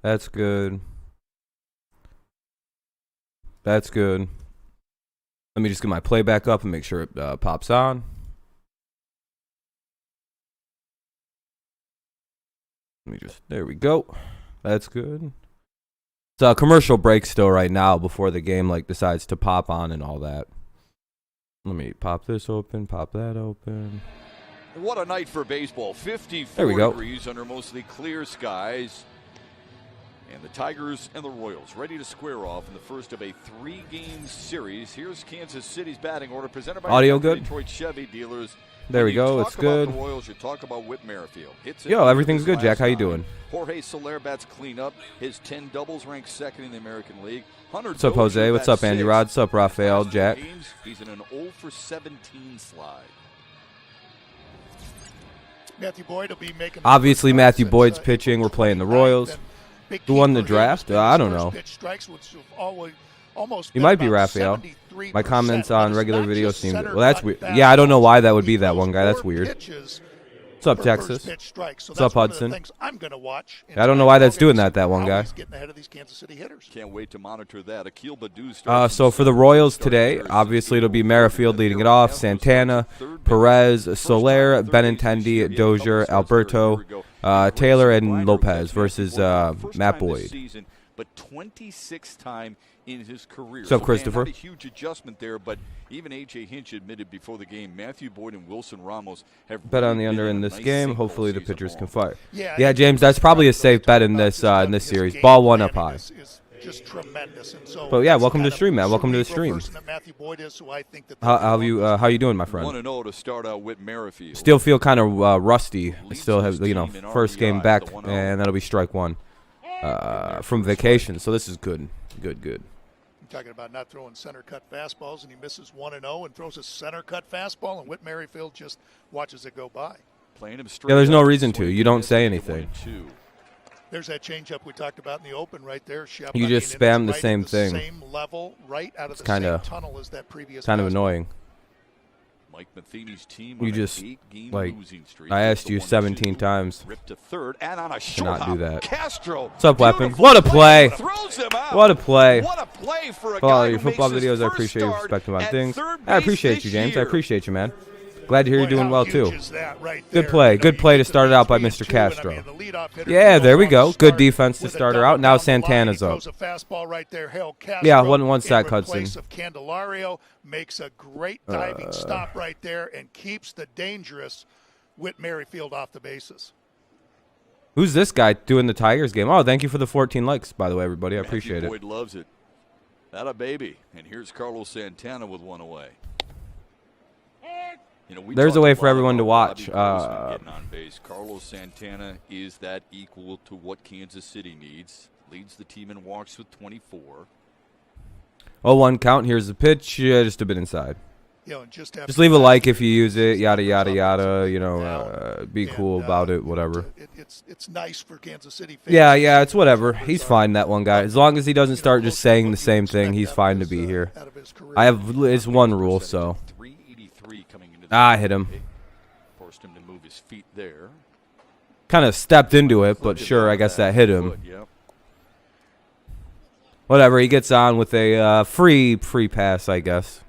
That's good. That's good. Let me just get my playback up and make sure it pops on. There we go. That's good. It's a commercial break still right now before the game decides to pop on and all that. Let me pop this open, pop that open. What a night for baseball. 54 degrees under mostly clear skies. And the Tigers and the Royals ready to square off in the first of a 3-game series. Here's Kansas City's batting order presented by audio good. Detroit Chevy dealers. There we go. It's good. The Royals, you talk about Whit Merrifield. Yo, everything's good, Jack. How you doing? Jorge Soler bats clean up. His 10 doubles ranked second in the American League. What's up, Jose? What's up, Andy Rod? What's up, Rafael? Jack? He's in an 0 for 17 slide. Matthew Boyd will be making. Obviously, Matthew Boyd's pitching. We're playing the Royals. Who won the draft? I don't know. You might be Raphael. My comments on regular videos seem... Well, that's weird. Yeah, I don't know why that would be that one guy. That's weird. What's up, Texas? What's up, Hudson? I don't know why that's doing that one guy. Can't wait to monitor that. So for the Royals today, obviously it'll be Merrifield leading it off, Santana, Perez, Soler, Benintendi, Dozier, Alberto, Taylor, and Lopez versus Matt Boyd. But 26th time in his career. What's up, Christopher? Not a huge adjustment there, but even A.J. Hinch admitted before the game, Matthew Boyd and Wilson Ramos have bet on the under in this game. Hopefully the pitchers can fire. Yeah, James, that's probably a safe bet in this series. Ball one up high. Just tremendous. And so but yeah, welcome to the stream, man. Welcome to the stream. How you doing, my friend? 1-0 to start out with Merrifield. Still feel kind of rusty. I still have first game back, and that'll be strike one from vacation. So this is good. Good. Talking about not throwing center cut fastballs, and he misses 1-0 and throws a center cut fastball, and Whit Merrifield just watches it go by. Playing him straight. Yeah, there's no reason to. You don't say anything. There's that changeup we talked about in the open right there. You just spam the same thing. Same level, right out of it's the same tunnel as that previous. Kind of annoying. Mike Matheny's team you just I asked you 17 times to third and on a to not do that. Castro, what's up, Weapon? What a play! What a play! What a play for a follow guy your football videos. I appreciate you respecting my things. I appreciate you, James. I appreciate you, man. Glad to hear you're doing well too. Good play. Good play to start it out by Mr. Castro. Yeah, there we go. Good defense to start her out. Now Santana's up. Yeah, one sack, Hudson. Candelario makes a great diving stop right there and keeps the dangerous Whit Merrifield off the bases. Who's this guy doing the Tigers game? Oh, thank you for the 14 likes, by the way, everybody. I appreciate it. Boyd loves it. That a baby. And here's Carlos Santana with one away. There's a way for everyone to watch. Getting on base. Carlos Santana is that equal to what Kansas City needs. Leads the team in walks with 24. 0-1 count. Here's the pitch. Just a bit inside. Just leave a like if you use it. Yada yada yada. Be cool about it. Whatever. It's nice for Kansas City fans. Yeah. It's whatever. He's fine. That one guy. As long as he doesn't start just saying the same thing, he's fine to be here. It's one rule. So. I hit him. Forced him to move his feet there. Kind of stepped into it, but sure, I guess that hit him. Whatever, he gets on with a free pass, I guess.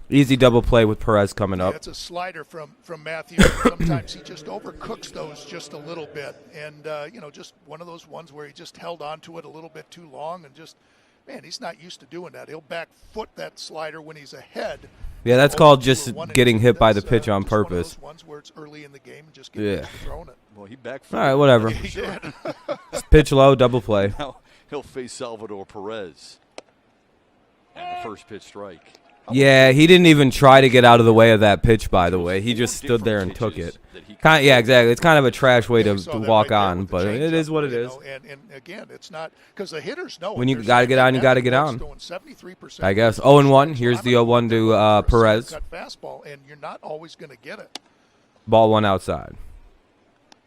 Easy double play with Perez coming up. It's a slider from Matthew. Sometimes he just overcooks those just a little bit. And, just one of those ones where he just held on to it a little bit too long and just, man, he's not used to doing that. He'll back foot that slider when he's ahead. Yeah, that's called just getting hit by the pitch on purpose. Yeah. Well, he back all right, whatever. Pitch low, double play. Now he'll face Salvador Perez. And the first pitch strike. Yeah, he didn't even try to get out of the way of that pitch, by the way. He just stood there and took it. Yeah, exactly. It's kind of a trash way to walk on, but it is what it is. And again, it's not because the hitters know when you got to get on, you got to get on. I guess 0-1. Here's the 0-1 to Perez. And you're not always going to get it. Ball one outside.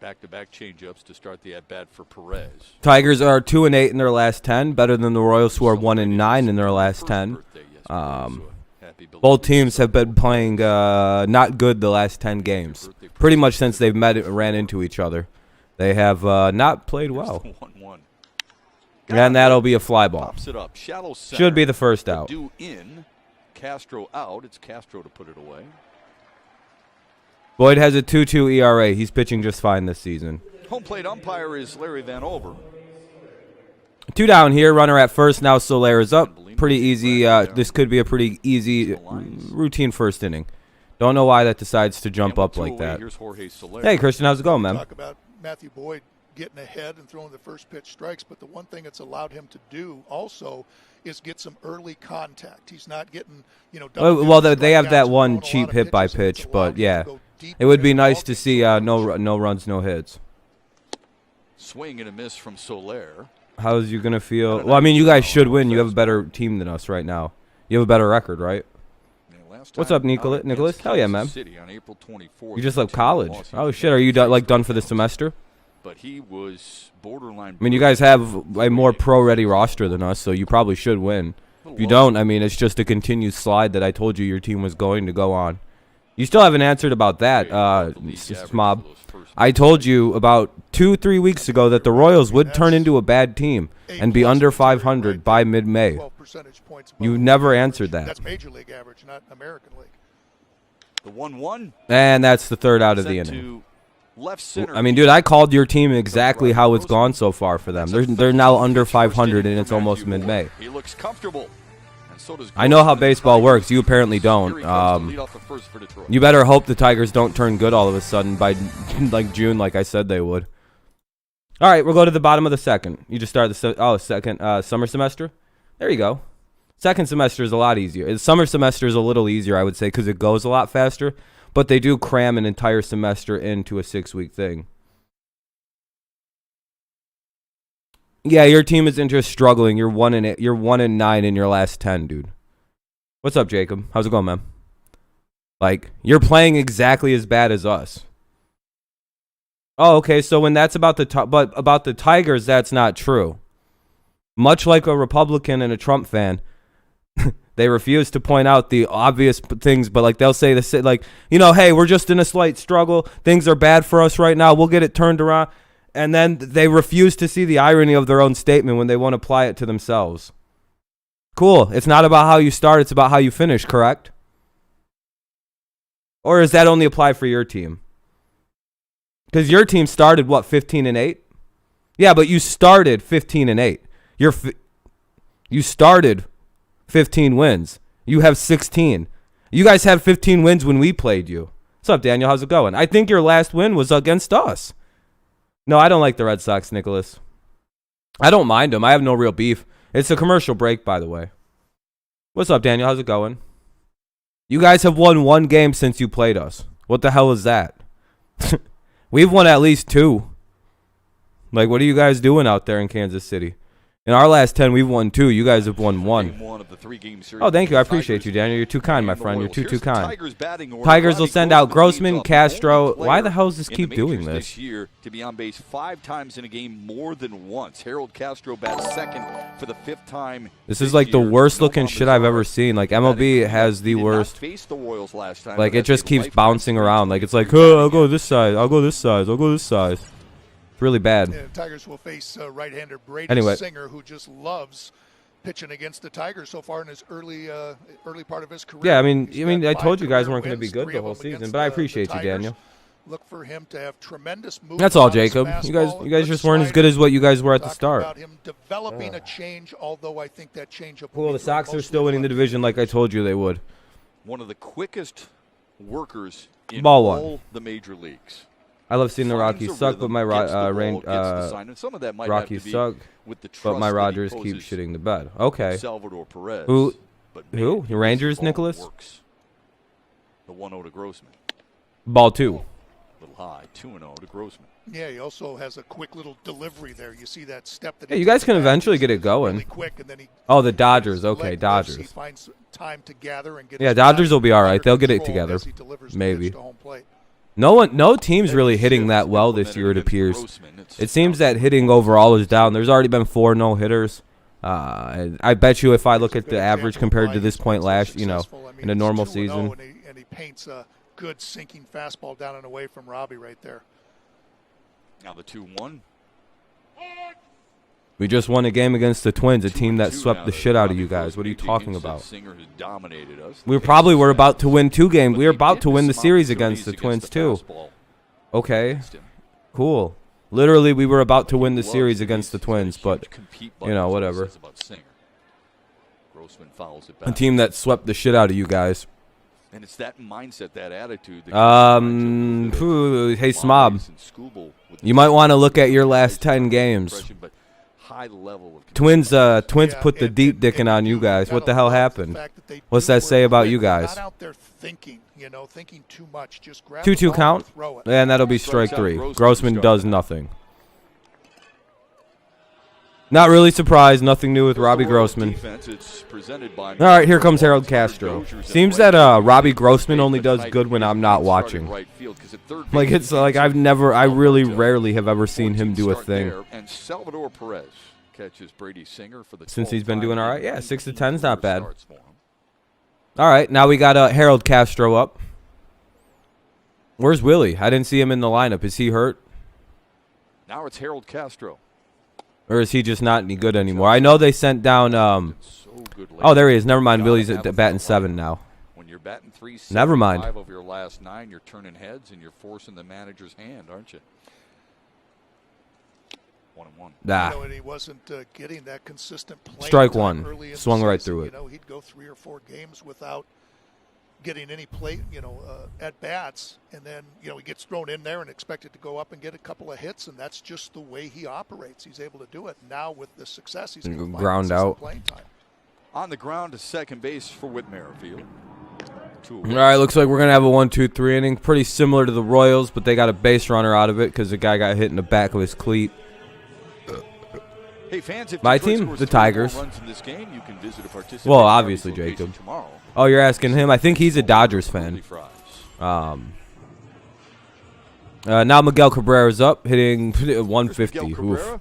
Back-to-back changeups to start the at-bat for Perez. Tigers are 2-8 in their last 10, better than the Royals, who are 1-9 in their last 10. Both teams have been playing not good the last 10 games. Pretty much since they've ran into each other. They have not played well. 1-1. And that'll be a fly ball. Pops it up. Shallow center. Should be the first out. Due in. Castro out. It's Castro to put it away. Boyd has a 2.2 ERA. He's pitching just fine this season. Home plate umpire is Larry Van Over. 2 down here. Runner at first. Now Soler is up. Pretty easy. This could be a pretty easy routine first inning. Don't know why that decides to jump up like that. Hey, Christian, how's it going, man? Talk about Matthew Boyd getting ahead and throwing the first pitch strikes, but the one thing it's allowed him to do also is get some early contact. He's not getting, well, they have that one cheap hit by pitch, but yeah, it would be nice to see no runs, no hits. Swing and a miss from Soler. How's you gonna feel? Well, I mean, you guys should win. You have a better team than us right now. You have a better record, right? What's up, Nicholas? Hell yeah, man. You just left college. Oh shit, are you done for the semester? But he was borderline. I mean, you guys have a more pro-ready roster than us, so you probably should win. If you don't, I mean, it's just a continued slide that I told you your team was going to go on. You still haven't answered about that, Smob. I told you about 2-3 weeks ago that the Royals would turn into a bad team and be under 500 by mid-May. You never answered that. That's Major League average, not American League. The 1-1. And that's the third out of the inning. I mean, dude, I called your team exactly how it's gone so far for them. They're now under 500, and it's almost mid-May. He looks comfortable. I know how baseball works. You apparently don't. You better hope the Tigers don't turn good all of a sudden by like June, like I said they would. All right, we'll go to the bottom of the second. You just start the second summer semester. There you go. Second semester is a lot easier. Summer semester is a little easier, I would say, because it goes a lot faster. But they do cram an entire semester into a 6-week thing. Yeah, your team is just struggling. You're 1-8. You're 1-9 in your last 10, dude. What's up, Jacob? How's it going, man? Like, you're playing exactly as bad as us. Oh, okay. So when that's about the Tigers, that's not true. Much like a Republican and a Trump fan, they refuse to point out the obvious things, but like they'll say this, like, hey, we're just in a slight struggle. Things are bad for us right now. We'll get it turned around. And then they refuse to see the irony of their own statement when they want to apply it to themselves. Cool. It's not about how you start. It's about how you finish, correct? Or does that only apply for your team? Because your team started, 15-8? Yeah, but you started 15-8. You started 15 wins. You have 16. You guys had 15 wins when we played you. What's up, Daniel? How's it going? I think your last win was against us. No, I don't like the Red Sox, Nicholas. I don't mind them. I have no real beef. It's a commercial break, by the way. What's up, Daniel? How's it going? You guys have won 1 game since you played us. What the hell is that? We've won at least 2. Like, what are you guys doing out there in Kansas City? In our last 10, we've won 2. You guys have won 1. Oh, thank you. I appreciate you, Daniel. You're too kind, my friend. You're too kind. Tigers will send out Grossman, Castro. Why the hell does this keep doing this? Year to be on base 5 times in a game more than once. Harold Castro bats second for the 5th time. This is like the worst looking shit I've ever seen. Like, MLB has the worst. Like, it just keeps bouncing around. Like, it's like, oh, I'll go this side. I'll go this side. I'll go this side. Really bad. Yeah, Tigers will face right-hander Brady Singer, who just loves pitching against the Tigers so far in his early part of his career. Yeah, I mean, I told you guys weren't going to be good the whole season, but I appreciate you, Daniel. Look for him to have tremendous movement. That's all, Jacob. You guys just weren't as good as what you guys were at the start. About him developing a change, although I think that change. Cool. The Sox are still winning the division, like I told you they would. One of the quickest workers in all the major leagues. I love seeing the Rockies suck, but my Rockies suck, but my Rogers keep shitting the bed. Okay. Salvador Perez. Who? Your Rangers, Nicholas? The 1-0 to Grossman. Ball 2. A little high. 2-0 to Grossman. Yeah, he also has a quick little delivery there. You see that step that. Yeah, you guys can eventually get it going. Really quick, and then the Dodgers. Okay, Dodgers. He finds time to gather and get. Yeah, Dodgers will be all right. They'll get it together. Maybe. No team's really hitting that well this year, it appears. It seems that hitting overall is down. There's already been 4 no-hitters. I bet you if I look at the average compared to this point in a normal season. And he paints a good sinking fastball down and away from Robbie right there. Now the 2-1. We just won a game against the Twins, a team that swept the shit out of you guys. What are you talking about? Singer has dominated us. We were about to win 2 games. We were about to win the series against the Twins too. Okay, cool. Literally, we were about to win the series against the Twins, but you know, whatever. A team that swept the shit out of you guys. And it's that mindset, that attitude. Hey, Smob, you might want to look at your last 10 games. Twins put the deep dicking on you guys. What the hell happened? What's that say about you guys? 2-2 count? And that'll be strike 3. Grossman does nothing. Not really surprised. Nothing new with Robbie Grossman. All right, here comes Harold Castro. Seems that Robbie Grossman only does good when I'm not watching. Like it's like I really rarely have ever seen him do a thing. Since he's been doing all right, yeah, 6 to 10's not bad. All right, now we got Harold Castro up. Where's Willie? I didn't see him in the lineup. Is he hurt? Now it's Harold Castro. Or is he just not any good anymore? I know they sent down. Oh, there he is. Never mind. Willie's at batting 7 now. When you're batting 3, never mind. 5 of your last 9, you're turning heads and you're forcing the manager's hand, aren't you? 1-1. Nah. You know, and he wasn't getting that consistent play. Strike 1. Swung right through it. You know, he'd go 3 or 4 games without getting any play, at bats, and then he gets thrown in there and expected to go up and get a couple of hits, and that's just the way he operates. He's able to do it now with the success. He's going to ground out. Playing time. On the ground to second base for Whit Merrifield. All right, looks like we're gonna have a 1-2-3 inning, pretty similar to the Royals, but they got a base runner out of it because the guy got hit in the back of his cleat. Hey fans, if my team, the Tigers. Game, well, obviously, Jacob. Oh, you're asking him? I think he's a Dodgers fan. Now Miguel Cabrera's up, hitting 150. Oof.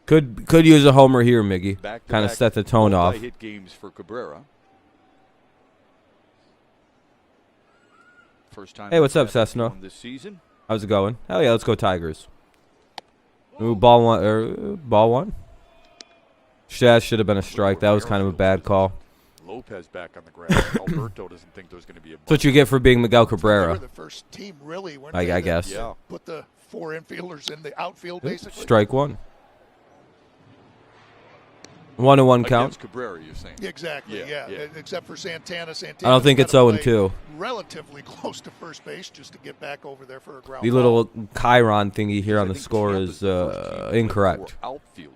Could use a homer here, Miggy. Kind of set the tone off. Hit games for Cabrera. First time hey, what's up, Cessna? This season. How's it going? Hell yeah, let's go Tigers. Ooh, ball one. That should have been a strike. That was kind of a bad call. Lopez back on the ground. Alberto doesn't think there's going to be a. That's what you get for being Miguel Cabrera. They were the first team, really. I guess. Yeah. Put the 4 infielders in the outfield, basically. Strike 1. 1-1 count. Cabrera, you're saying? Exactly. Yeah. Except for Santana. I don't think it's 0-2. Relatively close to first base just to get back over there for a ground the ball. little Chiron thingy here on the score is incorrect. Outfielders.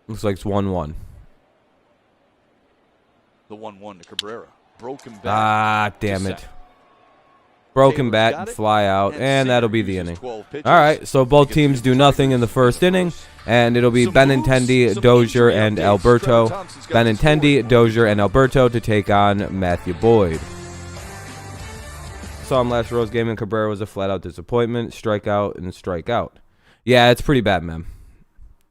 Looks like it's 1-1. The 1-1 to Cabrera. Broken bat. Ah, damn it. Broken bat and fly out, and that'll be the inning. All right, so both teams do nothing in the first inning, and it'll be Benintendi, Dozier, and Alberto. Benintendi, Dozier, and Alberto to take on Matthew Boyd. Saw him last Rose game, and Cabrera was a flat-out disappointment. Strikeout and strikeout. Yeah, it's pretty bad, man.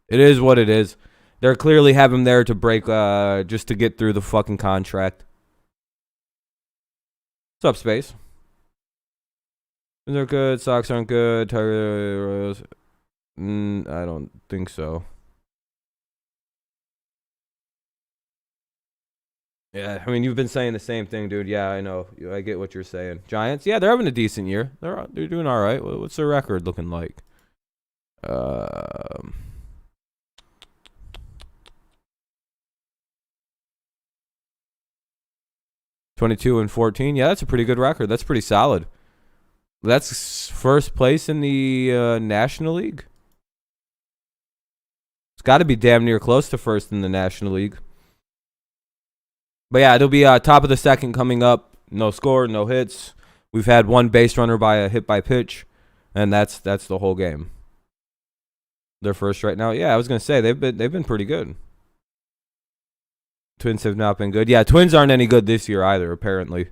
It is what it is. They're clearly have him there to break, just to get through the fucking contract. What's up, Space? They're good. Sox aren't good. Tigers. I don't think so. Yeah, I mean, you've been saying the same thing, dude. Yeah, I know. I get what you're saying. Giants, yeah, they're having a decent year. They're doing all right. What's their record looking like? 22-14. Yeah, that's a pretty good record. That's pretty solid. That's first place in the National League. It's got to be damn near close to first in the National League. But yeah, it'll be top of the second coming up. No score, no hits. We've had one base runner by a hit by pitch, and that's the whole game. They're first right now. Yeah, I was gonna say they've been pretty good. Twins have not been good. Yeah, Twins aren't any good this year either, apparently.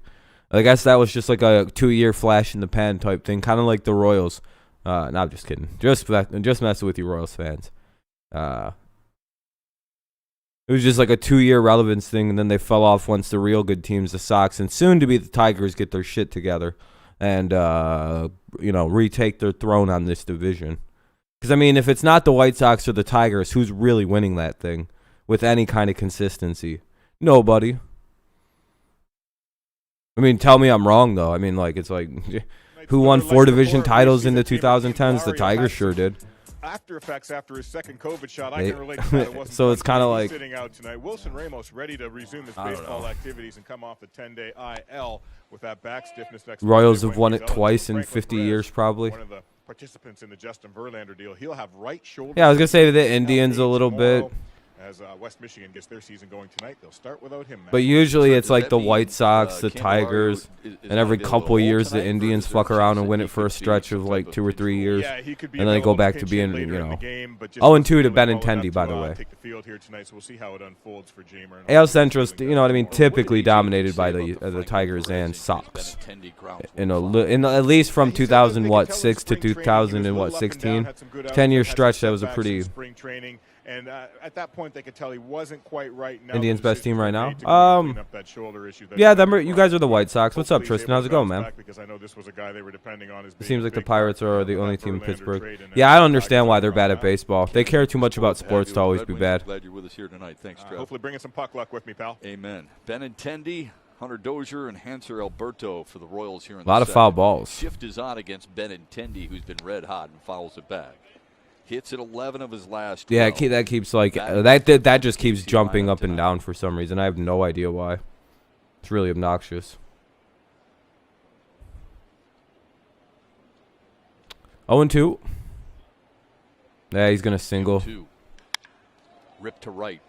I guess that was just like a 2-year flash in the pan type thing, kind of like the Royals. No, I'm just kidding. Just messing with you, Royals fans. It was just like a 2-year relevance thing, and then they fell off once the real good teams, the Sox, and soon to be the Tigers, get their shit together. and retake their throne on this division. Because, I mean, if it's not the White Sox or the Tigers, who's really winning that thing with any kind of consistency? Nobody. I mean, tell me I'm wrong, though. I mean, like, it's like, who won 4 division titles in the 2010s? The Tigers sure did. After effects after his second COVID shot, I can relate to that. It wasn't so it's kind of like sitting out tonight. Wilson Ramos ready to resume his baseball activities and come off the 10-day IL with that back stiffness. Next Royals have won it twice in 50 years, probably. One of the participants in the Justin Verlander deal. He'll have right shoulder. Yeah, I was gonna say the Indians a little bit. As West Michigan gets their season going tonight, they'll start without him. But usually it's like the White Sox, the Tigers, and every couple years the Indians fuck around and win it for a stretch of like 2 or 3 years, and then they go back to being 0-2 to Benintendi, by the way. AL Central's, typically dominated by the Tigers and Sox. In at least from 2006 to 2016, 10-year stretch, that was a pretty. And at that point, they could tell he wasn't quite right. Now Indians' best team right now. Yeah, you guys are the White Sox. What's up, Tristan? How's it going, man? Because I know this was a guy they were depending on. It seems like the Pirates are the only team in Pittsburgh. Yeah, I don't understand why they're bad at baseball. They care too much about sports to always be bad. Glad you're with us here tonight. Thanks, Trev. Hopefully, bringing some puck luck with me, pal. Amen. Benintendi, Hunter Dozier, and Hanser Alberto for the Royals here in the A lot of foul balls. Shift is on against Benintendi, who's been red hot and fouls it back. Hits at 11 of his last 12. Yeah, that keeps like that just keeps jumping up and down for some reason. I have no idea why. It's really obnoxious. 0-2. Yeah, he's gonna single. 2. Rip to right.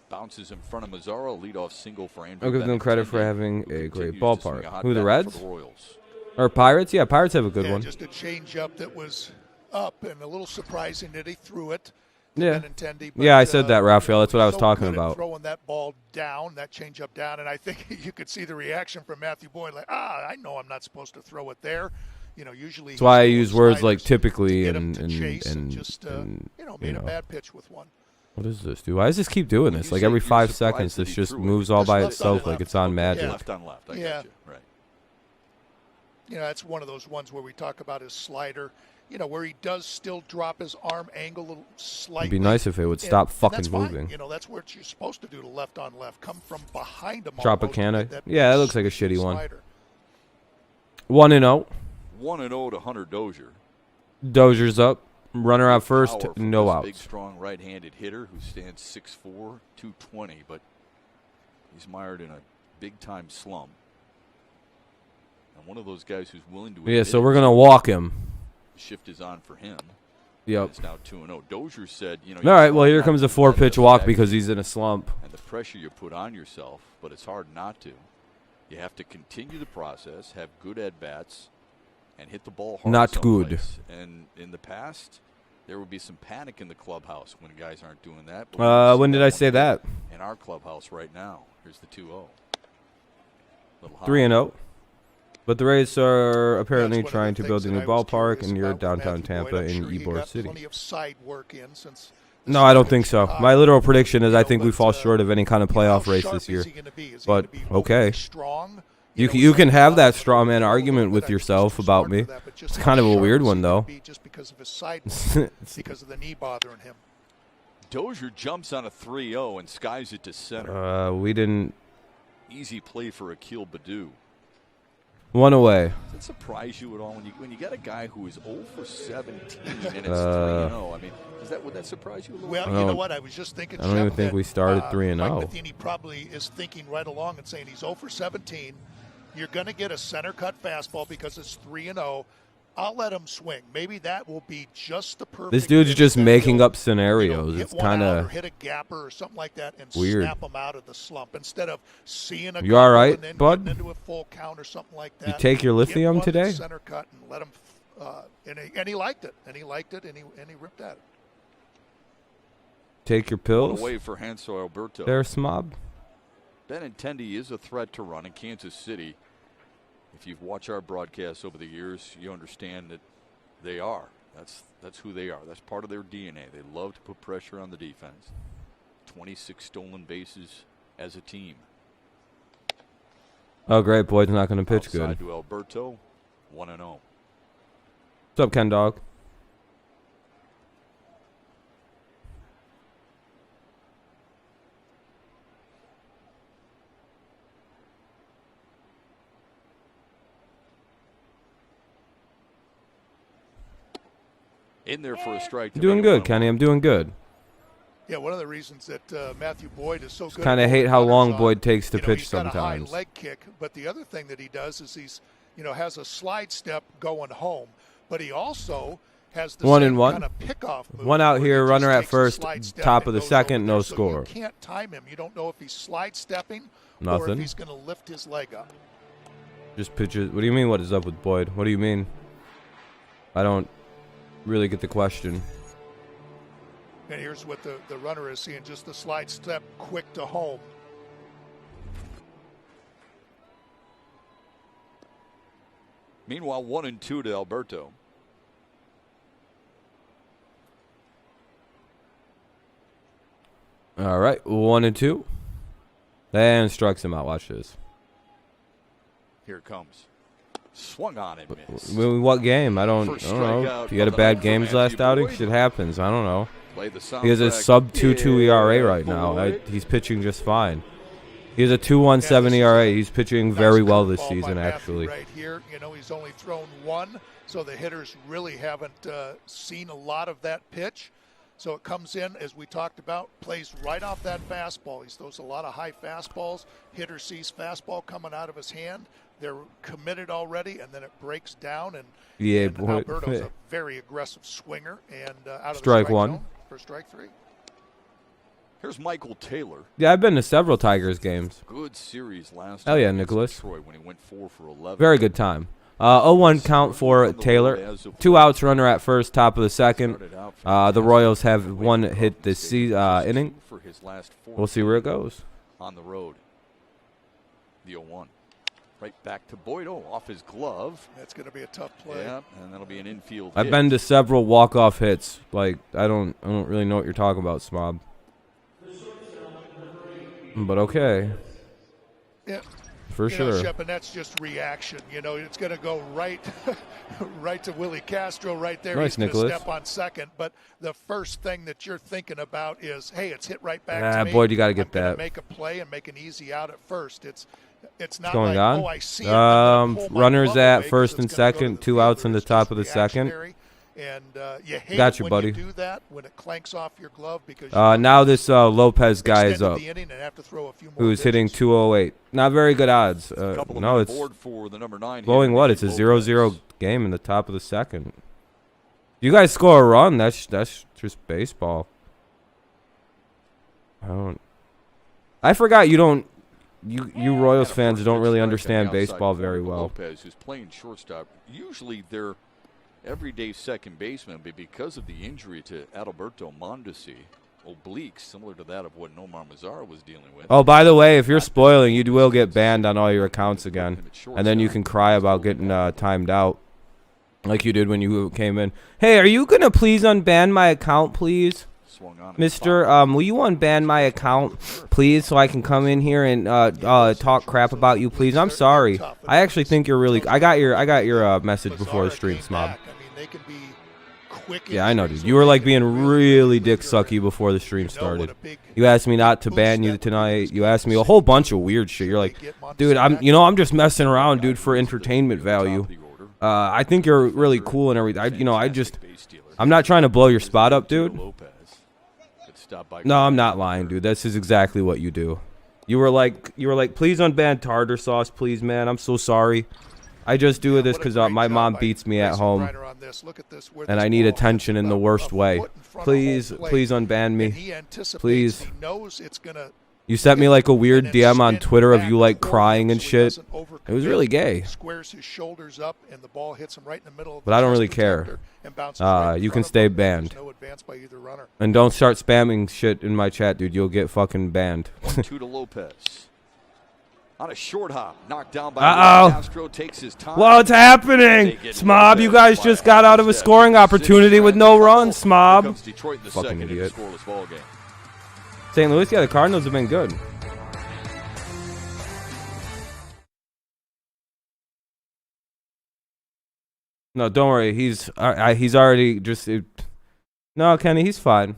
Bounces in front of Mazzaro. Leadoff single for Andrew. I'll give them credit for having a great ballpark. Who, the bat Reds? for the Royals. Or Pirates? Yeah, Pirates have a good one. Just a change-up that was up and a little surprising that he threw it. Yeah. Benintendi, Yeah, I said that, Raphael. That's what I was talking good at about. Throwing that ball down, that change-up down, and I think you could see the reaction from Matthew Boyd, like, I know I'm not supposed to throw it there. Usually. That's why I use words like typically and just made a bad pitch with one. What is this, dude? Why does this keep doing this? Like every 5 seconds, this just moves all by itself like it's on magic. Left on left. I got you. Right. That's one of those ones where we talk about his slider. Where he does still drop his arm angle a little slightly. It'd be nice if it would stop fucking that's moving. Fine. That's what you're supposed to do to left on left. Come from behind him. Tropicana. Yeah, that looks like a shitty slider. one. 1-0. 1-0 to Hunter Dozier. Dozier's up. Runner out first. No outs. Big, strong right-handed hitter who stands 6'4", 220, but he's mired in a big-time slump. And one of those guys who's willing to. Yeah, so we're gonna walk him. Shift is on for him. Yep. It's now 2-0. Dozier said, all right, well, here comes a 4-pitch walk because he's in a slump. And the pressure you put on yourself, but it's hard not to. You have to continue the process, have good at-bats, and hit the ball hard. Not good. And in the past, there would be some panic in the clubhouse when guys aren't doing that. When did I say that? In our clubhouse right now. Here's the 2-0. 3-0. But the Rays are apparently trying to build a new ballpark near downtown Tampa in Ybor City. No, I don't think so. My literal prediction is I think we fall short of any kind of playoff race this year. But, okay. You can have that straw man argument with yourself about me. It's kind of a weird one, though. Because of the knee bothering him. Dozier jumps on a 3-0 and skies it to center. We didn't. Easy play for Akil Baddoo. 1 away. Does that surprise you at all when you got a guy who is 0 for 17 and it's 3-0? I mean, would that surprise you a little? Well, you know what? I was just thinking. I don't even think we started 3-0. Mike Matheny probably is thinking right along and saying he's 0 for 17. You're going to get a center cut fastball because it's 3-0. I'll let him swing. Maybe that will be just the perfect. This dude's just making up scenarios. It's kind of hit a gapper or something like that and weird. Snap him out of the slump instead of seeing a. You all right, and then bud? into a full count or something like that. You take your lithium today? Center cut and let him. And he liked it. And he liked it. And he ripped at it. Take your pills. Away for Hanser Alberto. There's Smob. Benintendi is a threat to run in Kansas City. If you've watched our broadcasts over the years, you understand that they are. That's who they are. That's part of their DNA. They love to put pressure on the defense. 26 stolen bases as a team. Oh, great. Boyd's not going to pitch Outside good. to Alberto. 1-0. What's up, Ken Dog? In there for a strike. Doing good, Kenny. I'm doing good. Yeah, one of the reasons that Matthew Boyd is so good. Kind of hate how long Boyd takes to pitch he's got sometimes. A high leg kick, but the other thing that he does is he's, has a slide step going home, but he also has the one same and one. kind of pickoff move. One out here, runner at first, top of the goes second, no so score. You can't time him. You don't know if he's slide stepping or Nothing. if he's going to lift his leg up. Just pitches. What do you mean? What is up with Boyd? What do you mean? I don't really get the question. And here's what the runner is seeing, just the slide step quick to home. Meanwhile, 1-2 to Alberto. All right, 1-2. And strikes him out. Watch this. Here it comes. Swung on and missed. What game? I don't know. If you had a bad games last outing, shit happens. I don't know. He has a sub 2.2 ERA right now. He's pitching just fine. He has a 2.17 ERA. He's pitching very well this season, actually. Right here, he's only thrown one, so the hitters really haven't seen a lot of that pitch. So it comes in, as we talked about, plays right off that fastball. He throws a lot of high fastballs. Hitter sees fastball coming out of his hand. They're committed already, and then it breaks down. And Alberto's a very aggressive swinger. And out of strike the one zone for strike three. Here's Michael Taylor. Yeah, I've been to several Tigers games. Good series last time. Oh yeah, Nicholas. Detroit when he went 4 for 11. Very good time. 0-1 count for Taylor. 2 outs, runner at first, top of the second. The Royals have one hit this inning. We'll see where it goes. On the road. The 0-1. Right back to Boyd. Oh, off his glove. That's going to be a tough play. Yeah, and that'll be an infield I've hit. been to several walk-off hits. Like, I don't really know what you're talking about, Smob. But okay. Yeah. For sure. Shep, and that's just reaction. It's going to go right to Willie Castro right there. Nice, He's going to Nicholas. step on second. But the first thing that you're thinking about is, hey, it's hit right back to me. Boyd, you got to get I'm that. Make a play and make an easy out at first. It's not going like, on? oh, I see it. Runners at first and second, 2 outs in the top of the second. And you hate Got you, when buddy. you do that, when it clanks off your glove because now this Lopez guy is up, who's hitting 208. Not very good odds. No, it's for the number 9 blowing what? It's a 0-0 game in the top of the second. You guys score a run, that's just baseball. I forgot you don't. You Royals fans don't really understand baseball very well. Lopez, who's playing shortstop, usually they're everyday second baseman, but because of the injury to Adalberto Mondesi, obliques, similar to that of what Nomar Mazara was dealing with. Oh, by the way, if you're spoiling, you will get banned on all your accounts again, and then you can cry about getting timed out, like you did when you came in. Hey, are you gonna please unban my account, please? Mister, will you unban my account, please, so I can come in here and talk crap about you, please? I'm sorry. I actually think you're really. I got your message before the stream, Snob. Yeah, I know, dude. You were like being really dick sucky before the stream started. You asked me not to ban you tonight. You asked me a whole bunch of weird shit. You're like, dude, I'm just messing around, dude, for entertainment value. I think you're really cool and everything. I'm not trying to blow your spot up, dude. No, I'm not lying, dude. This is exactly what you do. You were like, please unban tartar sauce, please, man. I'm so sorry. I just do this because my mom beats me at home, and I need attention in the worst way. Please unban me. Please. You sent me like a weird DM on Twitter of you like crying and shit. It was really gay. But I don't really care. You can stay banned. And don't start spamming shit in my chat, dude. You'll get fucking banned. 1-2 to Lopez. On a short hop, knocked down by Castro, takes his time. What's happening? Smob, you guys just got out of a scoring opportunity with no runs, Smob. Fucking idiot. St. Louis, yeah, the Cardinals have been good. No, don't worry. He's already just. No, Kenny, he's fine.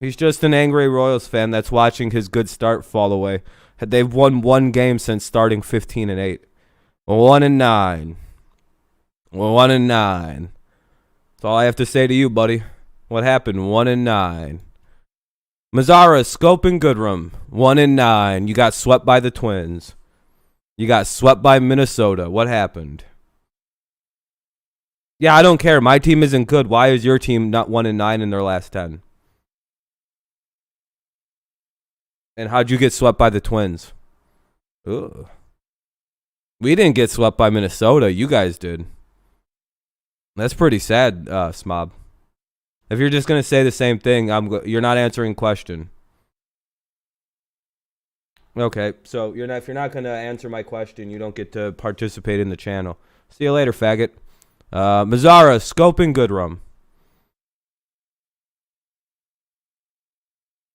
He's just an angry Royals fan that's watching his good start fall away. They've won 1 game since starting 15-8. 1-9. 1-9. That's all I have to say to you, buddy. What happened? 1-9. Mazzara, Scope, and Goodrum. 1-9. You got swept by the Twins. You got swept by Minnesota. What happened? Yeah, I don't care. My team isn't good. Why is your team not 1-9 in their last 10? And how'd you get swept by the Twins? Ugh. We didn't get swept by Minnesota. You guys did. That's pretty sad, Smob. If you're just gonna say the same thing, you're not answering question. Okay, so if you're not gonna answer my question, you don't get to participate in the channel. See you later, faggot. Mazzara, Scope, and Goodrum.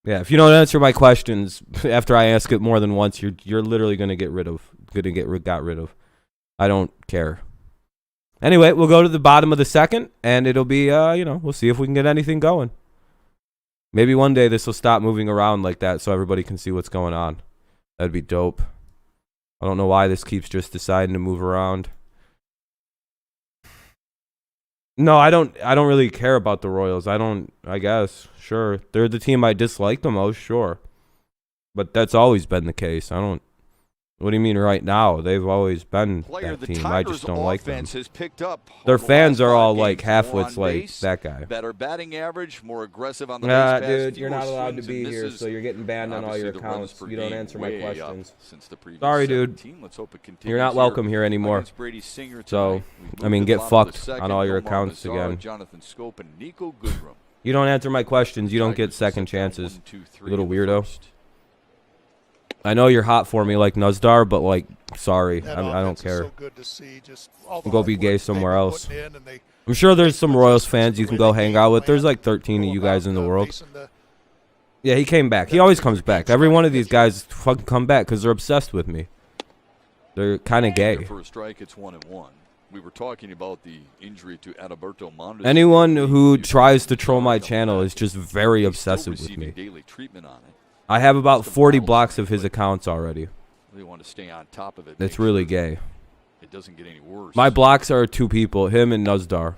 Yeah, if you don't answer my questions after I ask it more than once, you're literally gonna get rid of. Got rid of. I don't care. Anyway, we'll go to the bottom of the second, and it'll be we'll see if we can get anything going. Maybe one day this will stop moving around like that, so everybody can see what's going on. That'd be dope. I don't know why this keeps just deciding to move around. No, I don't really care about the Royals. I guess. Sure. They're the team I dislike the most, sure. But that's always been the case. What do you mean right now? They've always been that team. I just don't like them. Their fans are all like half-wits like that guy. Better batting average, more aggressive on the base. Dude, you're not allowed to be here, so you're getting banned on all your accounts. You don't answer my questions. Sorry, dude. You're not welcome here anymore. So, I mean, get fucked on all your accounts again. You don't answer my questions, you don't get second chances, little weirdo. I know you're hot for me like Nuzdar, but like, sorry, I don't care. Go be gay somewhere else. I'm sure there's some Royals fans you can go hang out with. There's like 13 of you guys in the world. Yeah, he came back. He always comes back. Every one of these guys fucking come back because they're obsessed with me. They're kind of gay. For a strike, it's 1-1. We were talking about the injury to Adalberto Montes. Anyone who tries to troll my channel is just very obsessive with me. Daily treatment on it. I have about 40 blocks of his accounts already. They want to stay on top of it. It's really gay. It doesn't get any worse. My blocks are 2 people, him and Nuzdar.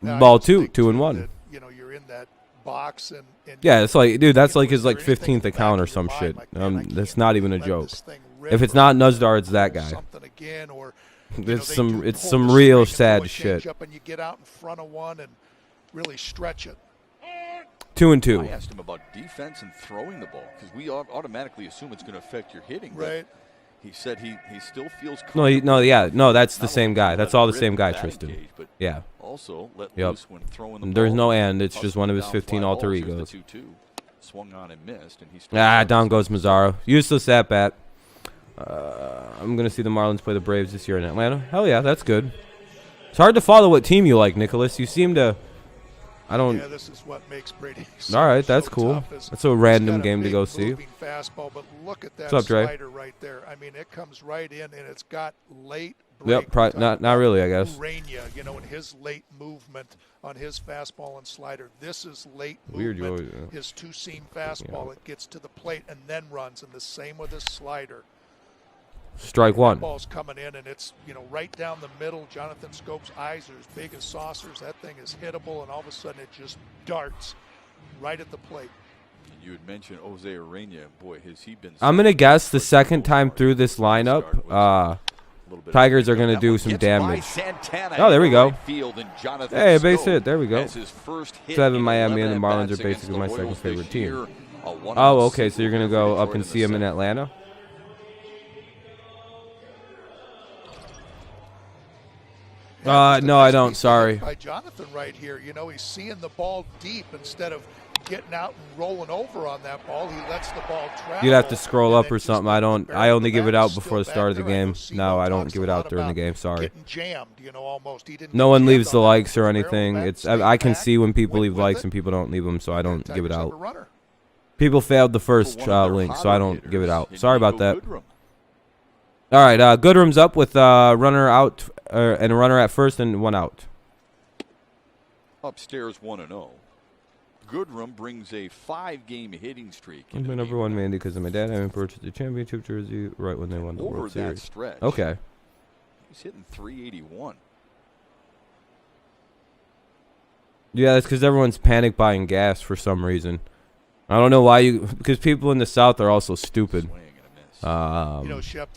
Ball 2-1. You're in that box and yeah, it's like, dude, that's like his like 15th account or some shit. That's not even a joke. If it's not Nuzdar, it's that guy. It's some real sad shit. And you get out in front of one and really stretch it. 2-2. I asked him about defense and throwing the ball because we automatically assume it's going to affect your hitting. Right. He said he still feels. No, that's the same guy. That's all the same guy, Tristan. Yeah. Also, let loose when throwing the ball. There's no and. It's just one of his 15 alter egos. Swung on and missed, and he's down goes Mazzara. Useless at bat. I'm gonna see the Marlins play the Braves this year in Atlanta. Hell yeah, that's good. It's hard to follow what team you like, Nicholas. You seem to. I don't. Yeah, this is what makes Brady. All right, that's cool. That's a random game to go see. Fastball, but look at that What's up, Dre? slider right there. I mean, it comes right in, and it's got late. Yep, not really, I guess. Urania, in his late movement on his fastball and slider. This is late Weird, movement. His two-seam fastball, it gets to the plate and then runs, and the same with his slider. Strike one. That ball's coming in, and it's right down the middle. Jonathan Scope's eyes are as big as saucers. That thing is hittable, and all of a sudden it just darts right at the plate. You had mentioned Jose Urania. Boy, has he been. I'm gonna guess the second time through this lineup, Tigers are gonna do some damage. Oh, there we go. Hey, a base hit. There we go. 7 Miami, and the Marlins are basically my second favorite team. Oh, okay. So you're gonna go up and see him in Atlanta. No, I don't. Sorry. By Jonathan right here, he's seeing the ball deep instead of getting out and rolling over on that ball. He lets the ball travel. You'd have to scroll up or something. I only give it out before the start of the game. No, I don't give it out during the game. Sorry. No one leaves the likes or anything. I can see when people leave likes and people don't leave them, so I don't give it out. People failed the first link, so I don't give it out. Sorry about that. All right, Goodrum's up with runner out and a runner at first and 1 out. Upstairs 1-0. Goodrum brings a 5-game hitting streak. I'm the number 1 man because of my dad having purchased the championship jersey right when they won the World Series. Stretch, okay. He's hitting 381. Yeah, that's because everyone's panic buying gas for some reason. I don't know why because people in the South are also stupid. Shep,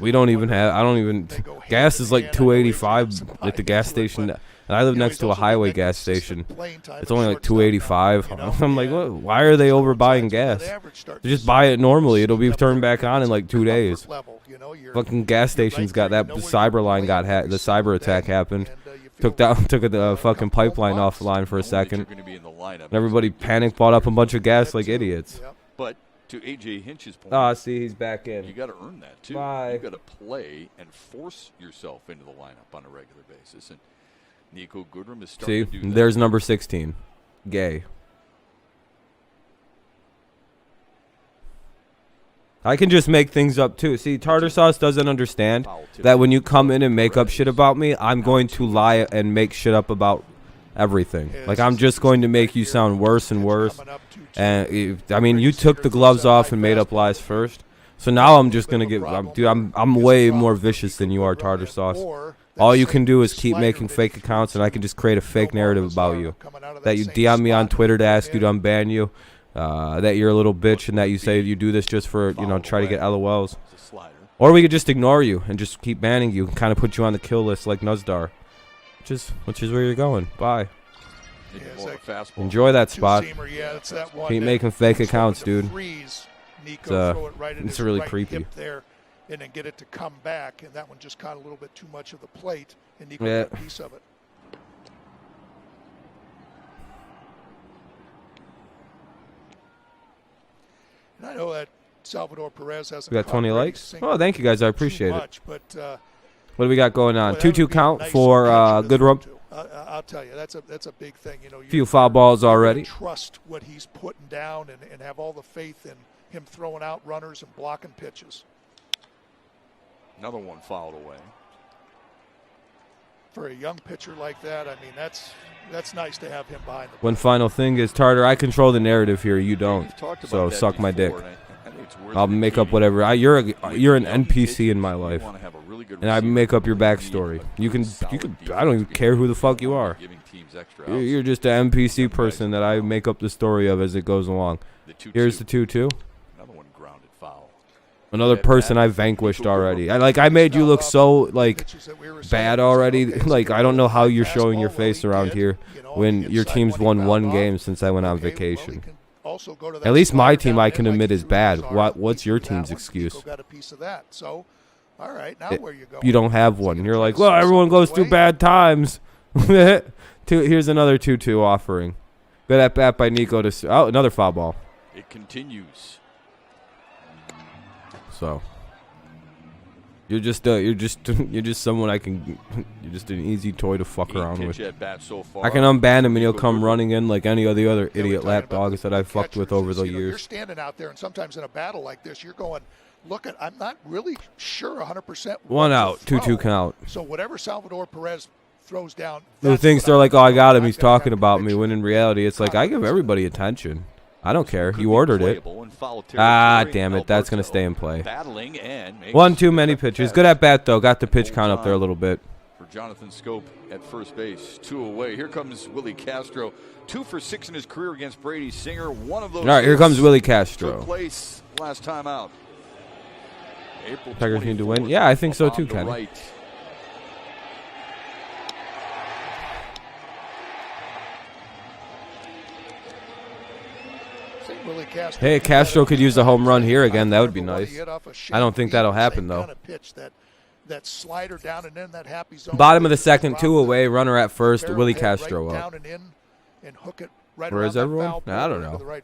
we don't even have. I don't even. Gas is like $2.85 at the gas station. And I live next to a highway gas station. It's only like $2.85. I'm like, what? Why are they overbuying gas? Just buy it normally. It'll be turned back on in like 2 days. Fucking gas stations got that. The cyber line got hacked. The cyber attack happened. Took the fucking pipeline offline for a second. And everybody panic bought up a bunch of gas like idiots. But to AJ Hinch's point, see, he's back in. You got to earn that too. Bye. You got to play and force yourself into the lineup on a regular basis. And Nico Goodrum is starting to do that. There's number 16, Gay. I can just make things up too. See, Tartar Sauce doesn't understand that when you come in and make up shit about me, I'm going to lie and make shit up about everything. Like, I'm just going to make you sound worse and worse. And I mean, you took the gloves off and made up lies first. So now I'm just gonna get. I'm way more vicious than you are, Tartar Sauce. All you can do is keep making fake accounts, and I can just create a fake narrative about you. That you DM me on Twitter to ask you to unban you. That you're a little bitch, and that you say you do this just for try to get LOLs. Or we could just ignore you and just keep banning you and kind of put you on the kill list like Nuzdar, which is where you're going. Bye. Enjoy that spot. Keep making fake accounts, dude. It's really creepy. And then get it to come back, and that one just caught a little bit too much of the plate, and Nico got a piece of it. And I know that Salvador Perez hasn't. We got 20 likes. Oh, thank you guys. I appreciate it. But, what do we got going on? 2-2 count for Goodrum. I'll tell you, that's a big thing. Few foul balls already. Trust what he's putting down and have all the faith in him throwing out runners and blocking pitches. Another one fouled away. For a young pitcher like that, I mean, that's nice to have him behind the plate. One final thing is, Tartar, I control the narrative here. You don't. So suck my dick. I'll make up whatever. You're an NPC in my life, and I make up your backstory. You can. I don't even care who the fuck you are. You're just an NPC person that I make up the story of as it goes along. Here's the 2-2. Another person I vanquished already. I made you look so bad already. Like, I don't know how you're showing your face around here when your team's won 1 game since I went on vacation. At least my team I can admit is bad. What's your team's excuse? You don't have one. You're like, well, everyone goes through bad times. Here's another 2-2 offering. Good at bat by Nico to. Oh, another foul ball. It continues. So you're just someone I can. You're just an easy toy to fuck around with. I can unban him and he'll come running in like any of the other idiot lapdogs that I've fucked with over the years. You're standing out there, and sometimes in a battle like this, you're going, look, I'm not really sure 100%. 1 out, 2-2 count. So whatever Salvador Perez throws down, who thinks they're like, oh, I got him, he's talking about me. When in reality, it's like I give everybody attention. I don't care. You ordered it. Ah, damn it. That's going to stay in play. 1 too many pitches. Good at bat, though. Got the pitch count up there a little bit. For Jonathan Scope at first base. 2 away. Here comes Willie Castro. 2 for 6 in his career against Brady Singer. One of those. All right, here comes Willie Castro. Took place last time out. Tigers need to win. Yeah, I think so too, Kenny. Right. Hey, Castro could use a home run here again. That would be nice. I don't think that'll happen, though. Bottom of the second, 2 away. Runner at first. Willie Castro up. Where is everyone? I don't know. A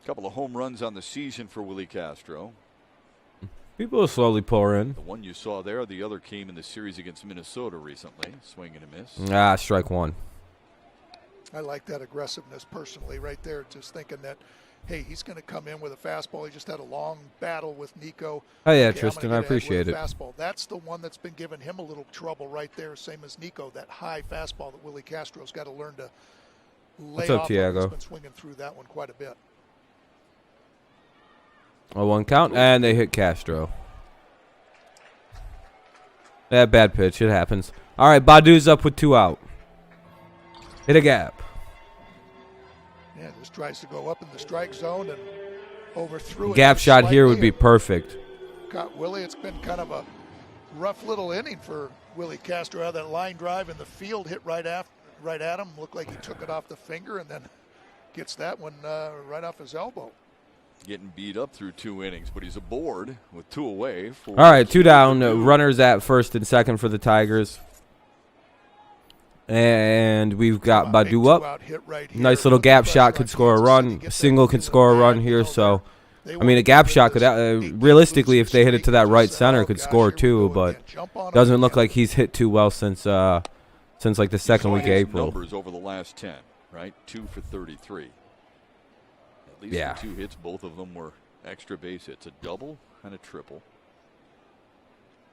couple of home runs on the season for Willie Castro. People will slowly pour in. The one you saw there, the other came in the series against Minnesota recently. Swing and a miss. Ah, strike 1. I like that aggressiveness personally right there, just thinking that hey, he's going to come in with a fastball. He just had a long battle with Nico. Oh, yeah, okay, Tristan, I appreciate it. Fastball. That's the one that's been giving him a little trouble right there, same as Nico, that high fastball that Willie Castro's got to learn to lay off. Tiago? He's been swinging through that one quite a bit. A 1 count, and they hit Castro. Yeah, bad pitch. It happens. All right, Badu's up with 2 out. Hit a gap. Yeah, just tries to go up in the strike zone and overthrew it. Gap shot here would be perfect. Caught Willie. It's been kind of a rough little inning for Willie Castro. Had that line drive in the field, hit right at him. Looked like he took it off the finger and then gets that one right off his elbow. Getting beat up through 2 innings, but he's aboard with 2 away. All right, 2 down. Runners at first and second for the Tigers. And we've got Badu up. Nice little gap shot could score a run. A single could score a run here. So, I mean, a gap shot could, realistically, if they hit it to that right center, could score 2. But doesn't look like he's hit too well since like the second week of April. Numbers over the last 10, right? 2 for 33. At least yeah. The 2 hits, both of them were extra base hits, a double and a triple.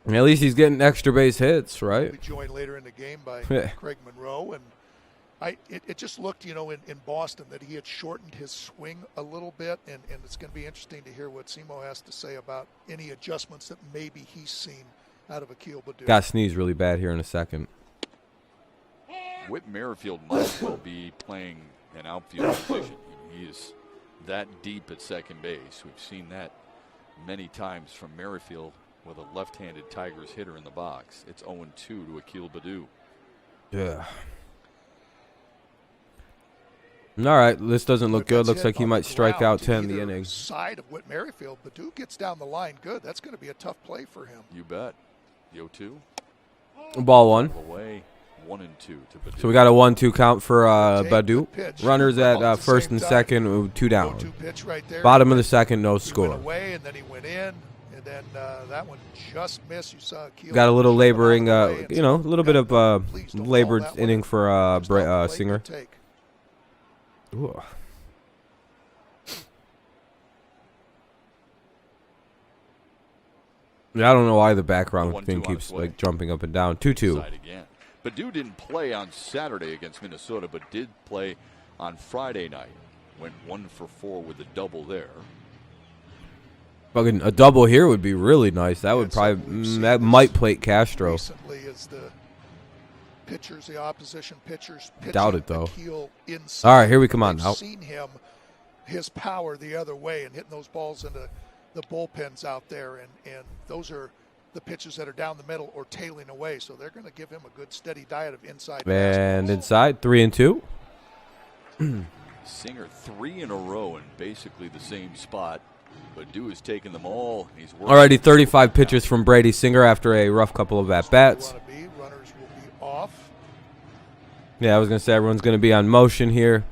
At least he's getting extra base hits, right? Be joined later in the game by Craig Monroe, and it just looked, in Boston that he had shortened his swing a little bit, and it's going to be interesting to hear what Simo has to say about any adjustments that maybe he's seen out of Akil Baddoo. Got to sneeze really bad here in a second. Whit Merrifield might as well be playing an outfield position. He is that deep at second base. We've seen that many times from Merrifield with a left-handed Tigers hitter in the box. It's 0-2 to Akil Baddoo. Yeah. All right, this doesn't look good. Looks like he might strike out 10 in the inning. Side of Whit Merrifield, Baddoo gets down the line good. That's going to be a tough play for him. You bet. The 0-2. Ball 1. Away. 1-2 to Baddoo. So we got a 1-2 count for Baddoo. Runners at first and second, 2 down. Bottom of the second, no score. Away, and then he went in. And then that one just missed. You saw Akil got a little laboring, a little bit of labored inning for Singer. Ooh. Yeah, I don't know why the background thing keeps like jumping up and down. 2-2. Baddoo didn't play on Saturday against Minnesota, but did play on Friday night. Went 1 for 4 with a double there. Fucking a double here would be really nice. That would probably might plate Castro. Recently, as the pitchers, the opposition pitchers, doubt it though. Inside. All right, here we come on now. Seen him, his power the other way and hitting those balls into the bullpens out there, and those are the pitches that are down the middle or tailing away. So they're going to give him a good steady diet of inside. And inside 3-2. Singer 3 in a row in basically the same spot. Baddoo has taken them all. He's already 35 pitches from Brady Singer after a rough couple of at-bats. Runners will be off. Yeah, I was going to say everyone's going to be on motion here.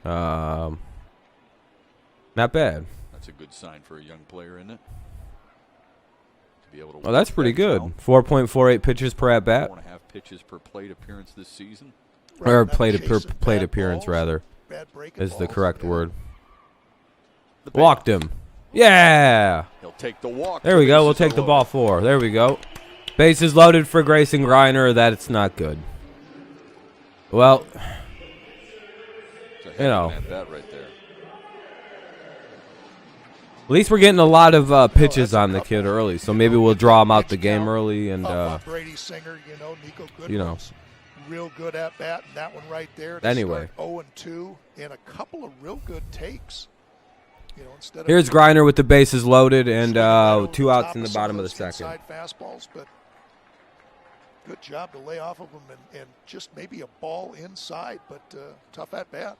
Not bad. That's a good sign for a young player, isn't it? To be able to that's pretty good. 4.48 pitches per at-bat. 4.5 pitches per plate appearance this season. Or plate appearance, rather, is the correct word. Walked him. Yeah. He'll take the walk. There we go. We'll take the ball 4. There we go. Bases loaded for Grayson Greiner. That's not good. Well, Right there. At least we're getting a lot of pitches on the kid early, so maybe we'll draw him out the game early and Brady Singer, Nico Goodwin, real good at bat, and that one right there. Anyway, 0-2 and a couple of real good takes. Here's Greiner with the bases loaded and 2 outs in the bottom of the second. Fastballs, but good job to lay off of them and just maybe a ball inside, but tough at bat.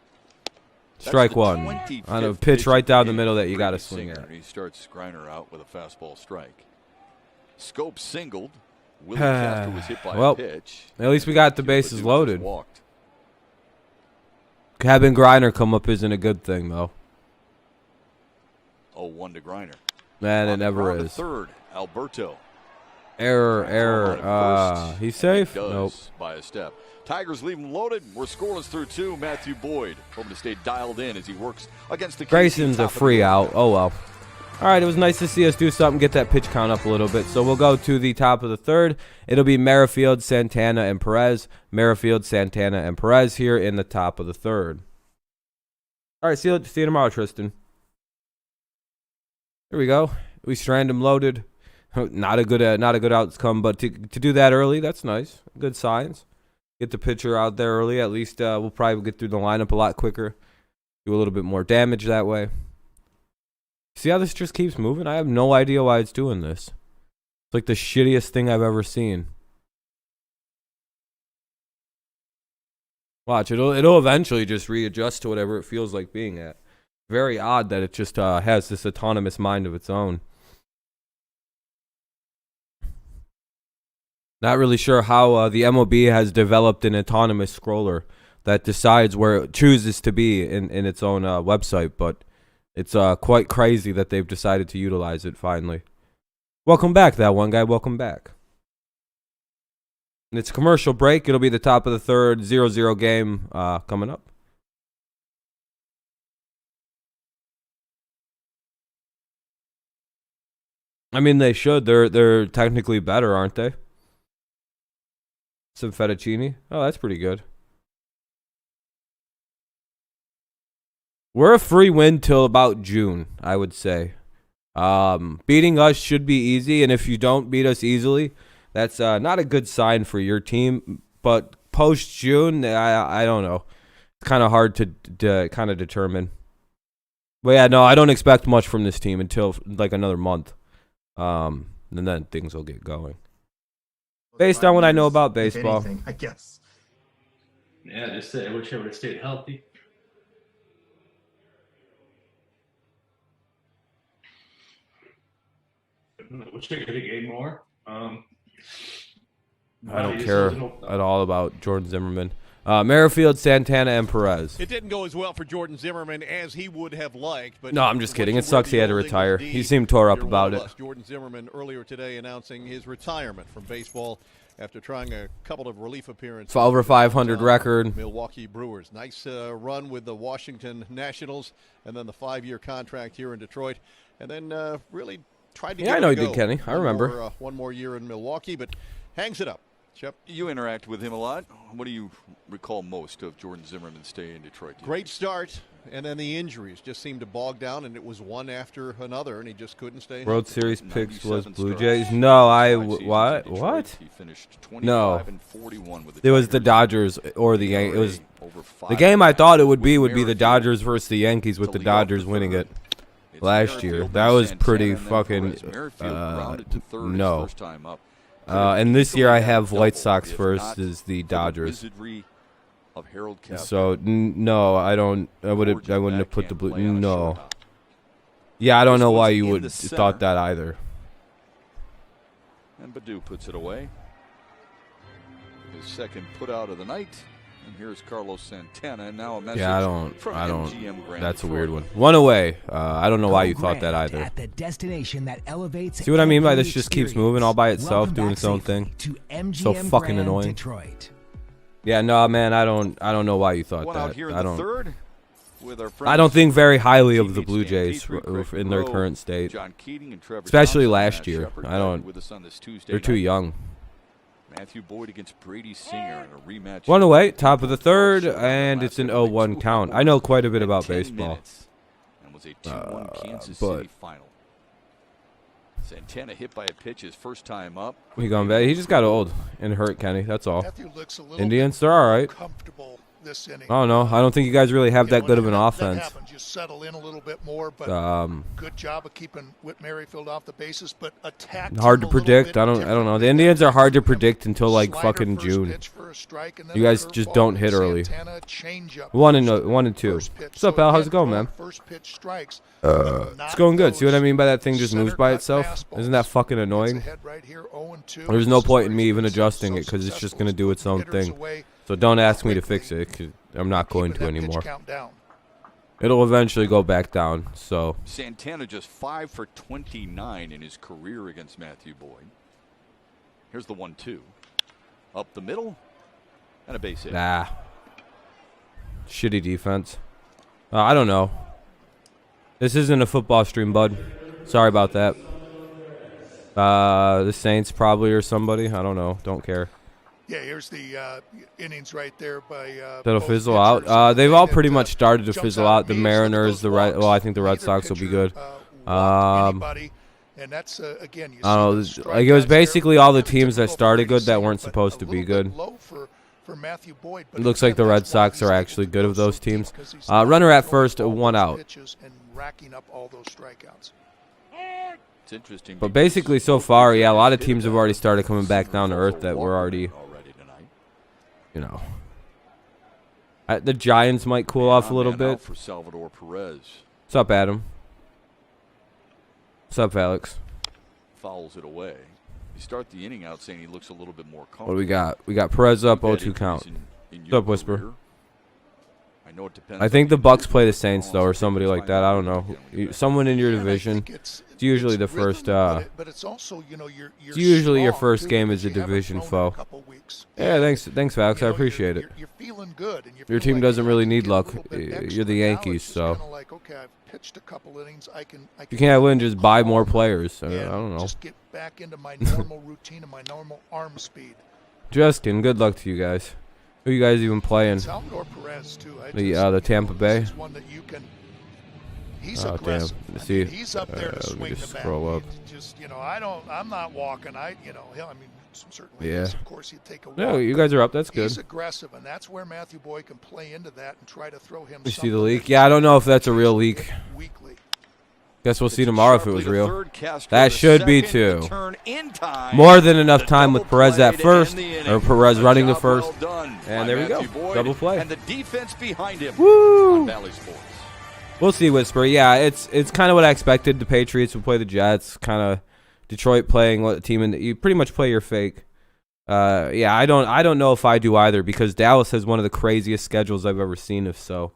Strike 1 on a pitch right down the middle that you got to swing at. He starts Greiner out with a fastball strike. Scope singled. Willie Castro was hit by a pitch. At least we got the bases loaded. Having Greiner come up isn't a good thing, though. 0-1 to Greiner. Man, it never is. Third, Alberto. Error. He's safe? Nope. By a step. Tigers leave him loaded. We're scoreless through 2. Matthew Boyd hoping to stay dialed in as he works against the Grayson's a free out. Oh, well. All right, it was nice to see us do something, get that pitch count up a little bit. So we'll go to the top of the 3rd. It'll be Merrifield, Santana, and Perez. Merrifield, Santana, and Perez here in the top of the 3rd. All right, see you tomorrow, Tristan. Here we go. We strand him loaded. Not a good outcome, but to do that early, that's nice. Good signs. Get the pitcher out there early. At least we'll probably get through the lineup a lot quicker. Do a little bit more damage that way. See how this just keeps moving? I have no idea why it's doing this. It's like the shittiest thing I've ever seen. Watch, it'll eventually just readjust to whatever it feels like being at. Very odd that it just has this autonomous mind of its own. Not really sure how the MLB has developed an autonomous scroller that decides where it chooses to be in its own website, but it's quite crazy that they've decided to utilize it finally. Welcome back, that one guy. Welcome back. And it's a commercial break. It'll be the top of the 3rd, 0-0 game coming up. I mean, they should. They're technically better, aren't they? Some fettuccine. Oh, that's pretty good. We're a free win till about June, I would say. Beating us should be easy, and if you don't beat us easily, that's not a good sign for your team. But post-June, I don't know. It's kind of hard to kind of determine. But yeah, no, I don't expect much from this team until like another month. And then things will get going. Based on what I know about baseball. Anything, I guess. Yeah, just say I wish I would have stayed healthy. I wish I could have gained more. I don't care at all about Jordan Zimmerman. Merrifield, Santana, and Perez. It didn't go as well for Jordan Zimmerman as he would have liked. But no, I'm just kidding. It sucks he had to retire. He seemed tore up about it. Jordan Zimmerman earlier today announcing his retirement from baseball after trying a couple of relief appearances. Over 500 record. Milwaukee Brewers. Nice run with the Washington Nationals, and then the 5-year contract here in Detroit. And then really tried to get I know he did, Kenny. I remember. One more year in Milwaukee, but hangs it up. Chip. You interact with him a lot. What do you recall most of Jordan Zimmerman's stay in Detroit? Great start, and then the injuries just seemed to bog down, and it was one after another, and he just couldn't stay. World Series picks was Blue Jays. No, what? He finished 25 no. and 41 with it was the Dodgers or the Yankees. It was the game I thought it would be the Dodgers versus the Yankees, with the Dodgers winning it last year. That was pretty fucking no. And this year I have White Sox first is the Dodgers. So no, I don't. I wouldn't have put the Blue. No. Yeah, I don't know why you would thought that either. And Baddoo puts it away. His second put out of the night. And here's Carlos Santana. And now a message from MGM Grand That's a Detroit. weird one. One away. I don't know why you thought that either. At the destination that elevates. See what I mean by this just keeps moving all by itself, doing its own thing. So fucking annoying. Detroit. Yeah, no, man, I don't know why you thought One that. out here in the third with our I don't think very highly of the teammates Blue Dan Jays Dietrich, in their Craig current state. John Keating and Trevor Especially Johnson, last Matt year. Shepard I don't. with us on this Tuesday They're too night. young. Matthew Boyd against Brady Singer in a rematch. One away, top of the third, and it's an 0-1 count. I know quite a bit about baseball. And was a 2-1 Kansas but- City final. Santana hit by a pitch his first time up. He going back. He just got old and hurt, Kenny. That's all. Matthew looks a little Indians, they're all right. comfortable this inning. I don't know. I don't think you guys really have that good of an That offense. happens. You settle in a little bit more, but good job of keeping Whit Merrifield off the bases, but attack Hard to predict. I don't know. The Indians are hard to predict until like fucking June. You guys just don't hit early. 1 and 2. What's up, Al? How's it going, man? It's going good. See what I mean by that thing just moves by itself? Isn't that fucking annoying? There's no point in me even adjusting it because it's just going to do its own thing. So don't ask me to fix it 'cause I'm not going to anymore. It'll eventually go back down. So Santana just 5 for 29 in his career against Matthew Boyd. Here's the 1-2. Up the middle. And a base hit. Nah. Shitty defense. I don't know. This isn't a football stream, bud. Sorry about that. The Saints probably or somebody. I don't know. Don't care. Yeah, here's the innings right there by that'll both fizzle pitchers. out. They've all pretty much That, started to jumps fizzle out out. at The me is look at Mariners, those the Red. walks. Well, I think the Red Neither Sox will be pitcher, good. walked anybody, and that's again. You I don't see know. Like it was strikeouts there. basically all the Not a teams that typical started good that season, weren't but supposed a to be little bit good. low for Matthew Boyd, but It looks like the again, Red that's why Sox he's are able actually to good go of so those deep, teams. 'cause he's Runner at throwing first, all one those out. pitches and racking up all those strikeouts. It's interesting. But basically, so far, yeah, a lot of teams have already started coming back down to earth that were already, tonight. you know. The Giants might cool off a little Man out bit. for Salvador Perez. What's up, Adam? What's up, Alex? Fouls it away. You start the inning out saying he looks a little bit more comfortable. What do we got? We got Perez up, You've had 0-2 count. injuries in What's your up, Whisper? career. I know it depends. I think the Bucks play the Saints, though, or somebody like that. I don't know. Someone in your Yeah, and I division. think it's usually the rhythm, first, but it's also, you know, you're it's usually your strong, first too, game because is a you haven't division thrown in a foe. couple weeks. Yeah, thanks, Alex. You I know, appreciate it. You're feeling good, and you Your feel team like doesn't you really can need get a luck. little bit You're extra. the Now Yankees, it's just so. kinda like, okay, I've pitched a couple innings. I can You can't win, just buy more calm players. I and don't know. Just get back into my normal routine and my normal arm speed. Justin, good luck to you guys. Who you guys even playing? Salvador Perez too. The Tampa Bay. This is one that you can. He's Oh, aggressive. damn. I See, mean, he's up there to let me swing just the bat. scroll up. He just, you know, I'm not walking. I mean, certainly. Yeah. Yes, of course, he'd take a walk. No, you guys are up. That's good. He's aggressive, and that's where Matthew Boyd can play into that and try to throw him. You see the something leak? that Yeah, I don't know if he that's a real can leak. hit weekly. Guess we'll see tomorrow if it was Sharply to real. third, Castro That to should be second, two. the turn in time. More than enough time with Double Perez play at to first, end the inning. or Perez A running to job first. well done And by there we go. Matthew Boyd Double play. And the defense behind him. Woo! On Valley Sports. We'll see, Whisper. Yeah, it's kind of what I expected. The Patriots would play the Jets. Kind of Detroit playing what team in you pretty much play your fake. Yeah, I don't know if I do either because Dallas has one of the craziest schedules I've ever seen. If so,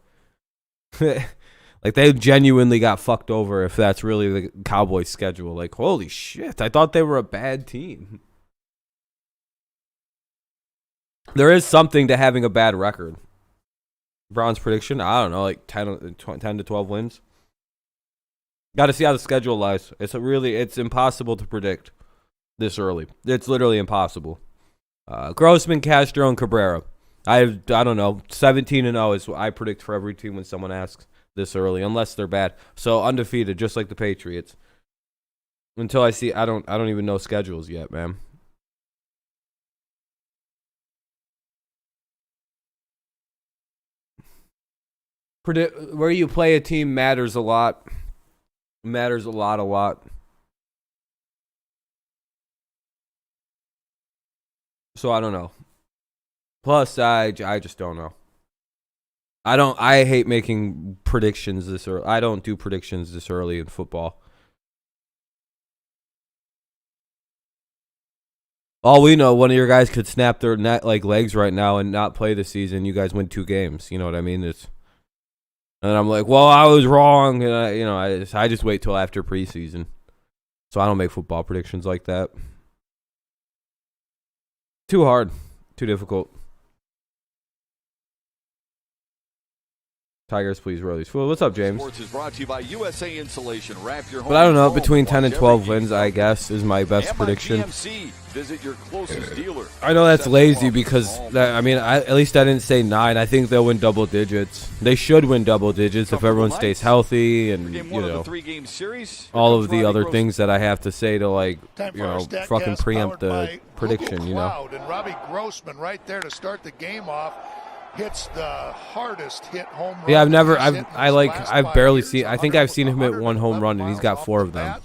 like they genuinely got fucked over. If that's really the Cowboys' schedule, like holy shit, I thought they were a bad team. There is something to having a bad record. Browns prediction, I don't know, like 10 to 12 wins. Got to see how the schedule lies. It's impossible to predict this early. It's literally impossible. Grossman, Castro, and Cabrera. I don't know. 17-0 is what I predict for every team when someone asks this early, unless they're bad. So undefeated, just like the Patriots. Until I see, I don't even know schedules yet, man. Where you play a team matters a lot. Matters a lot. So I don't know. Plus, I just don't know. I hate making predictions this early. I don't do predictions this early in football. All we know, one of your guys could snap their legs right now and not play the season. You guys win 2 games. You know what I mean? And I'm like, well, I was wrong. And I just wait till after preseason. So I don't make football predictions like that. Too hard. Too difficult. Tigers, please roll these. Well, what's up, James? Sports is brought to you by USA Insulation. Wrap your home But I don't know. in foam Between and 10 and watch 12 every wins, game. I guess, is my best And by prediction. GMC. Visit your closest dealer. I know that's Set lazy off because, all at least I didn't say 9. I think they'll win double digits. They should win double digits if everyone stays healthy and, Game 1 of the 3-game series. all Here of comes the Robbie other Grossman. things that I have to say to, Time for our StatCast fucking preempt the powered by prediction, Google you know. Cloud. And Robbie Grossman right there to start the game off hits the hardest hit home run. Yeah, I've barely seen. I think I've seen him hit 1 home run, and he's got 4 of them.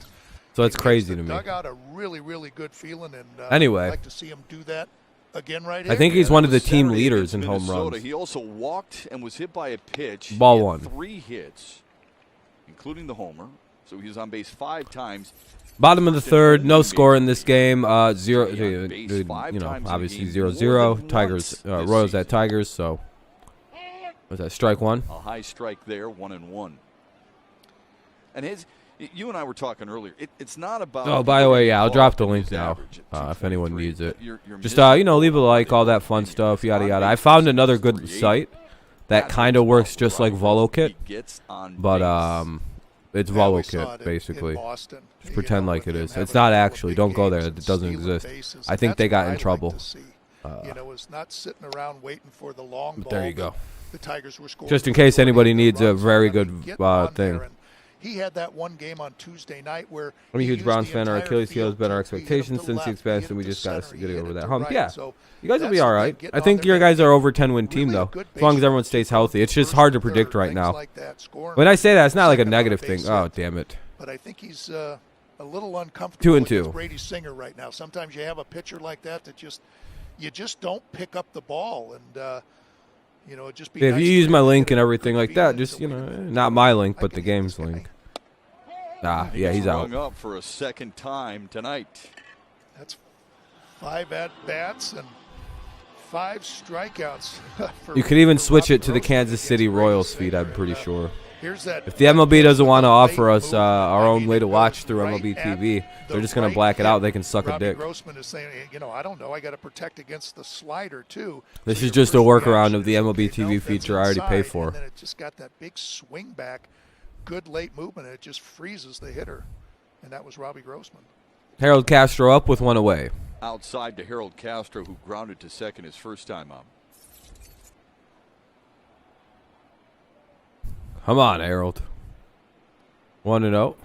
So it's crazy to me. Dug out a really, really good feeling, and Anyway. I'd like to see him do that again right here. I think he's one of the team Saturday leaders in against home Minnesota. runs. He also walked and was hit by a pitch. Ball He had one. 3 hits, including the homer. So he was on base 5 times. Bottom of the third, no score in this game. 0, Yeah, base 5 times in a obviously game, 0-0. more than Tigers, once this Royals season. at Tigers. So was that strike 1? A high strike there, 1-1. And You and I were talking earlier. It's not about. Oh, by the way, yeah, I'll drop the link now if anyone needs it. Just leave a like, all that fun stuff, yada yada. I found another good site that kind of works just like VoloKit, but it's VoloKit basically. Just pretend like it is. It's not actually. Don't go there. It doesn't exist. I think they got in trouble. Is not sitting around waiting for the long ball. There you go. The Tigers were scoring. Just in case anybody needs a very good thing. He had that one game on Tuesday night where I'm a huge Browns fan. Our Achilles heel has been our expectations since the expansion. We just got to get over that hump. Yeah, you guys will be all right. I think your guys are over 10-win team, though, as long as everyone stays healthy. It's just hard to predict right now. When I say that, it's not like a negative thing. Oh, damn it. But I think he's a little uncomfortable 2-2 with Brady Singer right now. Sometimes you have a pitcher like that you just don't pick up the ball, and just be if you use my link and everything like that, just not my link, but the game's link. Yeah, he's out. Up for a second time tonight. That's 5 at-bats and 5 strikeouts. You could even switch it to the Kansas City Royals feed, I'm pretty sure. If the MLB doesn't want to offer us our own way to watch through MLB TV, they're just going to black it out. They can suck a dick. Grossman is saying, I don't know. I got to protect against the slider, too. This is just a workaround of the MLB TV feature I already pay for. And then it just got that big swing back. Good late movement, and it just freezes the hitter. And that was Robbie Grossman. Harold Castro up with one away. Outside to Harold Castro, who grounded to second his first time up. Come on, Harold. 1-0.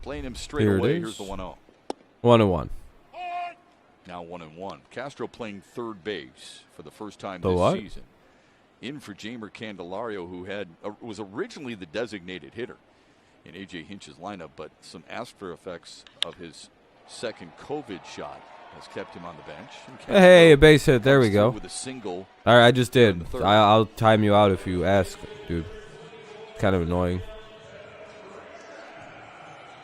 Playing him straight away. Here's the 1-0. 1-1. Now 1-1. Castro playing third base for the first time this season. In for Jamer Candelario, who was originally the designated hitter in A.J. Hinch's lineup, but some after effects of his second COVID shot has kept him on the bench. Hey, a base hit. There we go. With a single. All right, I just did. I'll time you out if you ask, dude. It's kind of annoying.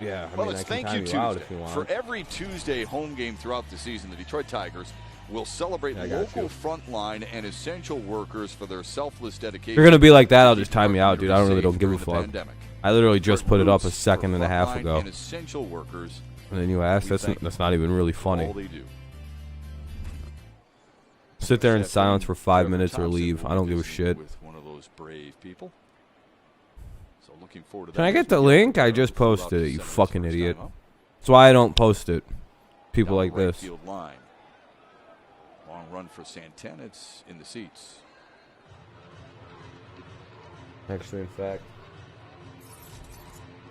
Yeah, I mean, it's Thank You Tuesday. For every Tuesday home game throughout the season, the Detroit Tigers will celebrate local frontline and essential workers for their selfless dedication. If you're going to be like that, I'll just time you out, dude. I really don't give a fuck. I literally just put it up a second and a half ago. And essential workers. And then you ask, that's not even really funny. All they do. Sit there in silence for 5 minutes or leave. I don't give a shit. With one of those brave people. So looking forward to that. Can I get the link? I just posted it, you fucking idiot. That's why I don't post it. People like this. Long run for Santana. It's in the seats. Actually, in fact.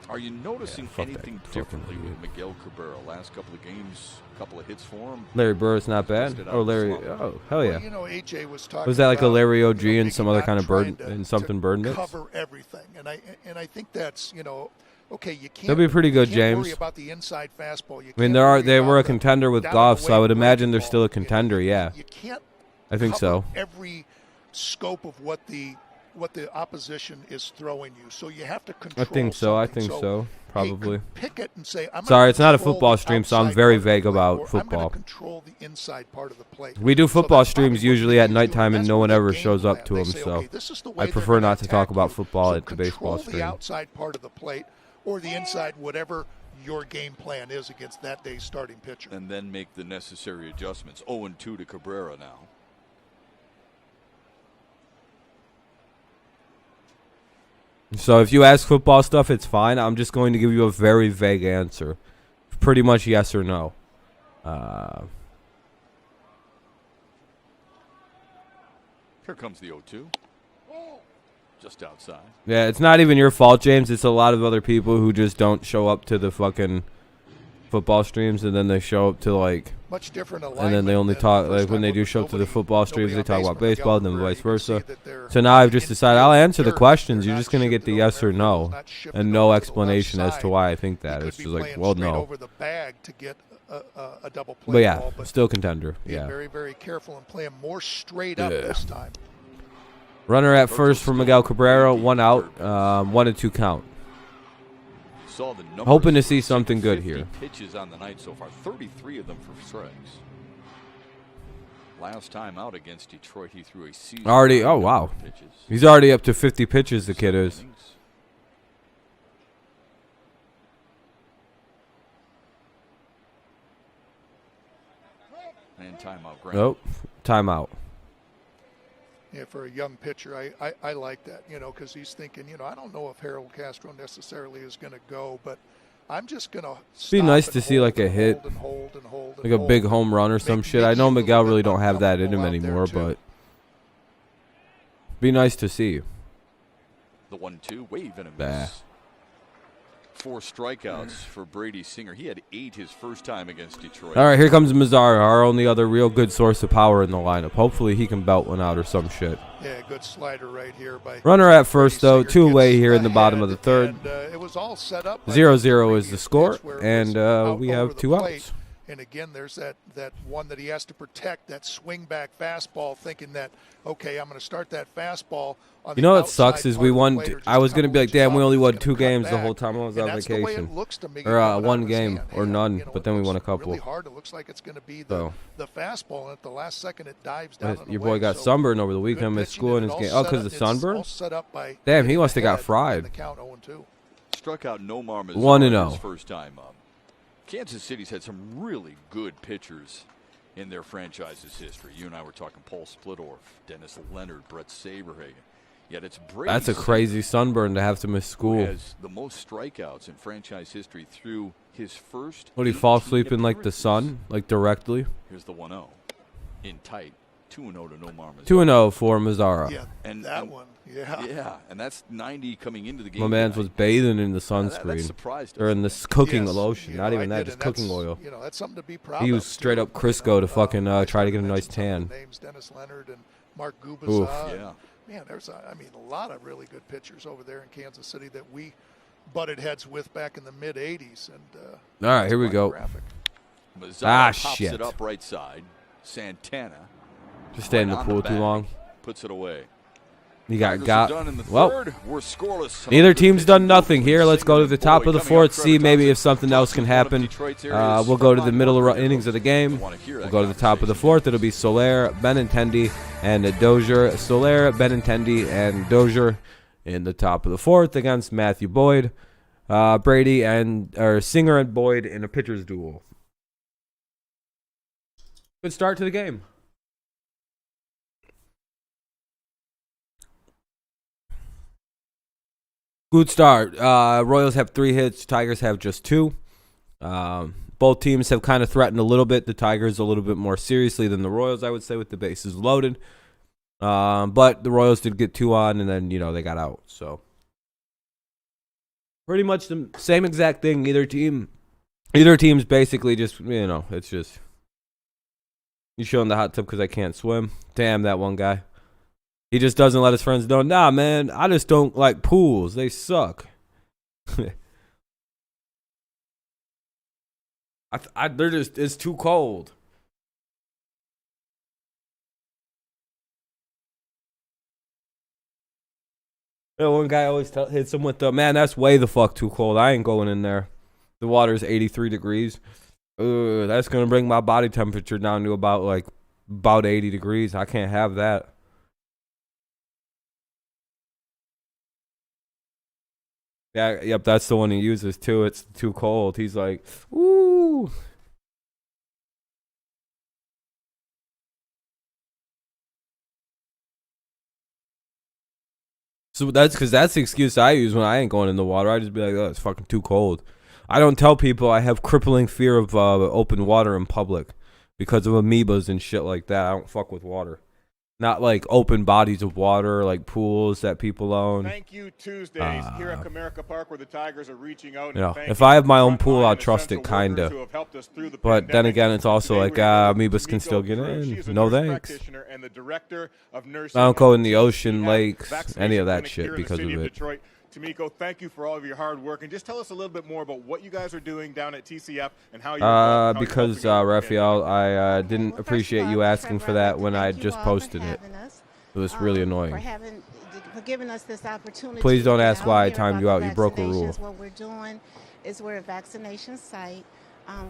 Are you noticing anything differently with Miguel Cabrera? Last couple of games, a couple of hits for him. Larry Burris not bad. Oh, Larry. Oh, hell yeah. Well, AJ was talking. Was that like a Larry OG and some other kind of bird and something bird mix? Cover everything, and I think that's okay. You can't. They'll be pretty good, James. Worry about the inside fastball. I mean, they were a contender with Goff, so I would imagine they're still a contender. Yeah. You can't. I think so. Every scope of what the opposition is throwing you, so you have to control. I think so. Probably. Pick it and say, sorry, it's not a football stream, so I'm very vague about football. I'm going to control the inside part of the plate. We do football streams usually at nighttime, and no one ever shows up to them, so I prefer not to talk about football at the baseball stream. The outside part of the plate or the inside, whatever your game plan is against that day's starting pitcher, and then make the necessary adjustments. 0-2 to Cabrera now. So if you ask football stuff, it's fine. I'm just going to give you a very vague answer. Pretty much yes or no. Here comes the 0-2. Just outside. Yeah, it's not even your fault, James. It's a lot of other people who just don't show up to the fucking football streams, and then they show up to like much different and then they only talk like when they do show up to the football streams, they talk about baseball, and then vice versa. So now I've just decided I'll answer the questions. You're just gonna get the yes or no, and no explanation as to why I think that. It's just like, well, no. But yeah, still contender. Yeah. Very, very careful and playing more straight up this time. Runner at first for Miguel Cabrera, 1 out, 1-2 count. Hoping to see something good here. Pitches on the night so far, 33 of them for strikes. Last time out against Detroit, he threw a season. Already, oh wow, he's already up to 50 pitches. The kid is. Timeout, Grant. Nope. Timeout. Yeah, for a young pitcher, I like that, because he's thinking, I don't know if Harold Castro necessarily is going to go, but I'm just going to Be nice to see like a hit, like a big home run or some shit. I know Miguel really don't have that in him anymore, but be nice to see. The 1-2, wave and a miss. 4 strikeouts for Brady Singer. He had 8 his first time against Detroit. All right, here comes Mazzara, our only other real good source of power in the lineup. Hopefully he can belt one out or some shit. Yeah, good slider right here by runner at first, though. 2 away here in the bottom of the third. And, it was all set up. 0-0 is the score, and we have 2 outs. And again, there's that one that he has to protect, that swing back fastball, thinking that, okay, I'm going to start that fastball. You know what sucks is we won. I was going to be like, damn, we only won 2 games the whole time I was on vacation. Or 1 game or none, but then we won a couple. Really hard. It looks like it's going to be the fastball, and at the last second it dives down. Your boy got sunburned over the weekend. Missed school in his game. Oh, because of the sunburn? Damn, he must have got fried. Struck out Nomar Mazara 1-0. his first time up. Kansas City's had some really good pitchers in their franchise's history. You and I were talking Paul Splittorff, Dennis Leonard, Brett Saberhagen. Yet it's Brady. That's a crazy sunburn to have to miss school. Who has the most strikeouts in franchise history through his first. Would he fall asleep in like the sun, like directly? Here's the 1-0 in tight. 2-0 to Nomar Mazara. 2-0 for Mazzara. Yeah, and that one. Yeah. Yeah, and that's 90 coming into the game. My man was bathing in the sunscreen. That surprised us. Or in this cooking lotion. Not even that, just cooking oil. That's something to be proud he was straight up Crisco to fucking try to get a nice tan. Names Dennis Leonard and Mark Gubicza. Yeah. Man, there's a lot of really good pitchers over there in Kansas City that we butted heads with back in the mid '80s. And all right, here we go. Mazara pops it up right side. Santana just stay in the pool too long. Puts it away. You got well. Neither team's done nothing here. Let's go to the top of the 4th. See maybe if something else can happen. We'll go to the middle of innings of the game. We'll go to the top of the 4th. It'll be Soler, Benintendi, and Dozier. Soler, Benintendi, and Dozier in the top of the 4th against Matthew Boyd, Brady, or Singer and Boyd in a pitcher's duel. Good start to the game. Good start. Royals have 3 hits. Tigers have just 2. Both teams have kind of threatened a little bit. The Tigers a little bit more seriously than the Royals, I would say, with the bases loaded. But the Royals did get 2 on, and then, they got out. So pretty much the same exact thing. Either team's basically just, it's just you showing the hot tub because I can't swim. Damn, that one guy. He just doesn't let his friends know. Nah, man, I just don't like pools. They suck. It's too cold. One guy always hits him with man, that's way the fuck too cold. I ain't going in there. The water's 83 degrees. That's going to bring my body temperature down to about 80 degrees. I can't have that. Yeah, yep, that's the one he uses too. It's too cold. He's like, ooh. So that's the excuse I use when I ain't going in the water. I just be like, oh, it's fucking too cold. I don't tell people I have crippling fear of open water in public because of amoebas and shit like that. I don't fuck with water. Not like open bodies of water, like pools that people own. Thank you Tuesdays here at Comerica Park, where the Tigers are reaching out. If I have my own pool, I'll trust it, kinda. But then again, it's also like amoebas can still get in. No thanks. I don't go in the ocean, lakes, any of that shit because of it. Tamiko, thank you for all of your hard work, and just tell us a little bit more about what you guys are doing down at TCF and how you're because Raphael, I didn't appreciate you asking for that when I just posted it. It was really annoying. For giving us this opportunity. Please don't ask why I timed you out. You broke a rule. What we're doing is we're a vaccination site.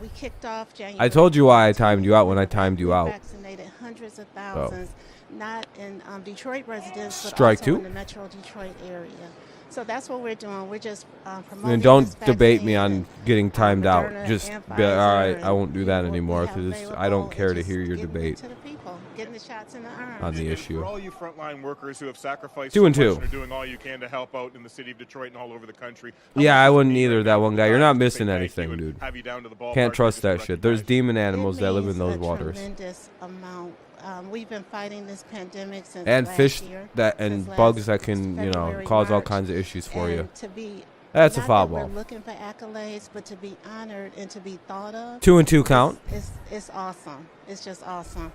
We kicked off January. I told you why I timed you out when I timed you out. Vaccinated hundreds of thousands, not in Detroit residents, but Strike also 2. in the Metro Detroit area. So that's what we're doing. We're just promoting. And don't this debate me vaccine on getting timed out. Moderna Just and be like, all right, Pfizer I won't do that and what we anymore have because I don't available, care and to just hear your getting it debate to the people, getting the shots in the arm. on the And issue. For all you frontline workers who have sacrificed 2 and so 2. much and are doing all you can to help out in the city of Detroit and all over the country. Yeah, I wouldn't either. That one guy. You're not missing anything, dude. Have you down to the ballpark Can't and trust just that shit. There's recognize demon It animals that live in means those a waters. tremendous amount. We've been fighting this pandemic since And last fish year, and since bugs last that can, you know, February, cause all March. kinds of issues for you. And to be That's a not foul that we're ball. looking for accolades, but to be honored and to be thought of. 2 and 2 count. It's awesome. It's just awesome.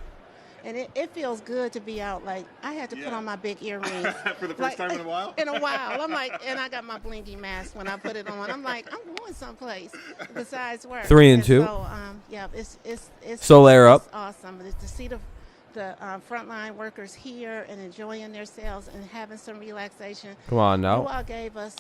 And it feels good to be out. Like, I had to put on my big earrings. For the first time in a while? In a while. I'm like, and I got my blinky mask when I put it on. I'm like, I'm going someplace besides work. 3 and 2. So, yeah, it's Solaire up. awesome. To see the frontline workers here and enjoying themselves and having some relaxation. Come on You now. all gave us,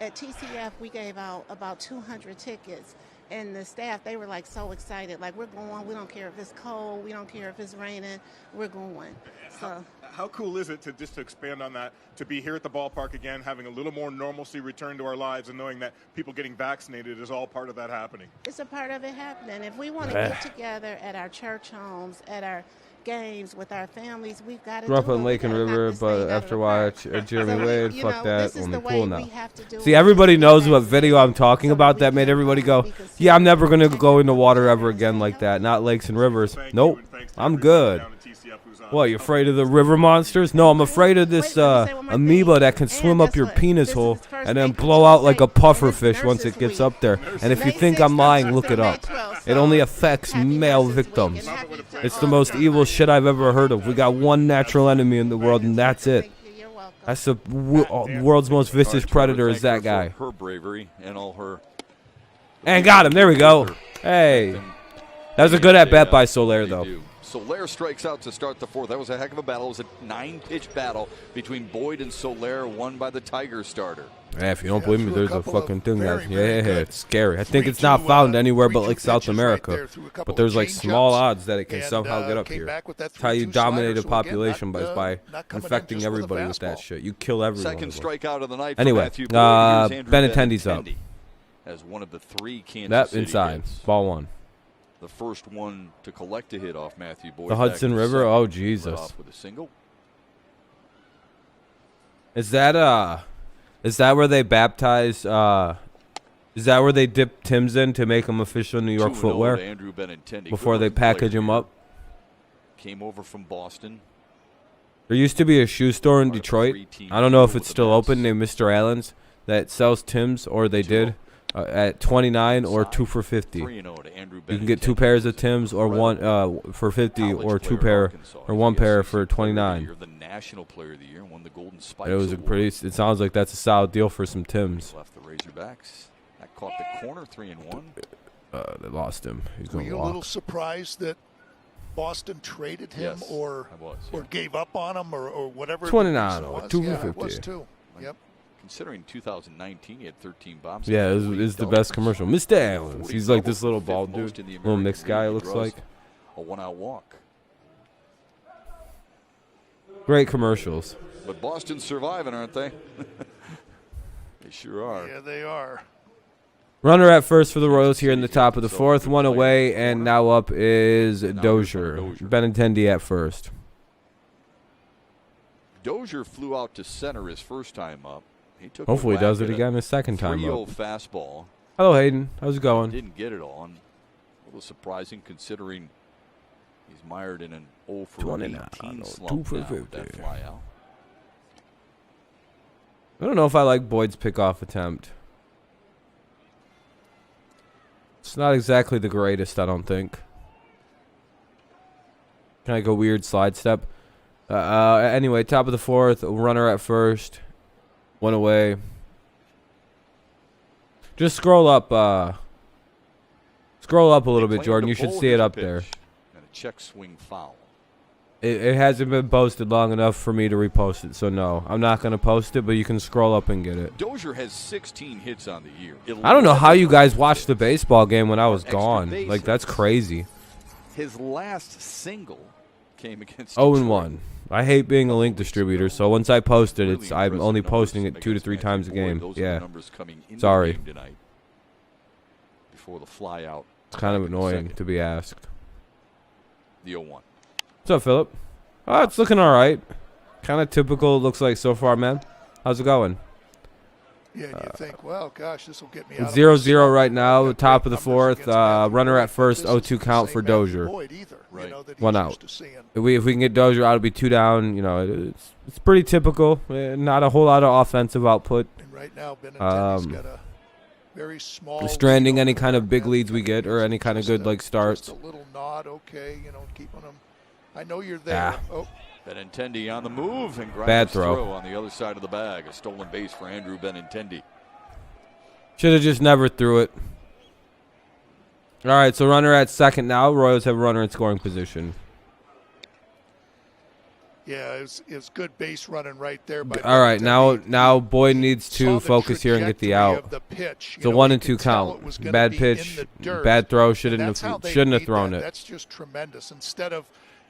at TCF, we gave out about 200 tickets. And the staff, they were like so excited. Like, we're going. We don't care if it's cold. We don't care if it's raining. We're going. So How cool is it to just to expand on that, to be here at the ballpark again, having a little more normalcy return to our lives and knowing that people getting vaccinated is all part of that happening? it's a part of it happening. If we want to get together at our church homes, at our games with our families, we've got to Grew up do it. on We Lake and gotta knock River, this but thing out of after a the while, park. Jeremy So, Wade, you fuck know, that, this is only the cool way now. we have to do See, it. everybody Get knows what vaccinated video I'm talking so about we that made can everybody all go, be considered yeah, I'm never going to and go into water protect ever again like that. Not lakes and rivers. Thank you, Nope. and thanks to I'm everybody good. down at TCF who's on. What, you afraid of the river monsters? No, I'm afraid of this amoeba that can swim up your penis hole and then blow out like a puffer fish once it gets up there. And if you think I'm lying, look it up. It only affects male victims. It's the most evil shit I've ever heard of. We got one natural enemy in the world, and that's it. That's the world's most vicious predator is that guy. Her bravery and all her. And got him. There we go. Hey. That was a good at-bat by Solaire, though. Solaire strikes out to start the fourth. That was a heck of a battle. It was a 9-pitch battle between Boyd and Solaire, won by the Tigers starter. Yeah, if you don't believe me, there's a fucking thing that, yeah, it's scary. I think it's 3-2, not found anywhere but like 3-2 South pitches right America. there, threw a couple But there's like change small ups, odds that it can and, somehow get up came here. back with that That's how you 3-2 dominate slider, a so again, population not by coming in infecting just with a everybody with that fastball. shit. You kill everyone. Second strikeout of the night for Anyway, Matthew Boyd. Here's Andrew Benettendi's up. Benintendi as one of the 3 Kansas That City inside. hits. Ball 1. The first one to collect a hit off Matthew Boyd. The back Hudson in the River? seventh. Oh, Led Jesus. off with a single. Is that where they baptize is that where they dip Tim's in to make him official New York 2-0 footwear to Andrew Benintendi. before Good they looking package player him here. up? Came over from Boston. There used to be a shoe store in Part of a Detroit. three-team I don't know if deal it's with still the Mets. open, named Mr. Allen's, that sells Tim's, or they did, at 29 or 2 for 50. 3-0 to Andrew You can get 2 Benintendi. pairs of Tim's or one for 50 or 2 pair or 1 pair for 29. The National Player of the Year, won the Golden Spikes It was a Award. pretty. It sounds like that's a solid deal for some Tim's. Left the Razorbacks. That caught the corner, 3-1. They lost him. He's Were going you to a little walk. surprised that Boston traded him Yes, or I was, yeah. gave up on him or whatever? 29 the or reason was? 2 Yeah, for it was 50. too. Yep. Considering 2019, he had 13 bombs. Yeah, it's the best commercial. Mr. Allen's. He's like this little bald dude, little mixed guy. It looks like. A 1-out walk. Great commercials. But Boston's surviving, aren't they? They sure are. Yeah, they are. Runner at first for the Royals here in the top of the fourth. 1 away, and now up is Dozier. Benintendi at first. Dozier flew out to center his first time up. He took Hopefully a he does whack it at again his second time 3-0 up. fastball. Hello, Hayden. How's it going? Didn't get it on. A little surprising considering he's mired in an 0 for 29, 18 2 slump for now with 50. that fly out. I don't know if I like Boyd's pickoff attempt. It's not exactly the greatest, I don't think. Kind of like a weird slide step. Anyway, top of the fourth, runner at first. 1 away. Just scroll up a little They bit, Jordan. claimed You the should bull see hit it a up there. pitch And a check swing foul. It hasn't been posted long enough for me to repost it, so no. I'm not going to post it, but you can scroll up and get it. Dozier has 16 hits on the year. I don't know how you guys watched the baseball game when I was gone. Like, that's crazy. His last single came against 0-1. I hate being a link distributor, so once I post it, I'm only posting it 2 to 3 times a game. Yeah. Sorry. Before the fly out. It's kind of annoying to be asked. The 0-1. What's up, Philip? Oh, it's looking all right. Kind of typical, it looks like so far, man. How's it going? Yeah, and you think, well, gosh, this will get me out. 0-0 right now, top of the 4th. Runner at first, 0-2 count for Dozier. Right. 1 out. If we can get Dozier out, it'll be 2 down. You know, it's pretty typical. Not a whole lot of offensive output. And right now, Benintendi's got a very small. Stranding any kind of big leads we get, or any kind of good like starts. Just a little nod, okay, you know, keeping them. I know you're there. Yeah. Oh. Benintendi on the move, and bad throw on the other side of the bag. A stolen base for Andrew Benintendi. Should have just never threw it. All right, so runner at second now. Royals have a runner in scoring position. Yeah, it was good base running right there. By all right, now Boyd needs to focus here and get the out. It's a 1-2 count. Bad pitch, bad throw. Shouldn't have thrown it. That's just tremendous. Instead of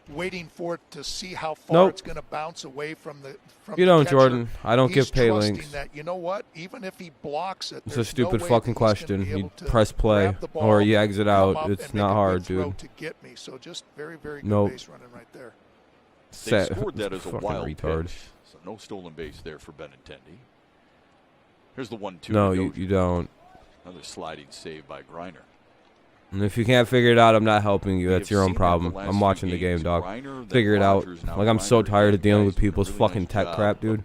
waiting for it to see how far it's going to bounce away from the you don't, catcher, Jordan. I don't give pay links. That, you know what? Even if he blocks it, it's a stupid fucking question. You press play or you exit out. It's not hard, dude. To get me. So just very, very good base running right there. They scored that as a wild retard. Pitch, so no stolen base there for Benintendi. Here's the 1-2. No, you don't. Another sliding save by Griner. And if you can't figure it out, I'm not helping you. That's your own problem. I'm watching the game, dog. Figure it out. Like, I'm so tired of dealing with people's fucking tech crap, dude.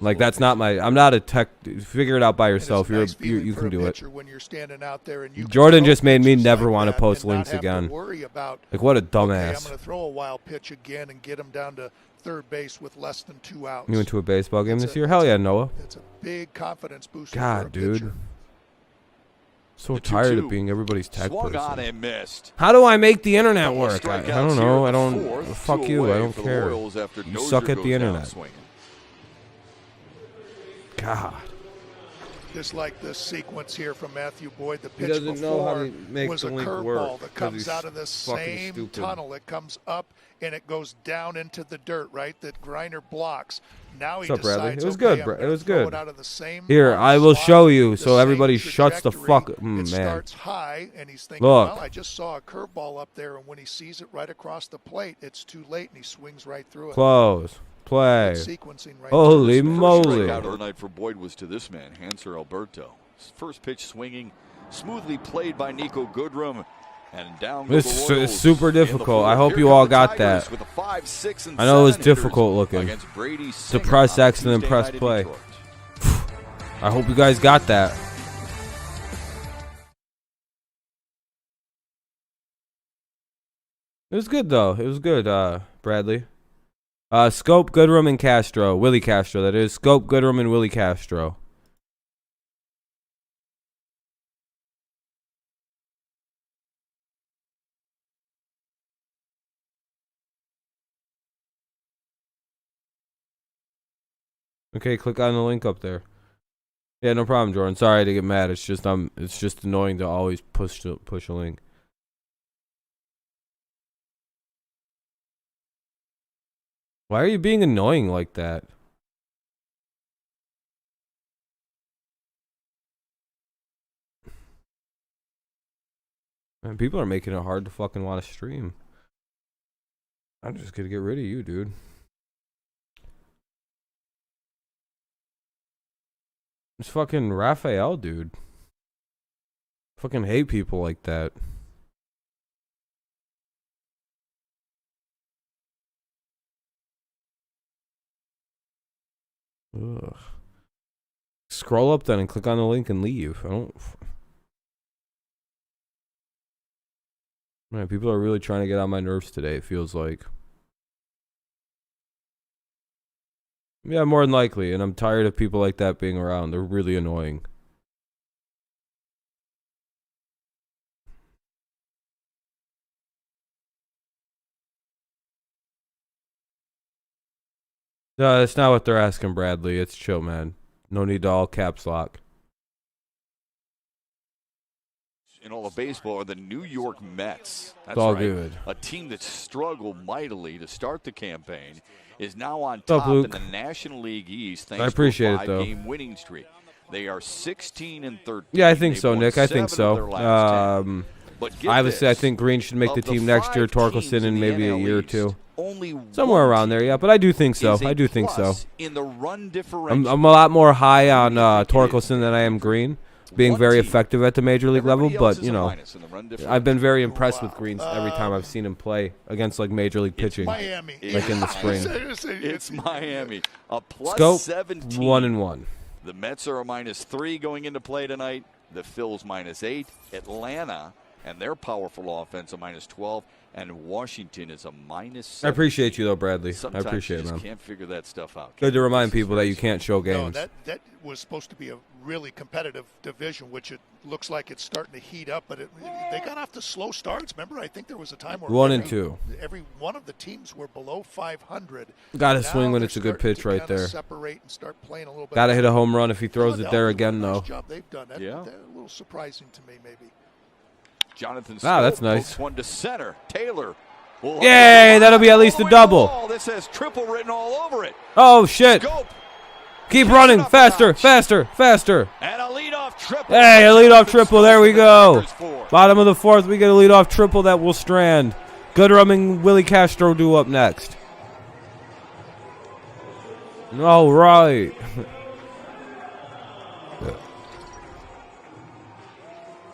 Like, that's not my. I'm not a tech. Figure it out by yourself. You can do it. Jordan just made me never want to post links again. Like, what a dumbass. I'm going to throw a wild pitch again and get him down to third base with less than 2 outs. You went to a baseball game this year? Hell yeah, Noah. It's a big confidence booster. God, dude. So tired of being everybody's tech person. On and missed. How do I make the internet work? I don't know. I don't. Fuck you. I don't care. You suck at the internet. God. Just like this sequence here from Matthew Boyd, the pitch before was a curveball that comes out of the same tunnel. It comes up and it goes down into the dirt, right? That Griner blocks. Now he decides, it was good, bro. It was good. Here, I will show you so everybody shuts the fuck up. Man. Starts high, and he's thinking, look. Well, I just saw a curveball up there, and when he sees it right across the plate, it's too late, and he swings right through it. Close. Play. Right Holy moly. Out of the night for Boyd was to this man, Hanser Alberto. His first pitch swinging, smoothly played by Nico Goodrum. And down this is super difficult. I hope you all got that. 5, 6, I know it was difficult looking. To press X and then press play. I hope you guys got that. It was good though. It was good, Bradley. Scope, Goodrum, and Castro. Willie Castro, that is. Scope, Goodrum, and Willie Castro. Okay, click on the link up there. Yeah, no problem, Jordan. Sorry to get mad. It's just annoying to always push a link. Why are you being annoying like that? Man, people are making it hard to fucking want to stream. I'm just gonna get rid of you, dude. It's fucking Raphael, dude. Fucking hate people like that. Ugh. Scroll up then and click on the link and leave. I don't. Man, people are really trying to get on my nerves today, it feels like. Yeah, more than likely, and I'm tired of people like that being around. They're really annoying. No, that's not what they're asking, Bradley. It's chill, man. No need to all caps lock. in all of baseball are the New York Mets. That's all right. good. A team that struggled mightily to start the campaign is now on What's up, top in Luke? the National League East I thanks appreciate to a it, though. 5-game winning streak. They are 16-13. Yeah, I think They've so, won Nick. I think 7 of their so. last 10. But get Obviously, I this, think Green should make the of team next year. 5 teams Torkelson in the maybe a NL year or East, two. only Somewhere one around there, team yeah. But I do think so. is a I do think so. plus in the run differential. I'm a lot more high on Torkelson than I am Green, being very effective at the major league level. But, you know, I've been very impressed with Green every time I've seen him play against, like, major league pitching. Miami. Like in the spring. It's Miami. A plus Scope, 17. 1-1. The Mets are a -3 going into play tonight. The Phils -8. Atlanta and their powerful offense a -12. And Washington is a -7. I appreciate you, though, Bradley. Sometimes I appreciate you it, just man. can't figure that stuff out. Good to remind people that you can't show games. No, that was supposed to be a really competitive division, which it looks like it's starting to heat up. But they got off to slow starts. Remember, I think there was a time where 1 and 2. Every one of the teams were below 500. Got to Now swing when they're it's a good starting pitch to right kinda there. Separate and start playing a little bit. Got to hit a home run if he throws it there Philadelphia, again, nice though. job they've done. That's a little surprising to me, maybe. Jonathan that's Scope nice. pokes one to center. Taylor. Yay, that'll be at least a double. This has triple written all over it. Oh, shit. Scope. Keep running. Faster, faster, faster. And a leadoff triple. Hey, a leadoff triple. There we go. Bottom of the 4th, we get a leadoff triple that will strand. Goodrum and Willie Castro do up next. All right.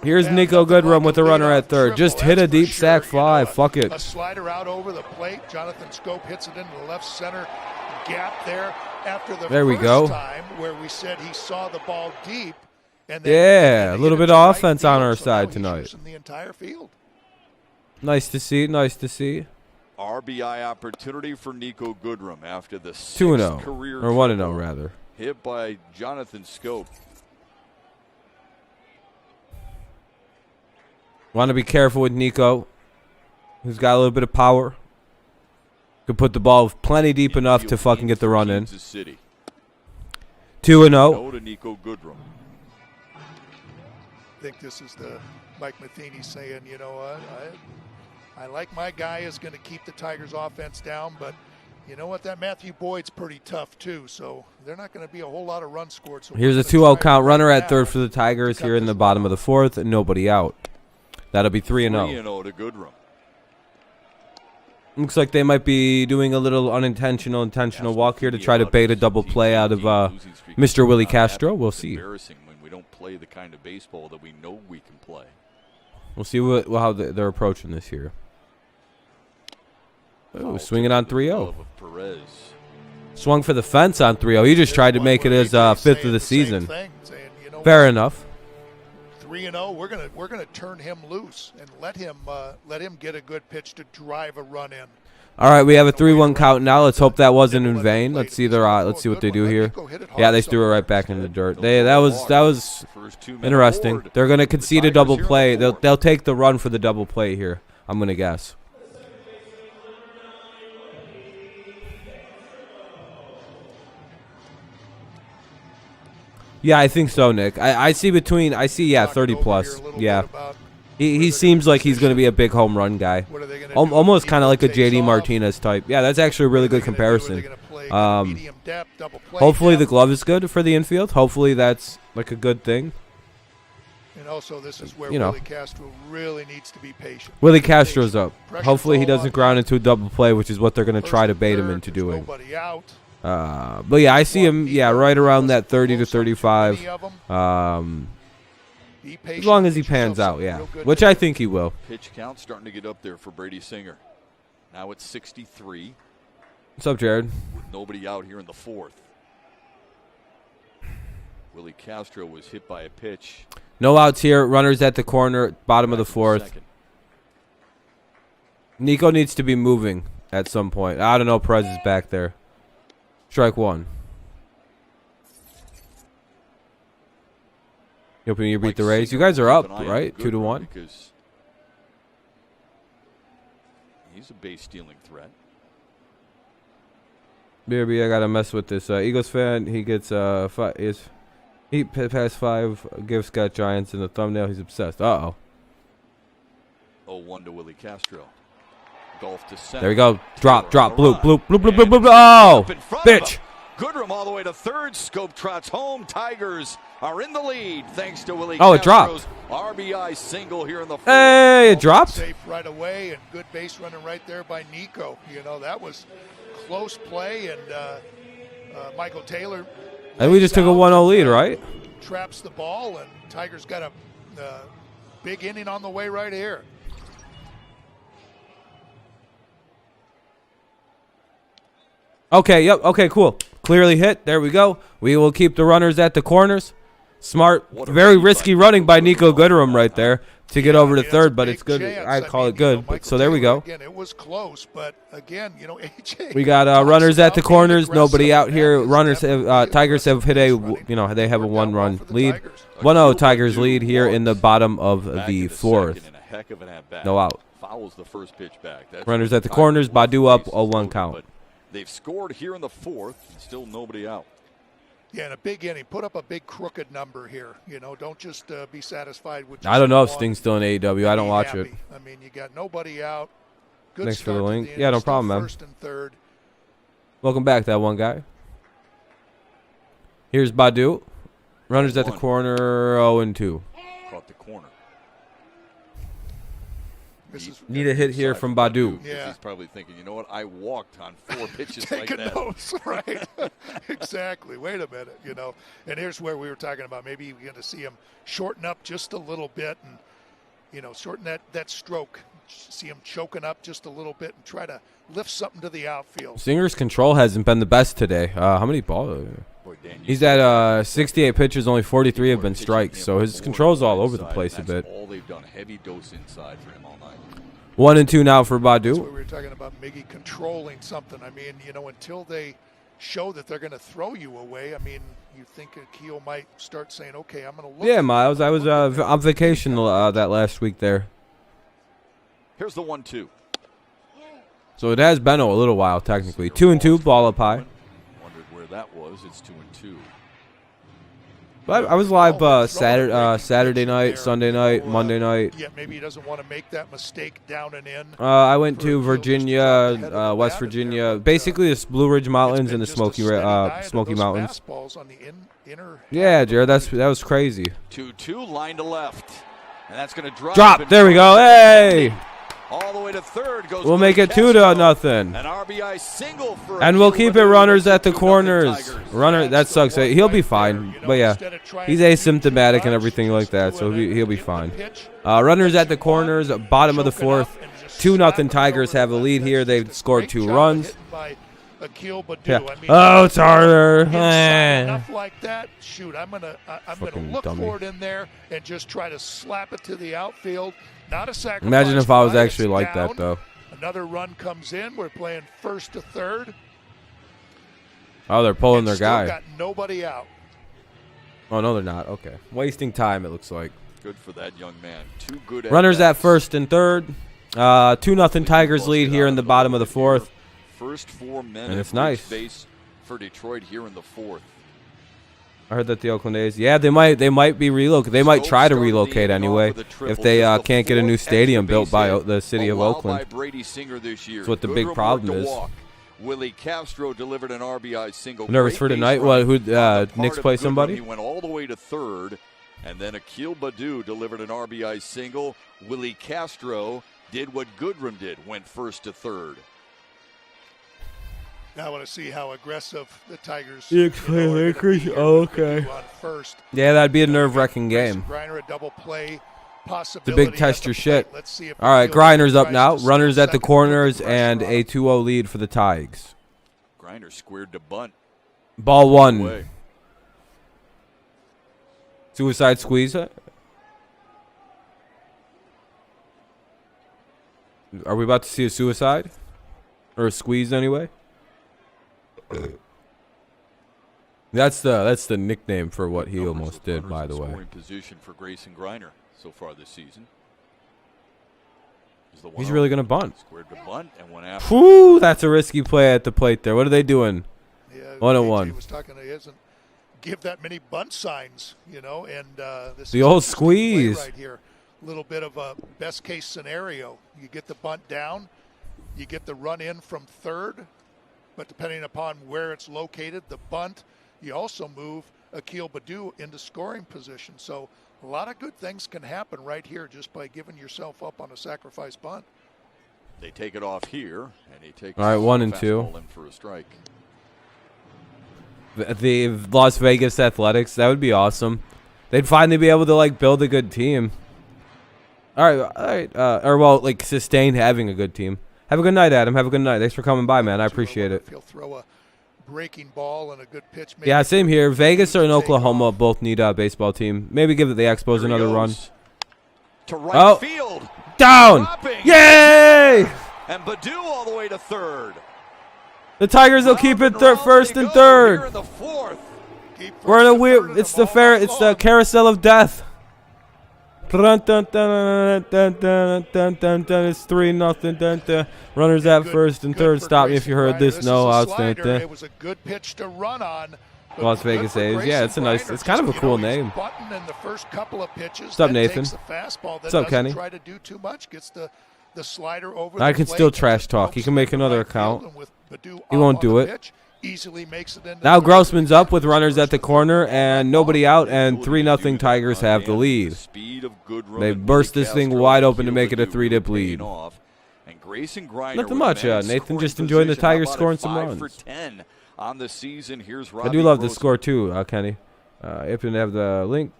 Here's Nico Goodrum with the runner at third. Just hit a deep sack fly. Fuck it. A slider out over the plate. Jonathan Scope hits it into the left center gap there after the first time where we said he saw the ball deep. And then a little bit of offense on our side tonight. The entire field. Nice to see. Nice to see. RBI opportunity for Nico Goodrum after the 2-0 career or 1-0 rather. Hit by Jonathan Scope. Want to be careful with Nico. He's got a little bit of power. Could put the ball plenty deep enough to fucking get the run in. 2-0. To Nico Goodrum. I think this is the Mike Matheny saying, you know what, I like my guy is going to keep the Tigers offense down, but you know what, that Matthew Boyd's pretty tough too, so they're not going to be a whole lot of runs scored. So here's a 2-0 count. Runner at third for the Tigers here in the bottom of the 4th, and nobody out. That'll be 3-0. 3-0 to Goodrum. Looks like they might be doing a little intentional walk here to try to bait a double play out of Mr. Willie Castro. We'll see. Embarrassing when we don't play the kind of baseball that we know we can play. We'll see how they're approaching this here. Oh, swinging on 3-0. Swung for the fence on 3-0. He just tried to make it his 5th of the season. Fair enough. 3-0. We're gonna turn him loose and let him get a good pitch to drive a run in. All right, we have a 3-1 count now. Let's hope that wasn't in vain. Let's see what they do here. Yeah, they threw it right back in the dirt. That was interesting. They're gonna concede a double play. They'll take the run for the double play here. I'm gonna guess. Yeah, I think so, Nick. I see 30 plus. Yeah. He seems like he's going to be a big home run guy. Almost kind of like a J.D. Martinez type. Yeah, that's actually a really good comparison. Hopefully the glove is good for the infield. Hopefully that's like a good thing. And also this is where Willie Castro really needs to be patient. Willie Castro's up. Hopefully he doesn't ground into a double play, which is what they're going to try to bait him into doing. But yeah, I see him, right around that 30 to 35. As long as he pans out, which I think he will. Pitch count starting to get up there for Brady Singer. Now it's 63. What's up, Jared? With nobody out here in the 4th. Willie Castro was hit by a pitch. No outs here. Runners at the corner, bottom of the 4th. Nico needs to be moving at some point. I don't know. Perez is back there. Strike 1. You hoping you beat the Rays? You guys are up, right? 2-1. Because he's a base stealing threat. BRB, I gotta mess with this. Eagles fan, he gets he past 5 gives Scott Giants in the thumbnail. He's obsessed. Uh-oh. 1 to Willie Castro. Golf to center. There we go. Drop, bloop, bloop, bloop, bloop, bloop, bloop. Oh, bitch. Goodrum all the way to third. Scope trots home. Tigers are in the lead thanks to Willie Oh, it Castro's dropped. RBI single here in the fourth. Hey, it dropped. Safe right away, and good base running right there by Nico. You know, that was close play, and Michael Taylor. And we just took a 1-0 lead, right? Traps the ball, and Tigers got a big inning on the way right here. Okay, yep, okay, cool. Clearly hit. There we go. We will keep the runners at the corners. Smart, very risky running by Nico Goodrum right there to get over to third, but it's good. I'd call it good. So there we go. Again, it was close, but again, you know, AJ. We got runners at the corners. Nobody out here. Runners have, Tigers have hit a, they have a 1-run lead. 1-0 Tigers lead here in the bottom of the fourth. No out. Fouls the first pitch back. Runners at the corners. Badu up, 0-1 count. They've scored here in the fourth, and still nobody out. Yeah, in a big inning. Put up a big crooked number here. You know, don't just be satisfied with. I don't know if Sting's still in AEW. I don't watch it. I mean, you got nobody out. Good Thanks for the start to link. inning, Yeah, no still problem, man. First and third. Welcome back, that one guy. Here's Badu. Runners at the corner, 0-2. Caught the corner. Need a hit here from Badu. Yeah. He's probably thinking, you know what? I walked on 4 pitches Taking like that. notes, right? Exactly. Wait a minute, you know. And here's where we were talking about maybe you're going to see him shorten up just a little bit and, you know, shorten that stroke. See him choking up just a little bit and try to lift something to the outfield. Singer's control hasn't been the best today. How many balls? He's at 68 pitches, only 43 have been strikes, so his control's all over the place a bit. All they've done, heavy dose inside for him all night. 1-2 now for That's Badu. what we were talking about, Miggy controlling something. I mean, you know, until they show that they're going to throw you away, I mean, you think Akil might start saying, okay, I'm going to look. Yeah, Miles, I was on vacation that last week there. Here's the 1-2. So it has been a little while, technically. 2-2, ball up high. Wondered where that was. It's 2-2. But I was live Saturday night, Sunday night, Monday night. Yeah, maybe he doesn't want to make that mistake down and in. I went to Virginia, West Virginia, basically the Blue Ridge Mountains and the Smoky Mountains. Yeah, Jared, that was crazy. 2-2, line to left. And that's going to drop. There we go. Hey! All the way to third goes. We'll make it 2-0. An RBI single for and we'll keep it runners at the corners. Runner, that sucks. He'll be fine. But yeah, he's asymptomatic and everything like that, so he'll be fine. Runners at the corners, bottom of the fourth. 2-0 Tigers have a lead here. They've scored 2 runs. Yeah. Oh, it's harder. Enough like that. Shoot, I'm gonna look for it in there and just try to slap it to the outfield. Not a sacrifice. Imagine if I was actually like that, though. Another run comes in. We're playing first to third. Oh, they're pulling their guy. Got nobody out. Oh, no, they're not. Okay. Wasting time, it looks like. Good for that young man. 2 good runners at first and third. 2-0 Tigers lead here in the bottom of the fourth. First 4 men. And it's nice. Base for Detroit here in the fourth. I heard that the Oakland A's, yeah, they might be relocated. They might try to relocate anyway if they can't get a new stadium built by the city of Oakland. That's what the big problem is. Willie Castro delivered an RBI single. Nervous for tonight? What? Who? Knicks play somebody? He went all the way to third, and then Akil Badu delivered an RBI single. Willie Castro did what Goodrum did, went first to third. Now I want to see how aggressive the Tigers. Oh, okay. Yeah, that'd be a nerve-wracking game. Griner, a double play possibility. The big test your shit. All right, Griner's up now. Runners at the corners and a 2-0 lead for the Tigers. Griner squared to bunt. Ball 1. Suicide squeeze. Are we about to see a suicide? Or a squeeze anyway? That's the nickname for what he almost did, by the way. Position for Grayson Griner so far this season. He's really gonna bunt. Squared to bunt and went after. Whoo, that's a risky play at the plate there. What are they doing? Yeah, 1-1. Was talking. He doesn't give that many bunt signs, you know. And this the is old squeeze right here. little bit of a best case scenario. You get the bunt down, you get the run in from third, but depending upon where it's located, the bunt, you also move Akil Baddoo into scoring position. So a lot of good things can happen right here just by giving yourself up on a sacrifice bunt. They take it off here, and he takes all right, 1 and 2 in for a strike. The Las Vegas Athletics, that would be awesome. They'd finally be able to like build a good team. All right, or well, like sustain having a good team. Have a good night, Adam. Have a good night. Thanks for coming by, man. I appreciate it. He'll throw a breaking ball and a good pitch. Yeah, same here. Vegas or in Oklahoma both need a baseball team. Maybe give the Expos another run. To right field. Down. Dropping. Yay! And Baddoo all the way to third. The Tigers will keep it first and third. We're in a weird. It's the carousel of death. Dun, dun, dun, dun, dun, dun, dun, dun. It's 3-0. Runners at first and third. Stop me if you heard this. No outs. It was a good pitch to run on. Las Vegas A's. Yeah, it's a nice. It's kind of a cool name. What's up, Nathan? What's up, Kenny? I can still trash talk. He can make another account. He won't do it. Now Grossman's up with runners at the corner and nobody out, and 3-0 Tigers have the lead. They burst this thing wide open to make it a 3-dip lead. Nothing much, Nathan. Just enjoying the Tigers scoring some runs. On the season, here's I do love the score too, Kenny. If you have the link.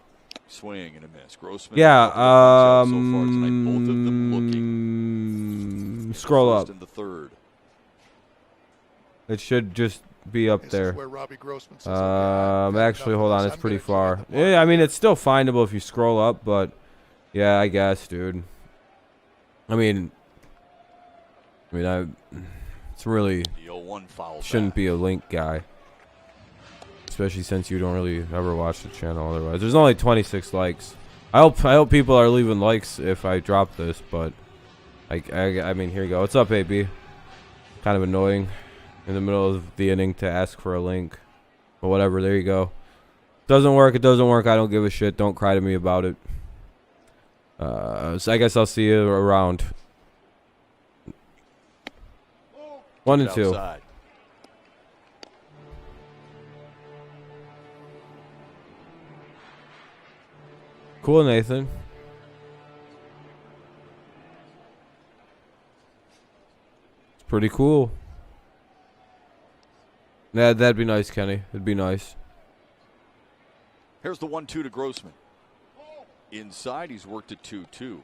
Swing and a miss. Grossman. Yeah. Both of them looking scroll up. In the third. It should just be up there. Where Robbie Grossman says, actually, hold on. It's pretty far. Yeah, I mean, it's still findable if you scroll up, but yeah, I guess, dude. I mean, it's really shouldn't be a link guy, especially since you don't really ever watch the channel. Otherwise, there's only 26 likes. I hope people are leaving likes if I drop this, but I mean, here you go. What's up, AB? Kind of annoying in the middle of the inning to ask for a link, but whatever. There you go. Doesn't work. It doesn't work. I don't give a shit. Don't cry to me about it. So I guess I'll see you around. 1 and 2. Outside. Cool, Nathan. It's pretty cool. Yeah, that'd be nice, Kenny. It'd be nice. Here's the 1-2 to Grossman. Inside, he's worked at 2-2.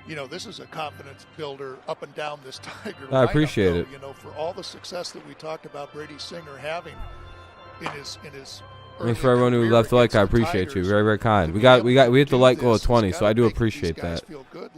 You know, this is a confidence builder up and down this Tiger. I appreciate it. You know, for all the success that we talked about Brady Singer having in his. I mean, for everyone who left a like, I appreciate you. Very, very kind. We hit the like goal of 20, so I do appreciate that.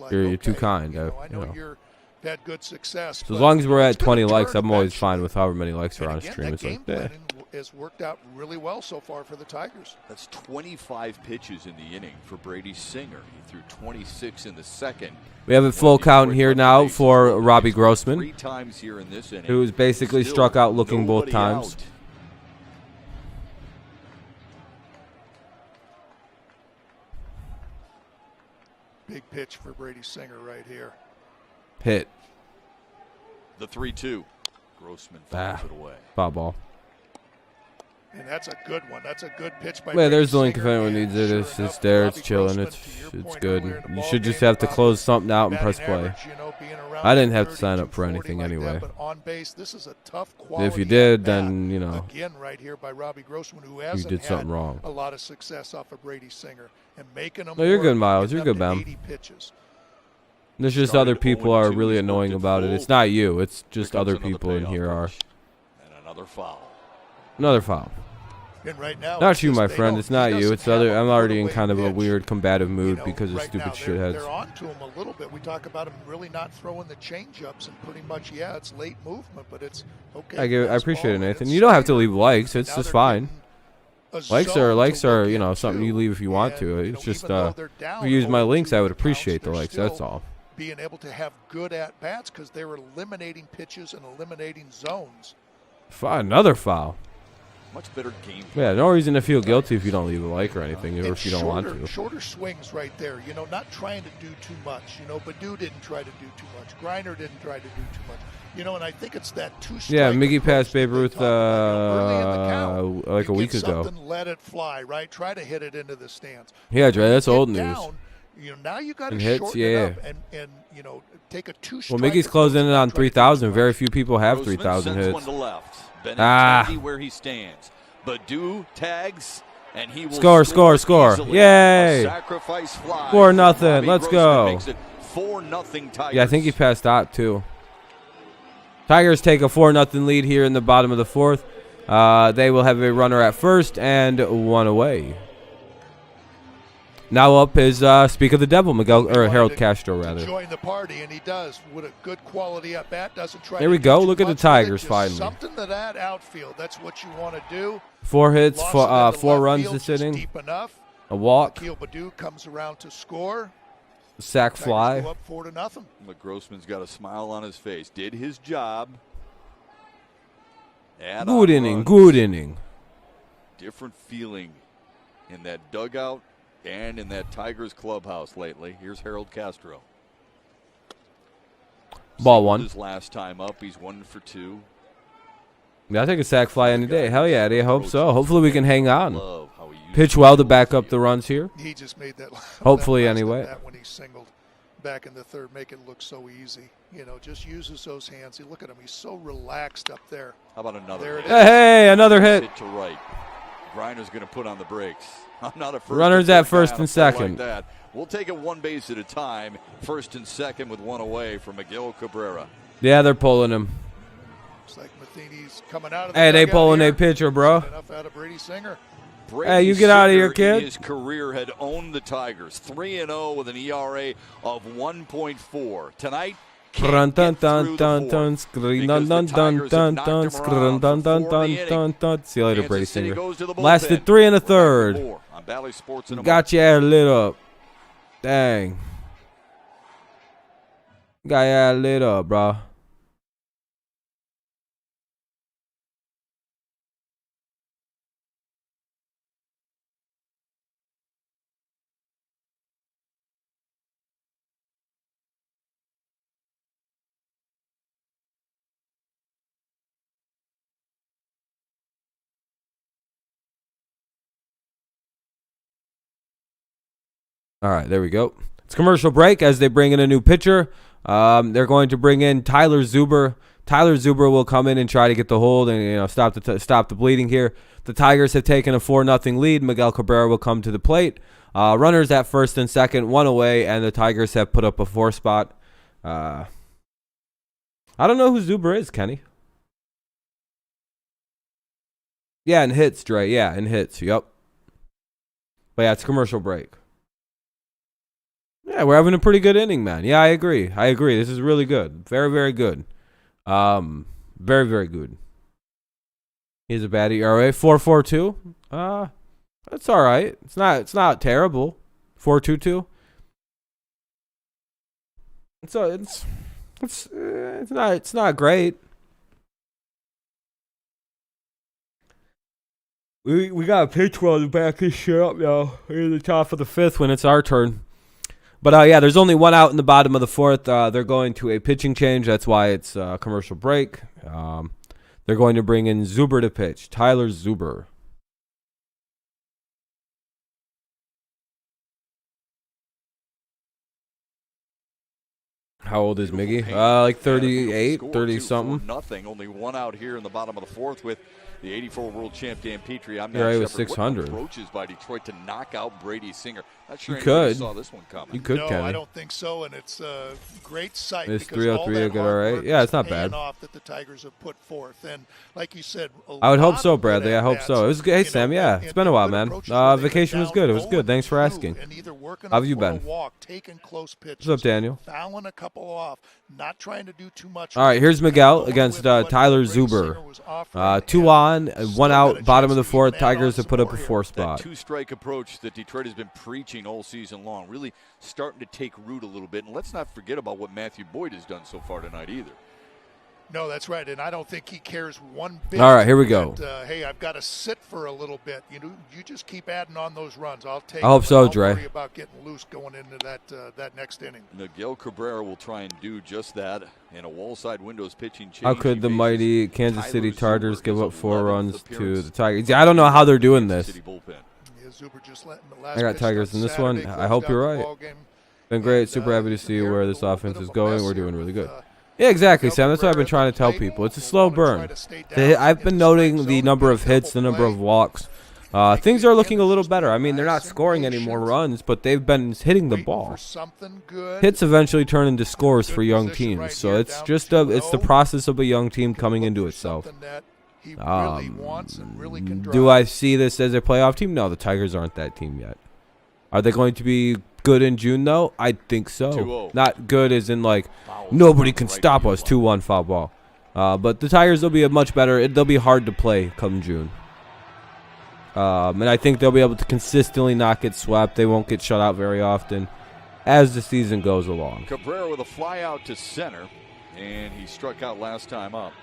You're too kind. I know you've had good success. So as long as we're at 20 likes, I'm always fine with however many likes are on a stream. It's like, yeah. Has worked out really well so far for the Tigers. That's 25 pitches in the inning for Brady Singer. He threw 26 in the second. We have a full count here now for Robbie Grossman, 3 times here in this inning. who's basically struck out looking both times. Out. Big pitch for Brady Singer right here. Hit. The 3-2. Grossman fouls it away. Foul ball. And that's a good one. That's a good pitch by Well, there's the link Singer. if anyone needs it. It's there. It's chilling. It's good. You should just have to close something out and press play. I didn't have to sign up for anything anyway. If you did, then, you know, again right here by Robbie Grossman, who you did something wrong. A lot of success off of Brady Singer and making them. No, you're good, Miles. You're good, Bam. There's just other people are really annoying about it. It's not you. It's just other people in here are. And another foul. Another foul. And right now, Not you, my friend. It's not you. It's other. I'm already in kind of a weird combative mood because of right stupid now, shitheads. They're on to him a little bit. We talk about him really not throwing the changeups and pretty much, yeah, it's late movement, but it's okay. I appreciate it, Nathan. You don't have to leave likes. It's just fine. Likes are you know something you leave if you want to. It's just if you use my links, I would appreciate the likes. That's all. Being able to have good at bats because they were eliminating pitches and eliminating zones. Another foul. Much better game. Yeah, no reason to feel guilty if you don't leave a like or anything, or if you don't want to. Shorter swings right there. You know, not trying to do too much. You know, Badu didn't try to do too much. Griner didn't try to do too much. You know, and I think it's that two-strike. Yeah, Miggy passed Babe Ruth like a week ago. Let it fly, right? Try to hit it into the stands. Yeah, Dre, that's old news. You know, now you got to shorten it up and you know, take a two-strike. Well, Miggy's closing in on 3,000. Very few people have 3,000 hits. One to left. Bennett where he stands. Badu tags, and he will score. Yay! Sacrifice fly. 4-0. Let's go. Makes it 4-0 Tigers. Yeah, I think he passed Ott too. Tigers take a 4-0 lead here in the bottom of the fourth. They will have a runner at first and one away. Now up is Speak of the Devil, Harold Castro, rather. Join the party, and he does with a good quality at bat. Doesn't try. There we go. Look at the Tigers finally. Something to that outfield. That's what you want to do. 4 hits, 4 runs this inning. Deep enough. A walk. Akil Badu comes around to score. Sack fly. Go up 4-0. But Grossman's got a smile on his face. Did his job. Good inning. Good inning. Different feeling in that dugout and in that Tigers clubhouse lately. Here's Harold Castro. Ball one. His last time up, he's 1 for 2. Yeah, I think a sack fly any day. Hell yeah, I hope so. Hopefully we can hang on. Pitch well to back up the runs here. He just made that. Hopefully anyway. That when he singled back in the third, make it look so easy. You know, just uses those hands. You look at him; he's so relaxed up there. How about another? There it is. Hey, another hit. Hit to right. Griner's going to put on the brakes. I'm not a first. Runners at first and second. Like that. We'll take it one base at a time. First and second with one away from Miguel Cabrera. Yeah, they're pulling him. Looks like Matheny's coming out of the Hey, they pulling a pitcher, bro. Enough out of Brady Singer. Hey, you get out of here, kid. His career had owned the Tigers, 3-0 with an ERA of 1.4. Tonight, See you later, Brady Singer. Lasted 3 1/3. Got your air lit up. Dang. Got your air lit up, bro. All right, there we go. It's commercial break as they bring in a new pitcher. They're going to bring in Tyler Zuber. Tyler Zuber will come in and try to get the hold and stop the bleeding here. The Tigers have taken a 4-0 lead. Miguel Cabrera will come to the plate. Runners at first and second, one away, and the Tigers have put up a 4 spot. I don't know who Zuber is, Kenny. Yeah, in hits, Dre. Yeah, in hits. Yep. But yeah, it's commercial break. Yeah, we're having a pretty good inning, man. Yeah, I agree. This is really good. Very, very good. Very, very good. He's a bad ERA. 4.42. That's all right. It's not terrible. 4.22. It's not great. We got a pitch well to back this shit up now. We're in the top of the 5th when it's our turn. But, yeah, there's only one out in the bottom of the 4th. They're going to a pitching change. That's why it's a commercial break. They're going to bring in Zuber to pitch. Tyler Zuber. How old is Miggy? Like 38, 30-something. Nothing. Only one out here in the bottom of the 4th with the 84 world champ Dan Petrie. I'm not was 600. Approaches by Detroit to knock out Brady Singer. Not sure you could. Saw this one coming. You could, no, Kenny. I don't think so, and it's a great sight. This because 303 will get all right. Yeah, it's not bad. Off that the Tigers have put forth, and like you said, I would hope so, Bradley. I hope so. It was good. Hey, Sam. Yeah, it's been a while, man. Vacation was good. It was good. Thanks for asking. How have you been? What's up, Daniel? Fouling a couple off, not trying to do too much. All right, here's Miguel against Tyler Zuber. 2 on, 1 out, bottom of the 4th. Tigers have put up a 4 spot. That 2-strike approach that Detroit has been preaching all season long, really starting to take root a little bit. And let's not forget about what Matthew Boyd has done so far tonight either. No, that's right, and I don't think he cares one bit. All right, here we go. Hey, I've got to sit for a little bit. You just keep adding on those runs. I'll take. I hope so, Dre. Don't worry about getting loose going into that next inning. Miguel Cabrera will try and do just that in a wall-side windows pitching change. How could the mighty Kansas City Chargers give up 4 runs to the Tigers? Yeah, I don't know how they're doing this. I got Tigers in this one. I hope you're right. Been great. Super happy to see where this offense is going. We're doing really good. Yeah, exactly, Sam. That's what I've been trying to tell people. It's a slow burn. I've been noting the number of hits, the number of walks. Things are looking a little better. I mean, they're not scoring any more runs, but they've been hitting the ball. Hits eventually turn into scores for young teams. So it's just it's the process of a young team coming into itself. Do I see this as a playoff team? No, the Tigers aren't that team yet. Are they going to be good in June, though? I think so. Not good as in, like, nobody can stop us, 2-1 foul ball. But the Tigers will be a much better. They'll be hard to play come June. And I think they'll be able to consistently not get swept. They won't get shut out very often as the season goes along. Cabrera with a fly out to center, and he struck out last time up.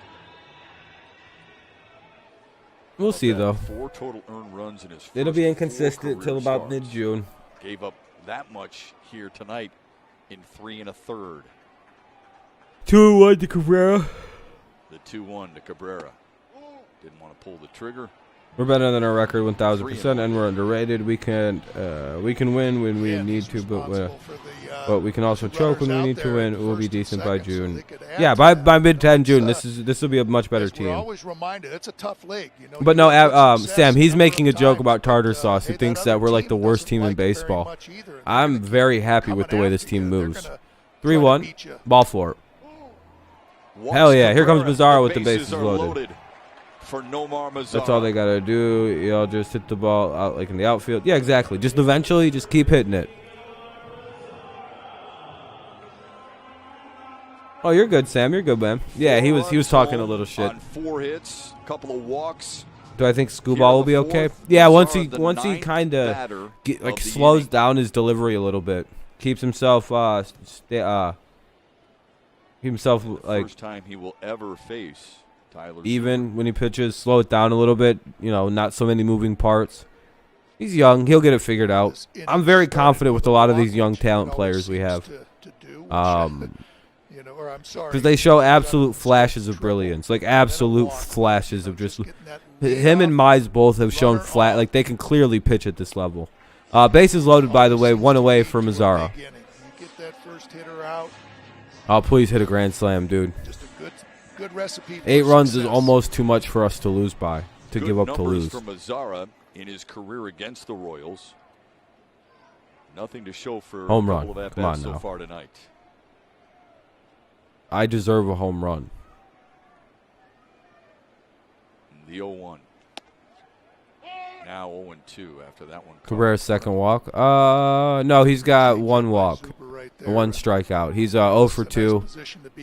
We'll see, though. 4 total earned runs in his first It'll be inconsistent till about starts. mid-June. Gave up that much here tonight in 3 1/3. 2-1 to Cabrera. The 2-1 to Cabrera. Didn't want to pull the trigger. We're better than our record 1,000%, and we're underrated. We can win when we need to, but we can also choke when we need to win. We'll be decent by June. Yeah, by mid-10 June, this will be a much better team. Always reminded, it's a tough league. But no, Sam, he's making a joke about tartar sauce. He thinks that we're like the worst team in baseball. I'm very happy with the way this team moves. 3-1, ball four. Hell yeah! Here comes Mazzara with the bases loaded. For Nomar Mazzara. That's all they gotta do. Y'all just hit the ball out like in the outfield. Yeah, exactly. Just eventually, just keep hitting it. Oh, you're good, Sam. You're good, man. Yeah, he was talking a little shit. On 4 hits, couple of walks. Do I think Scooball will be okay? Yeah, once he kind of like slows down his delivery a little bit, keeps himself like first time he will ever face. Even when he pitches, slow it down a little bit. You know, not so many moving parts. He's young. He'll get it figured out. I'm very confident with a lot of these young talent players we have. Because they show absolute flashes of brilliance. Like, absolute flashes of just... Him and Mize both have shown flat. Like, they can clearly pitch at this level. Bases loaded, by the way. 1 away for Mazzara. Oh, please hit a grand slam, dude. Good recipe. 8 runs is almost too much for us to lose by, to give up to lose. For Mazzara in his career against the Royals. Nothing to show for home run. Come on so now. Far tonight. I deserve a home run. The 0-1. Now 0-2 after that one. Cabrera's second walk. No, he's got 1 walk. 1 strikeout. He's 0 for 2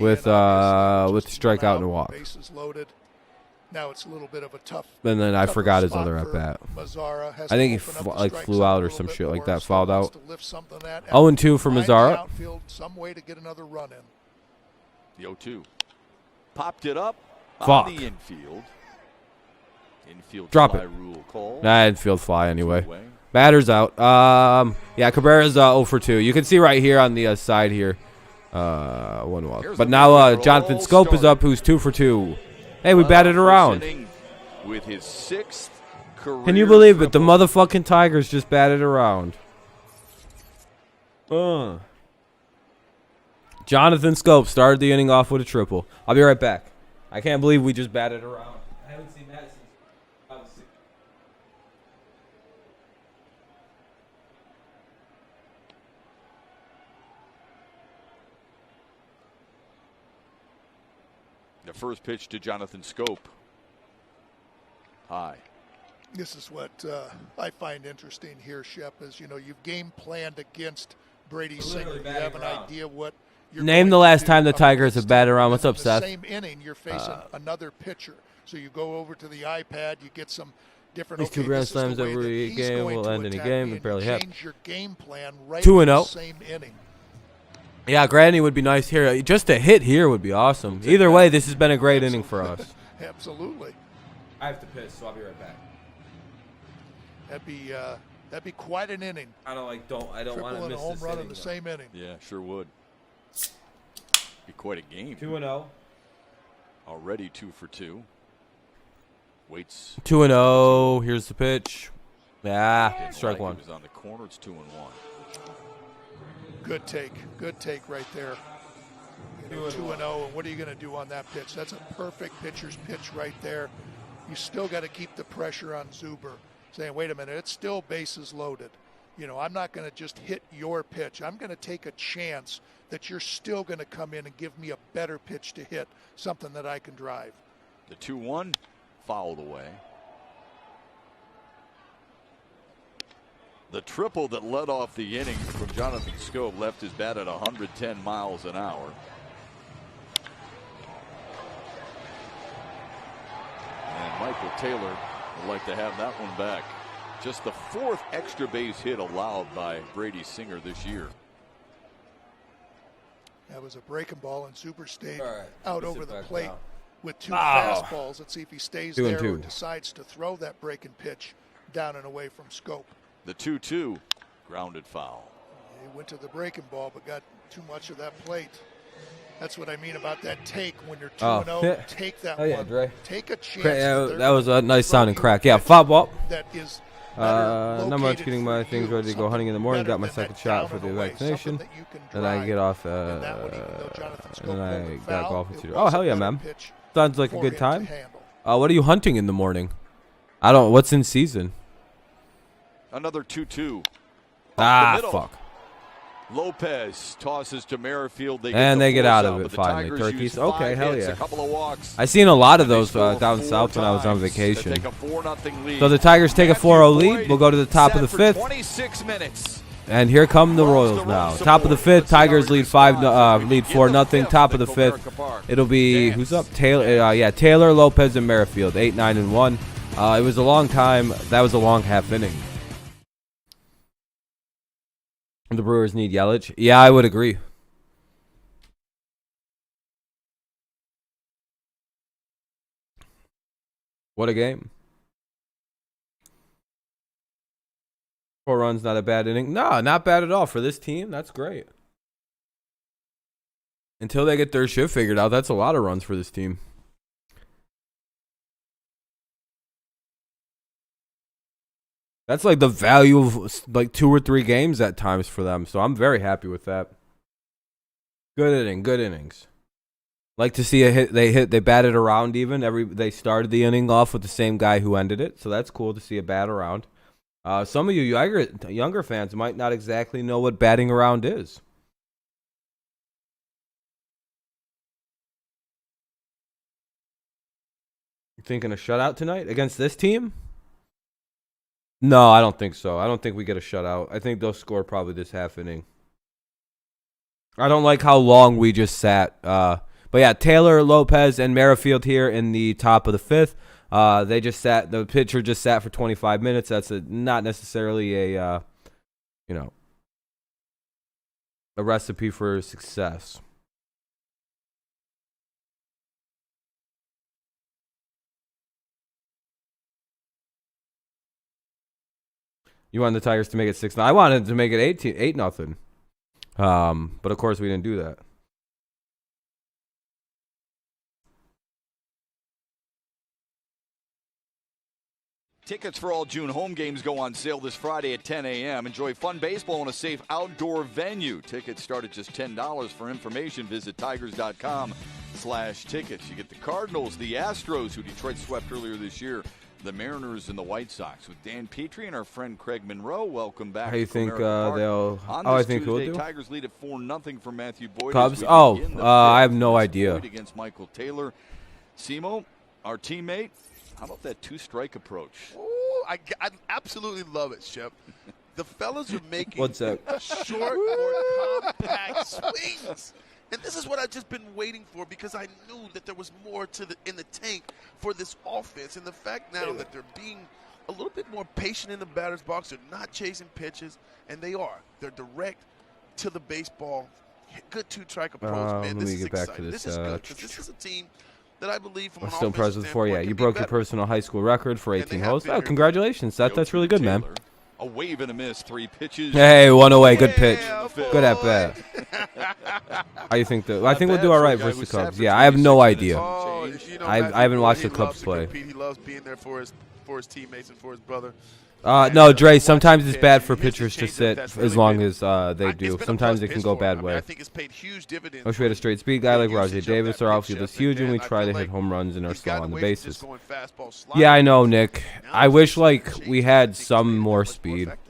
with strikeout and a walk. Now it's a little bit of a tough. And then I forgot his other at bat. I think he flew out or some shit like that. Fouled out. 0-2 for Mazzara. Some way to get another run in. The 0-2. Popped it up Fuck. On the infield. Infield Drop fly it. Rule call. Nah, infield fly anyway. Batter's out. Yeah, Cabrera's 0 for 2. You can see right here on the side here. 1 walk. But now Jonathan Scope is up, who's 2 for 2. Hey, we batted around. With his 6th career. Can you believe it? The motherfucking Tigers just batted around. Jonathan Scope started the inning off with a triple. I'll be right back. I can't believe we just batted around. I haven't seen that since I was 6. The first pitch to Jonathan Scope. High. This is what I find interesting here, Shep, is, you've game planned against Brady Singer. You have an idea what you're Name the last time the Tigers have batted around. What's up, Seth? Same inning, you're facing another pitcher. So you go over to the iPad, you get some different. These 2 grand slams every game will end any game. It barely happens. Change your game plan right 2-0. Same inning. Yeah, Granny would be nice here. Just a hit here would be awesome. Either way, this has been a great inning for us. Absolutely. I have to piss, so I'll be right back. That'd be quite an inning. I don't want to Triple and miss a home this run inning, in the though. same inning. Yeah, sure would. Be quite a game. 2-0. Already 2 for 2. Waits. 2-0. Here's the pitch. Yeah, strike one. He was on the corner. It's 2-1. Good take right there. 2-0, and what are you going to do on that pitch? That's a perfect pitcher's pitch right there. You still got to keep the pressure on Zuber, saying, wait a minute, it's still bases loaded. You know, I'm not going to just hit your pitch. I'm going to take a chance that you're still going to come in and give me a better pitch to hit, something that I can drive. The 2-1 fouled away. The triple that led off the inning from Jonathan Schoop left his bat at 110 miles an hour. And Michael Taylor would like to have that one back. Just the 4th extra base hit allowed by Brady Singer this year. That was a breaking ball, and Zuber stayed right, out over the plate now with 2 fastballs. Let's see if he stays 2-2. there or decides to throw that breaking pitch down and away from Schoop. The 2-2 grounded foul. He went to the breaking ball, but got too much of that plate. That's what I mean about that take. When you're 2-0, take that one. Dre. Take a chance. That was a nice sounding crack. Yeah, foul ball. That is not much, getting my things ready to go hunting in the morning. Got my second shot for the vaccination. Then I get off, and then I got golf with you. Oh, hell yeah, man. Sounds like a good time. What are you hunting in the morning? What's in season? Another 2-2. Fuck. Lopez tosses to Merrifield. They get out of it finally. Turkeys. Okay, hell yeah. I seen a lot of those down south when I was on vacation. So the Tigers take a 4-0 lead. We'll go to the top of the 5th. 26 minutes. And here come the Royals now. Top of the 5th. Tigers lead 4-0. Top of the 5th. It'll be who's up? Taylor. Taylor, Lopez, and Merrifield. 8, 9, and 1. It was a long time. That was a long half inning. The Brewers need Yelich. Yeah, I would agree. What a game. 4 runs, not a bad inning. No, not bad at all for this team. That's great. Until they get their shit figured out, that's a lot of runs for this team. That's like the value of like 2 or 3 games at times for them. So I'm very happy with that. Good innings. Like to see a hit. They batted around even. They started the inning off with the same guy who ended it. So that's cool to see a bat around. Some of you younger fans might not exactly know what batting around is. You thinking a shutout tonight against this team? No, I don't think so. I don't think we get a shutout. I think they'll score probably this half inning. I don't like how long we just sat. But yeah, Taylor, Lopez, and Merrifield here in the top of the 5th. They just sat. The pitcher just sat for 25 minutes. That's not necessarily a recipe for success. You wanted the Tigers to make it 6-0. I wanted to make it 8-0. But of course we didn't do that. Tickets for all June home games go on sale this Friday at 10 a.m. Enjoy fun baseball in a safe outdoor venue. Tickets start at just $10. For information, visit tigers.com/tickets. You get the Cardinals, the Astros, who Detroit swept earlier this year, the Mariners, and the White Sox. With Dan Petrie and our friend Craig Monroe, welcome back. How do you think they'll? I think Tuesday, who'll do? Tigers lead at 4-0 for Matthew Boyd. Cubs? I have no idea. Against Michael Taylor. Simo, our teammate, how about that 2-strike approach? Oh, I absolutely love it, Shep. The fellas are making What's that? short, more compact swings. And this is what I've just been waiting for, because I knew that there was more in the tank for this offense. And the fact now that they're being a little bit more patient in the batter's box, they're not chasing pitches, and they are. They're direct to the baseball good two-track approach, man. Let This me is get back exciting. to this. This is good because this is a team that I believe from I'm an still impressed with offensive 4. Yeah, standpoint you can be broke your better. personal high school record for And 18 they have holes. been Oh, here. congratulations. That's really good, man. A wave and a miss, 3 pitches. Hey, 1 away. Good pitch. Yeah, Good at boy. bat. How you think I think we'll bad do all for a right guy versus who the sat Cubs. for Yeah, I have no 26 idea. minutes. Oh, Change. you know, I Matthew haven't Boyd, watched he the Cubs loves to play. compete. He loves being there for his teammates and for his brother. No, Dre, watch sometimes him it's pitch, bad and for here's the pitchers to change-up sit that's as really long been- as they It's do. been a Sometimes plus it can pitch go for him. bad I mean, way. I think it's paid huge dividends. I wish we had a for straight speed guy the like Rajay usage of Davis. that Our pitch outfield is shift. huge, and we I try feel to hit like home runs and are he's slow gotten on the away from bases. just going fastball, Yeah, I slider. know, Nick. Now I it's wish just like changing we it. I had think it's some made it more much speed. effective.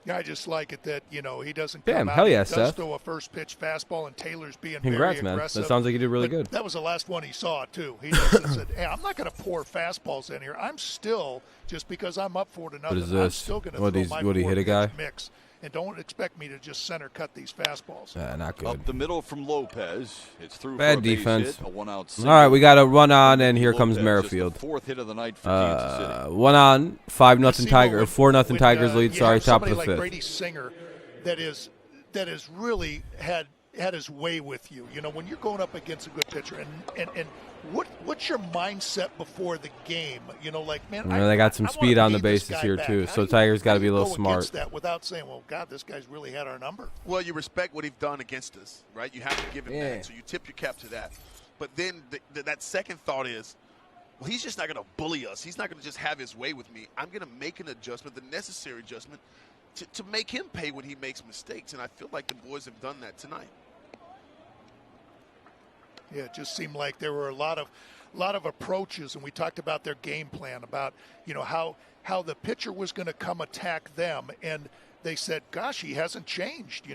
Yeah, I just like it that, he doesn't Damn, come out. hell yeah, he does Seth. throw a first pitch fastball, and Taylor's being Congrats, very man. aggressive. That sounds like you did really But good. That was the last one he saw, too. He just said, hey, I'm not going to pour fastballs in here. I'm still, just because I'm up for it, What is I'm this? still going to What, throw he's- my what, he hit a guy? four-pitch mix. And don't expect me to just center cut these fastballs. Not good. Up the middle from Lopez. It's through Bad for a base defense. hit, a 1-out All single. right, we got to run on, and here comes Lopez, just the Merrifield. 4th hit of the night for Kansas City. 1 on, 5-0 See, Tiger, when- 4-0 when, Tigers lead. you Sorry, have top of somebody the like 5th. Brady Singer that is really had his way with you. When you're going up against a good pitcher, and what's your mindset before the game? Like, man, They got some I speed wanna on the beat this bases guy here back. too. How So do you- Tigers got how to do be a you little go smart. against that without saying, well, God, this guy's really had our number. Well, you respect what he's done against us, right? You have to give him Yeah. that. So you tip your cap to that. But then that second thought is, well, he's just not going to bully us. He's not going to just have his way with me. I'm going to make an adjustment, the necessary adjustment, to make him pay when he makes mistakes. And I feel like the boys have done that tonight. Yeah, it just seemed like there were a lot of approaches, and we talked about their game plan, about how the pitcher was going to come attack them, and they said, gosh, he hasn't changed.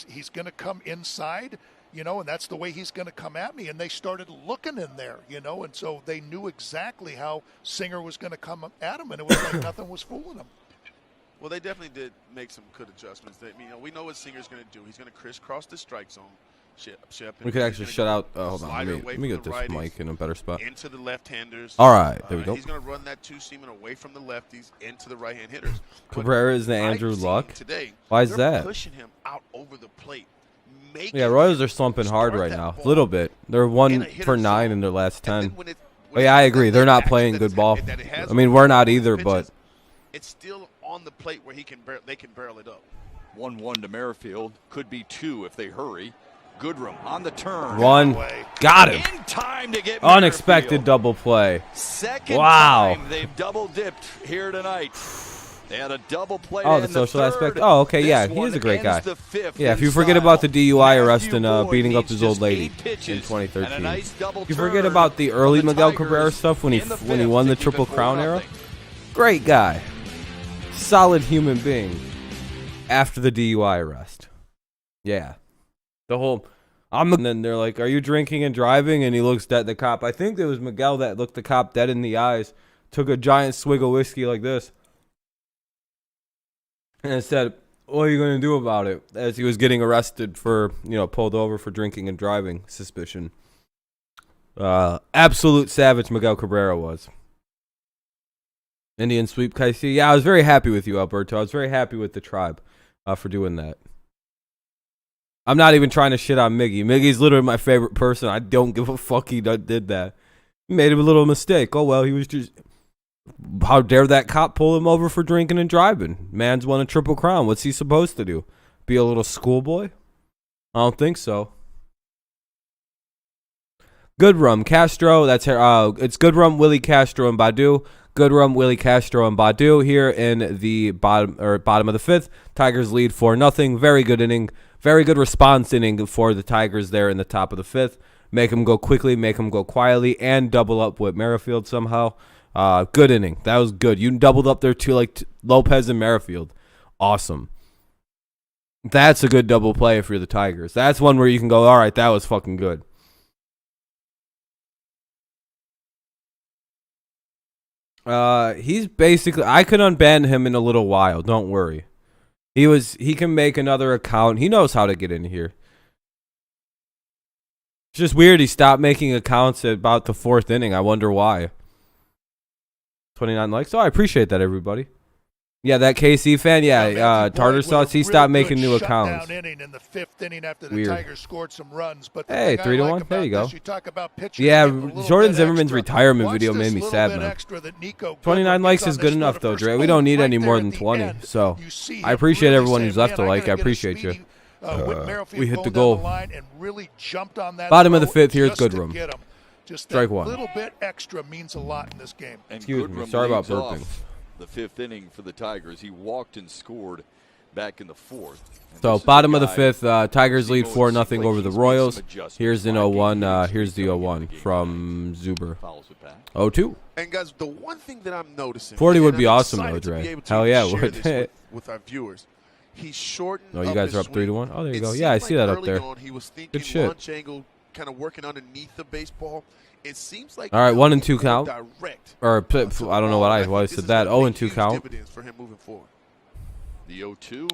He's going to come inside, and that's the way he's going to come at me. And they started looking in there, and so they knew exactly how Singer was going to come at him, and it was like nothing was fooling him. Well, they definitely did make some good adjustments. We know what Singer's going to do. He's going to crisscross the strike zone. We could actually shut out. Hold on, let me get this righties, mic in a better spot. into the left-handers. All right, there we go. He's going to run that two-seamer away from the lefties into the right-hand hitters. Cabrera is the I've Andrew seen Luck. Today, Why is they're that? pushing him out over the plate. Yeah, Royals are slumping hard right now. A little bit. They're 1 for 9 in their last 10. Oh yeah, I agree. They're not playing good ball. I mean, we're not either, but it's still on the plate where they can barrel it up. 1-1 to Merrifield. Could be 2 if they hurry. Goodrum on the turn. 1. Got him. In time to get Unexpected Merrifield. double play. Second Wow. time they've double dipped here tonight. They had a double play. Oh, the in social third. aspect. Oh, okay, This yeah, he one is a great guy. ends the 5th Yeah, if in you forget style. about the DUI arrest Matthew and Boyd beating up needs his just old lady 8 pitches in and a 2013. nice double You forget turn about the from early the Miguel Tigers Cabrera stuff when he in the when he 5th won the to keep Triple it Crown era. 4-0. Great guy. Solid human being. After the DUI arrest. Yeah. The whole and then they're like, "Are you drinking and driving?" And he looks at the cop. I think it was Miguel that looked the cop dead in the eyes, took a giant swig of whiskey like this, and said, "What are you going to do about it?" As he was getting arrested for, pulled over for drinking and driving suspicion. Absolute savage Miguel Cabrera was. Indian sweep, Kaisi. Yeah, I was very happy with you, Alberto. I was very happy with the tribe for doing that. I'm not even trying to shit on Miggy. Miggy's literally my favorite person. I don't give a fuck he did that. He made a little mistake. Oh, well, he was just... How dare that cop pull him over for drinking and driving? Man's won a Triple Crown. What's he supposed to do? Be a little schoolboy? I don't think so. Goodrum, Castro. It's Goodrum, Willie Castro, and Badu. Goodrum, Willie Castro, and Badu here in the bottom of the 5th. Tigers lead 4-0. Very good inning. Very good response inning for the Tigers there in the top of the 5th. Make them go quickly, make them go quietly, and double up with Merrifield somehow. Good inning. That was good. You doubled up there too, like Lopez and Merrifield. Awesome. That's a good double play if you're the Tigers. That's one where you can go, all right, that was fucking good. He's basically, I could unban him in a little while. Don't worry. He can make another account. He knows how to get in here. It's just weird he stopped making accounts at about the 4th inning. I wonder why. 29 likes. Oh, I appreciate that, everybody. Yeah, that KC fan. Yeah, Tartar Sauce. He stopped making new accounts. Inning in the 5th inning after the Weird. Tigers scored some runs. But hey, 3-1. There you go. You talk about yeah, Jordan Zimmerman's retirement video made me sad, man. 29 likes is good enough, though, Dre. We don't need any more than 20. So I appreciate everyone who's left a like. I appreciate you. We hit the goal. Bottom of the 5th. Here's Goodrum. Strike one. A little bit extra means a lot in this game. Excuse me. Sorry about burping. The 5th inning for the Tigers. He walked and scored back in the 4th. So bottom of the 5th, Tigers lead 4-0 over the Royals. Here's an 0-1. Here's the 0-1 from Zuber. 0-2. And guys, the one thing that I'm noticing, 40 would be awesome though, Dre. Hell yeah, it would. With our viewers, he's shortened. Oh, you guys are up 3-1. Oh, there you go. Yeah, I see that up there. He was thinking good shit. Launch angle, kind of working underneath the baseball. It seems like all right, 1-2 count. Or I don't know why I said that. 0-2 count. For him moving forward. The 0-2,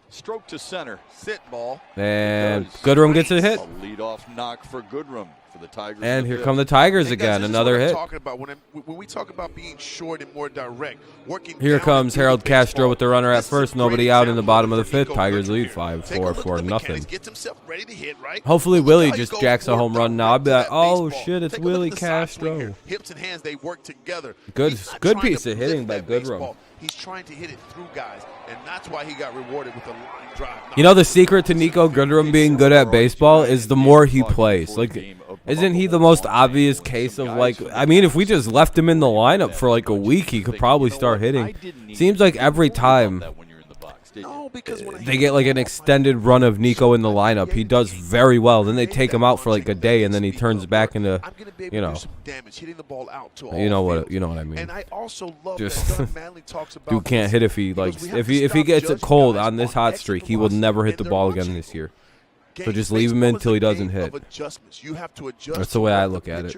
stroke to center, sit ball, and Goodrum gets a hit. A leadoff knock for Goodrum for the Tigers. And here come the Tigers again, another hit. Talking about when we talk about being short and more direct, working. Here comes Harold Castro with the runner at first, nobody out in the bottom of the 5th. Tigers lead 5-4, 4-0. Hopefully Willie just jacks a home run now. I'll be like, oh shit, it's Willie Castro. Hips and hands, they work together. Good piece of hitting by Goodrum. He's trying to hit it through guys, and that's why he got rewarded with a line drive. You know, the secret to Nico Goodrum being good at baseball is the more he plays. Like, isn't he the most obvious case of, like, I mean, if we just left him in the lineup for like a week, he could probably start hitting. Seems like every time they get like an extended run of Nico in the lineup, he does very well. Then they take him out for like a day, and then he turns back into, you know what I mean. And I also love just that Manley talks about dude can't hit if he like if he gets it cold on this hot streak, he will never hit the ball again this year. So just leave him in until he doesn't hit. That's the way I look at it.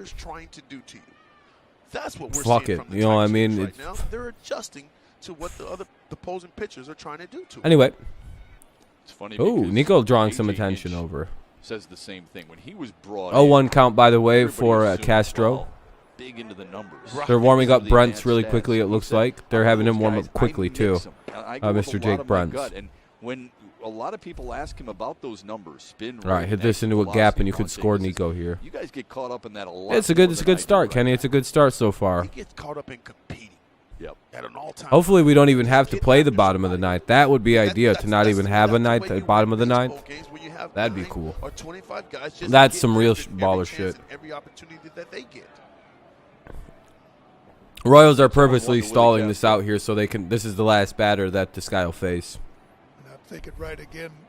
That's what we're fuck it, you know what I mean? Right now, they're adjusting to what the opposing pitchers are trying to do to him. Anyway. It's funny. Ooh, Nico drawing some attention over. Says the same thing when he was brought. 0-1 count, by the way, for Castro. Dig into the numbers. They're warming up Brent's really quickly. It looks like they're having him warm up quickly too. Mr. Jake Brent's. And when a lot of people ask him about those numbers, spin rate. All right, hit this into a gap, and you could score Nico here. You guys get caught up in that a lot. It's a good start, Kenny. It's a good start so far. He gets caught up in competing. Yep. At an all-time. Hopefully, we don't even have to play the bottom of the 9th. That would be ideal to not even have a 9th at bottom of the 9th. That'd be cool. That's some real baller shit. Every opportunity that they get. Royals are purposely stalling this out here so they can. This is the last batter that this guy will face. And I'm thinking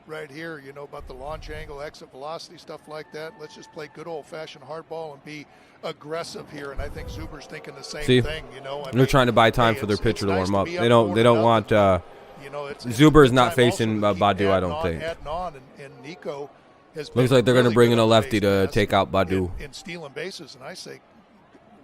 right here, you know, about the launch angle, exit velocity, stuff like that. Let's just play good old-fashioned hardball and be aggressive here. And I think Zuber's thinking the same thing. You know, they're trying to buy time for their pitcher to warm up. They don't want. Zuber is not facing Badu, I don't think. Looks like they're going to bring in a lefty to take out Badu. In stealing bases, and I say,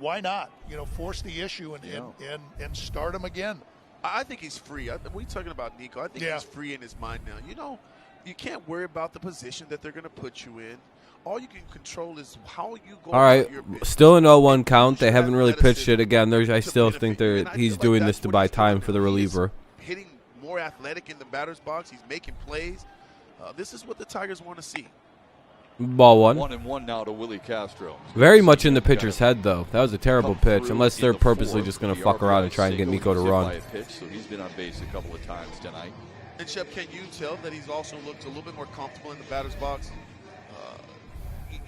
why not? You know, force the issue and start him again. I think he's free. We're talking about Nico. I think he's free in his mind now. You know, you can't worry about the position that they're going to put you in. All you can control is how you go. All right, still an 0-1 count. They haven't really pitched it again. I still think he's doing this to buy time for the reliever. Hitting more athletic in the batter's box. He's making plays. This is what the Tigers want to see. Ball one. 1-1 now to Willie Castro. Very much in the pitcher's head, though. That was a terrible pitch, unless they're purposely just going to fuck around and try and get Nico to run. So he's been on base a couple of times tonight. And, Shep, can you tell that he's also looked a little bit more comfortable in the batter's box?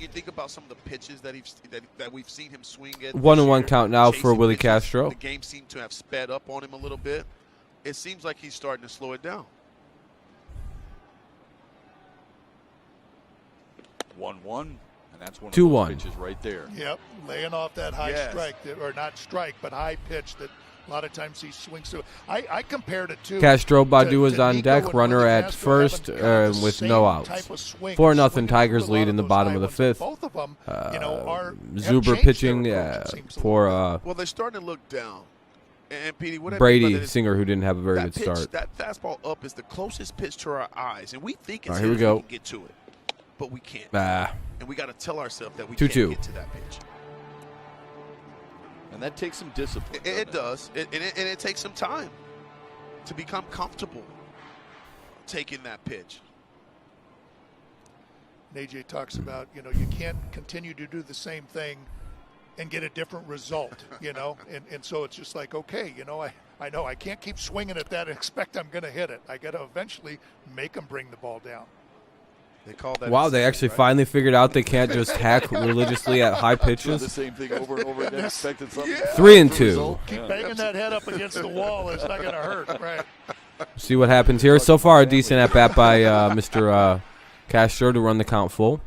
You think about some of the pitches that we've seen him swing at. 1-1 count now for Willie Castro. The game seemed to have sped up on him a little bit. It seems like he's starting to slow it down. 1-1, and that's one of 2-1 those pitches right there. Yep, laying off that high strike, or not strike, but high pitch that a lot of times he swings through. I compared it to Castro. Badu is on deck, runner at first with no outs. 4-0 Tigers lead in the bottom of the 5th. Both of them, Zuber pitching for well, they're starting to look down. And Petey, what Brady Singer, who didn't have a very good start. That fastball up is the closest pitch to our eyes, and we think it's here we go. We can get to it, but we can't. And we got to tell ourselves that we 2-2. can't get to that pitch. And that takes some discipline. It does, and it takes some time. to become comfortable taking that pitch. And AJ talks about, you can't continue to do the same thing and get a different result, and so it's just like, okay, I know I can't keep swinging at that and expect I'm going to hit it. I got to eventually make them bring the ball down. They call that. Wow, they actually finally figured out they can't just hack religiously at high pitches. The same thing over and over again, expected something. 3-2. Keep banging that head up against the wall. It's not going to hurt, right? See what happens here. So far, a decent at bat by Mr. Castro to run the count full.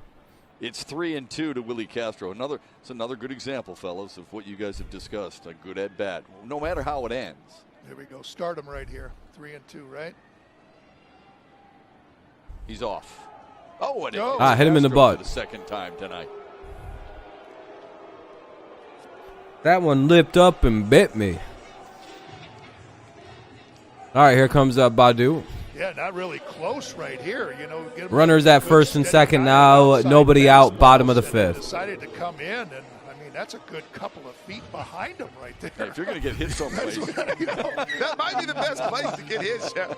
It's 3-2 to Willie Castro. It's another good example, fellas, of what you guys have discussed. A good at bat, no matter how it ends. There we go. Start him right here. 3-2, right? He's off. Oh, and hit him in the butt. For the second time tonight. That one lipped up and bit me. All right, here comes Badu. Yeah, not really close right here. Runners at first and second now. Nobody out, bottom of the fifth. Decided to come in, and that's a good couple of feet behind him right there. Hey, if you're going to get hit someplace. That might be the best place to get hit, Shep.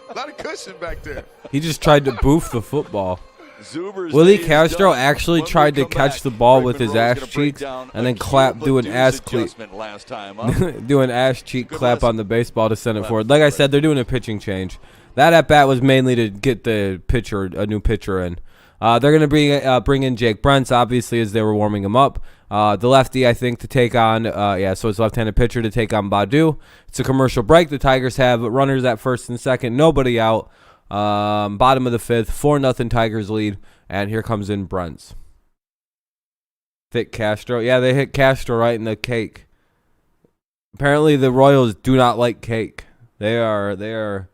A lot of cushion back there. He just tried to boof the football. Zuber's Willie Castro actually tried to catch the ball with his ass cheeks and then do an ass cheek clap on the baseball to send it forward. Like I said, they're doing a pitching change. That at bat was mainly to get the a new pitcher in. They're going to bring in Jake Brentz, obviously, as they were warming him up. The lefty, I think, to take on, so it's left-handed pitcher to take on Badu. It's a commercial break. The Tigers have runners at first and second, nobody out. Bottom of the fifth, 4-0 Tigers lead, and here comes in Brentz. Hit Castro. Yeah, they hit Castro right in the cake. Apparently, the Royals do not like cake. The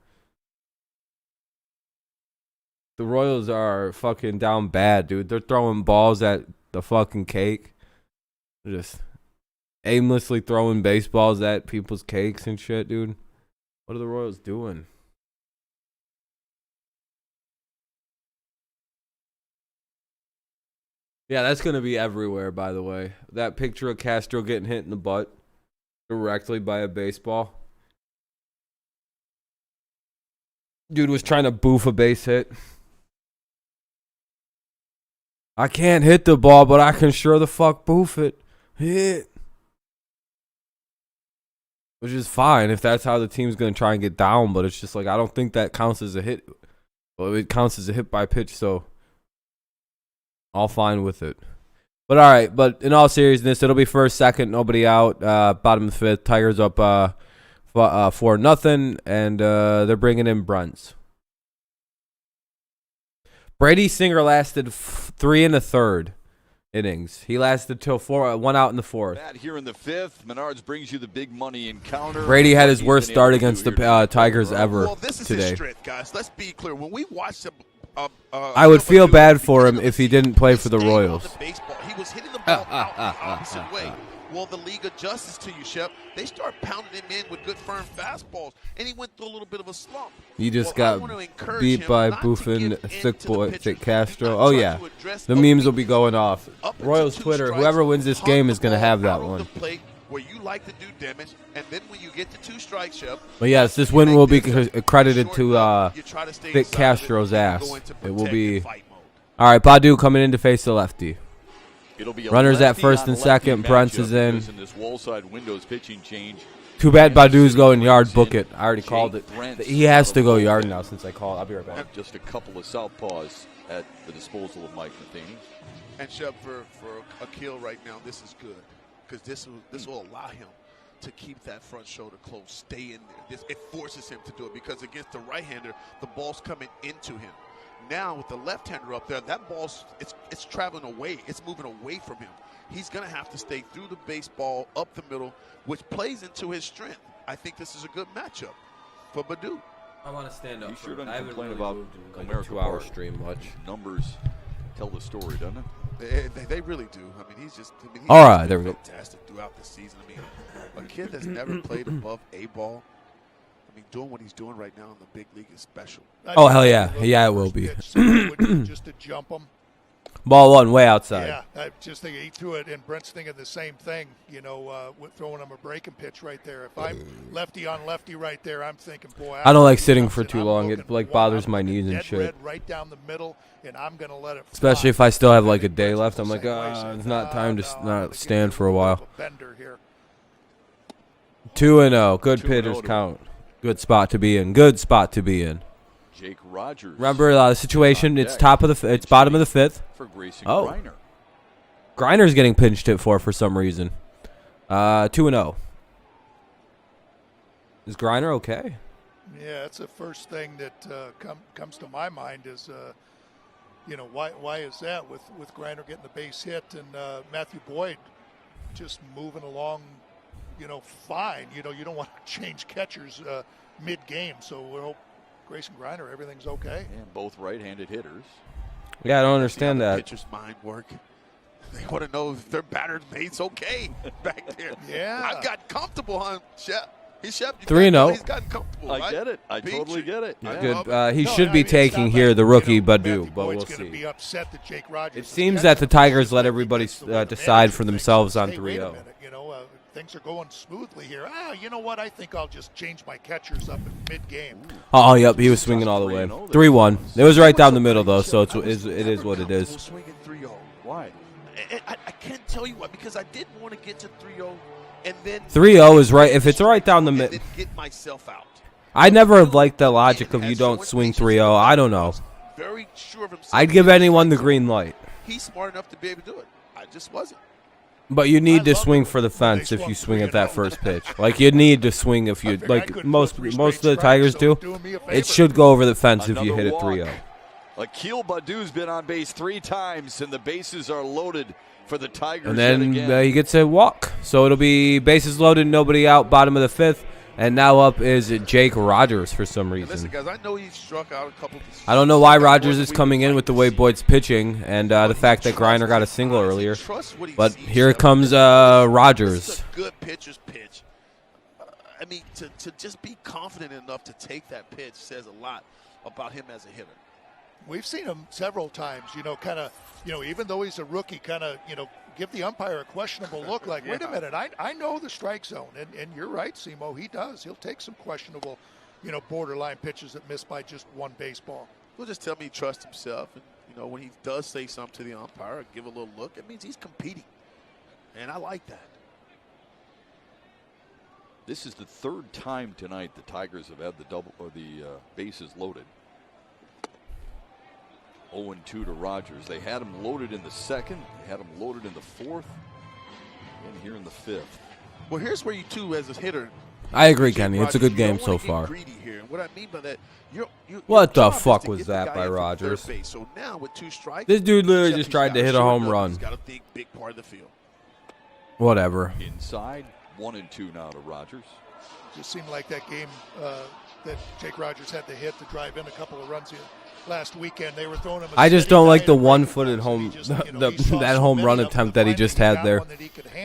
Royals are fucking down bad, dude. They're throwing balls at the fucking cake. They're just aimlessly throwing baseballs at people's cakes and shit, dude. What are the Royals doing? Yeah, that's going to be everywhere, by the way. That picture of Castro getting hit in the butt directly by a baseball. Dude was trying to boof a base hit. I can't hit the ball, but I can sure the fuck boof it. Hit. Which is fine if that's how the team's going to try and get down, but it's just like, I don't think that counts as a hit. Well, it counts as a hit by pitch, so all fine with it. But all right, but in all seriousness, it'll be first, second, nobody out. Bottom of the fifth, Tigers up 4-0, and they're bringing in Brentz. Brady Singer lasted 3 1/3 innings. He lasted till 1 out in the fourth. Here in the fifth, Menards brings you the big money encounter. Brady had his worst start against the Tigers ever well, this is today. His strength, guys. Let's be clear. When we watched him, I would feel bad for him if he didn't play for the Royals. He was hitting the ball out the opposite way. Well, the league adjusts to you, Shep. They start pounding him in with good firm fastballs, and he went through a little bit of a slump. He just got beat by Buffin, Thick Castro. Oh, yeah. The memes will be going off. Royals Twitter, whoever wins this game is going to have that one. Where you like to do damage, and then when you get to 2 strikes, Shep. But yes, this win will be credited to Thick Castro's ass. It will be. All right, Badu coming in to face the lefty. Runners at first and second. Brentz is in. Too bad Badu's going yard. Book it. I already called it. He has to go yard now since I called. I'll be right back. Just a couple of southpaws at the disposal of Mike Matheny. And Shep, for Akil right now, this is good because this will allow him to keep that front shoulder close, stay in there. It forces him to do it because against the right-hander, the ball's coming into him. Now with the left-hander up there, that ball's it's traveling away. It's moving away from him. He's going to have to stay through the baseball, up the middle, which plays into his strength. I think this is a good matchup for Badu. I want to stand up. You sure doesn't complain about America 2-hour stream much. Numbers tell the story, doesn't it? They really do. I mean, he's all right. There we go. Fantastic throughout the season. I mean, a kid that's never played above A ball. I mean, doing what he's doing right now in the big league is special. Oh hell yeah, yeah it will be. Just to jump him. Ball one way outside. Yeah, I just think he threw it, and Brent's thinking the same thing, you know, with throwing him a breaking pitch right there. If I'm lefty on lefty right there, I'm thinking, boy, I don't like sitting for too long. It like bothers my knees and shit. Right down the middle, and I'm gonna let it fly. Especially if I still have like a day left. I'm like, it's not time to not stand for a while. 2-0. Good pitchers count. Good spot to be in. Good spot to be in. Jake Rogers. Remember the situation? It's it's bottom of the fifth. For Grayson Oh, Greiner. Greiner's getting pinched hit for some reason. 2-0. Is Greiner okay? Yeah, that's the first thing that comes to my mind is, you know, why is that with Greiner getting the base hit and Matthew Boyd just moving along, you know, fine. You know, you don't want to change catchers mid-game, so we hope Grayson Greiner, everything's okay. And both right-handed hitters. Yeah, I don't understand that. Pitcher's mind work. They want to know if their batter's mate's okay back there. Yeah. I've got comfortable, huh, Shep? He's Shep. 3-0. He's gotten comfortable. I right? get it. I totally get it. Yeah. Good. He should be taking here the rookie Badu, but we'll see. Be upset that Jake Rogers It seems that the Tigers let everybody decide for themselves on 3-0. You know, things are going smoothly here. You know what? I think I'll just change my catchers up in mid-game. Oh, yep, he was swinging all the way. 3-1. It was right down the middle, though, so it is what it is. Swinging 3-0. Why? I can't tell you why, because I didn't want to get to 3-0 and then 3-0 is right. If it's right down the middle. Get myself out. I never liked the logic of you don't swing 3-0. I don't know. Very sure of himself. I'd give anyone the green light. He's smart enough to be able to do it. I just wasn't. But you need to swing for the fence if you swing at that first pitch. Like, you need to swing if you, like most of the Tigers do. It should go over the fence if you hit it 3-0. Akil Badu's been on base 3 times, and the bases are loaded for the Tigers. And then he gets a walk. So it'll be bases loaded, nobody out, bottom of the fifth. And now up is Jake Rogers for some reason. Listen, guys, I know he struck out a couple. I don't know why Rogers is coming in with the way Boyd's pitching and the fact that Greiner got a single earlier. But here comes Rogers. Good pitcher's pitch. I mean, to just be confident enough to take that pitch says a lot about him as a hitter. We've seen him several times, you know, kind of, you know, even though he's a rookie, kind of, you know, give the umpire a questionable look like, wait a minute, I know the strike zone. And you're right, Simo, he does. He'll take some questionable, you know, borderline pitches that miss by just one baseball. He'll just tell me he trusts himself. And, you know, when he does say something to the umpire or give a little look, it means he's competing. And I like that. This is the 3rd time tonight the Tigers have had the bases loaded. 0-2 to Rogers. They had him loaded in the 2nd. They had him loaded in the 4th. And here in the 5th. Well, here's where you two, as a hitter. I agree, Kenny. It's a good game so far. What I mean by that, what the fuck was that by Rogers? So now with 2 strikes, this dude literally just tried to hit a home run. He's got a big part of the field. Whatever. Inside, 1-2 now to Rogers. Just seemed like that game that Jake Rogers had to hit to drive in a couple of runs here. Last weekend, they were throwing him. I just don't like the one-footed home, that home run attempt that he just had there,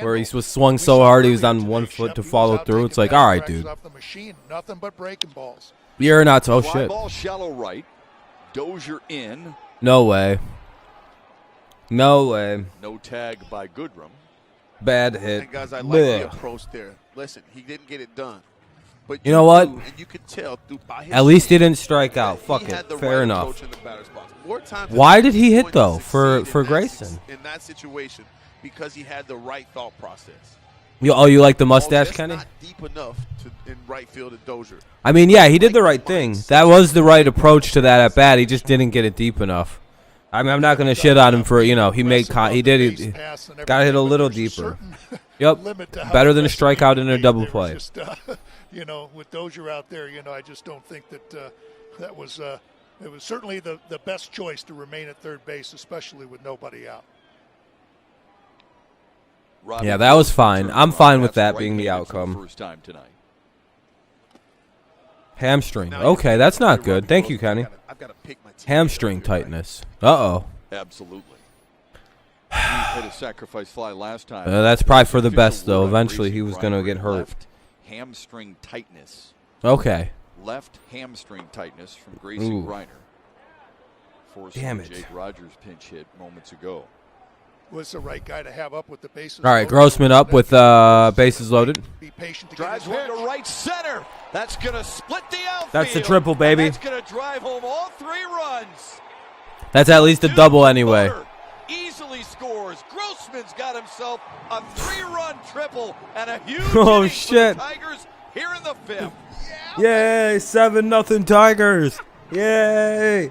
where he was swung so hard he was on 1 foot to follow through. It's like, all right, dude. Nothing but breaking balls. You're not so shit. Ball shallow right. Dozier in. No way. No way. No tag by Goodrum. Bad hit. And guys, I like the approach there. Listen, he didn't get it done. But you know what? And you could tell by his at least he didn't strike out. Fuck it. Fair enough. Why did he hit, though, for Grayson? In that situation, because he had the right thought process. You like the mustache, Kenny? Not deep enough in right field at Dozier. I mean, yeah, he did the right thing. That was the right approach to that at bat. He just didn't get it deep enough. I mean, I'm not going to shit on him for, you know, he got to hit a little deeper. Yep, better than a strikeout in a double play. Just, you know, with Dozier out there, you know, I just don't think that that was it was certainly the best choice to remain at third base, especially with nobody out. Yeah, that was fine. I'm fine with that being the outcome. First time tonight. Hamstring. Okay, that's not good. Thank you, Kenny. Hamstring tightness. Uh-oh. Absolutely. He hit a sacrifice fly last time. That's probably for the best, though. Eventually, he was going to get hurt. Left hamstring tightness. Okay. Left hamstring tightness from Grayson Greiner. forcing Jake Rogers' pinch hit moments ago. Was the right guy to have up with the bases. All right, Grossman up with bases loaded. Be patient to drives one to right center. That's going to split the outfield. That's the triple, baby. That's going to drive home all 3 runs. That's at least a double anyway. Easily scores. Grossman's got himself a 3-run triple and a huge oh inning shit! for the Tigers here in the 5th. Yay! 7-0 Tigers. Yay!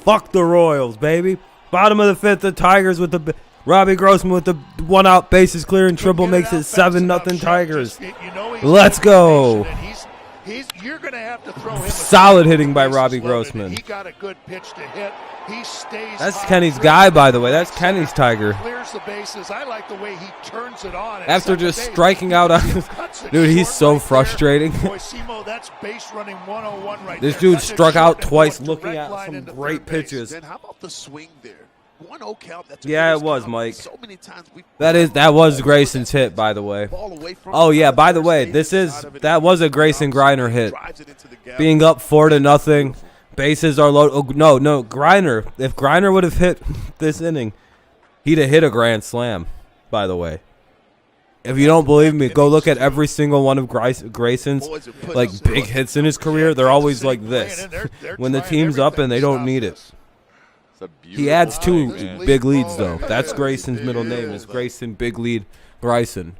Fuck the Royals, baby. Bottom of the 5th, the Tigers with the Robbie Grossman with the 1-out bases clearing triple makes it 7-0 Tigers. Let's go. You're going to have to throw him solid hitting by Robbie Grossman. He got a good pitch to hit. He stays. That's Kenny's guy, by the way. That's Kenny's Tiger. Clears the bases. I like the way he turns it on. After just striking out on dude, he's so frustrating. That's base running 101 right this dude struck out twice looking at some great pitches. How about the swing there? 1-0 count. That's yeah, it was, Mike. So many times that was Grayson's hit, by the way. Oh yeah, by the way, that was a Grayson Griner hit. Being up 4-0, bases are low. Oh, no, Griner. If Griner would have hit this inning, he'd have hit a grand slam. By the way, if you don't believe me, go look at every single one of Grayson's like big hits in his career. They're always like this when the team's up and they don't need it. He adds 2 big leads, though. That's Grayson's middle name is Grayson Big Lead Griner,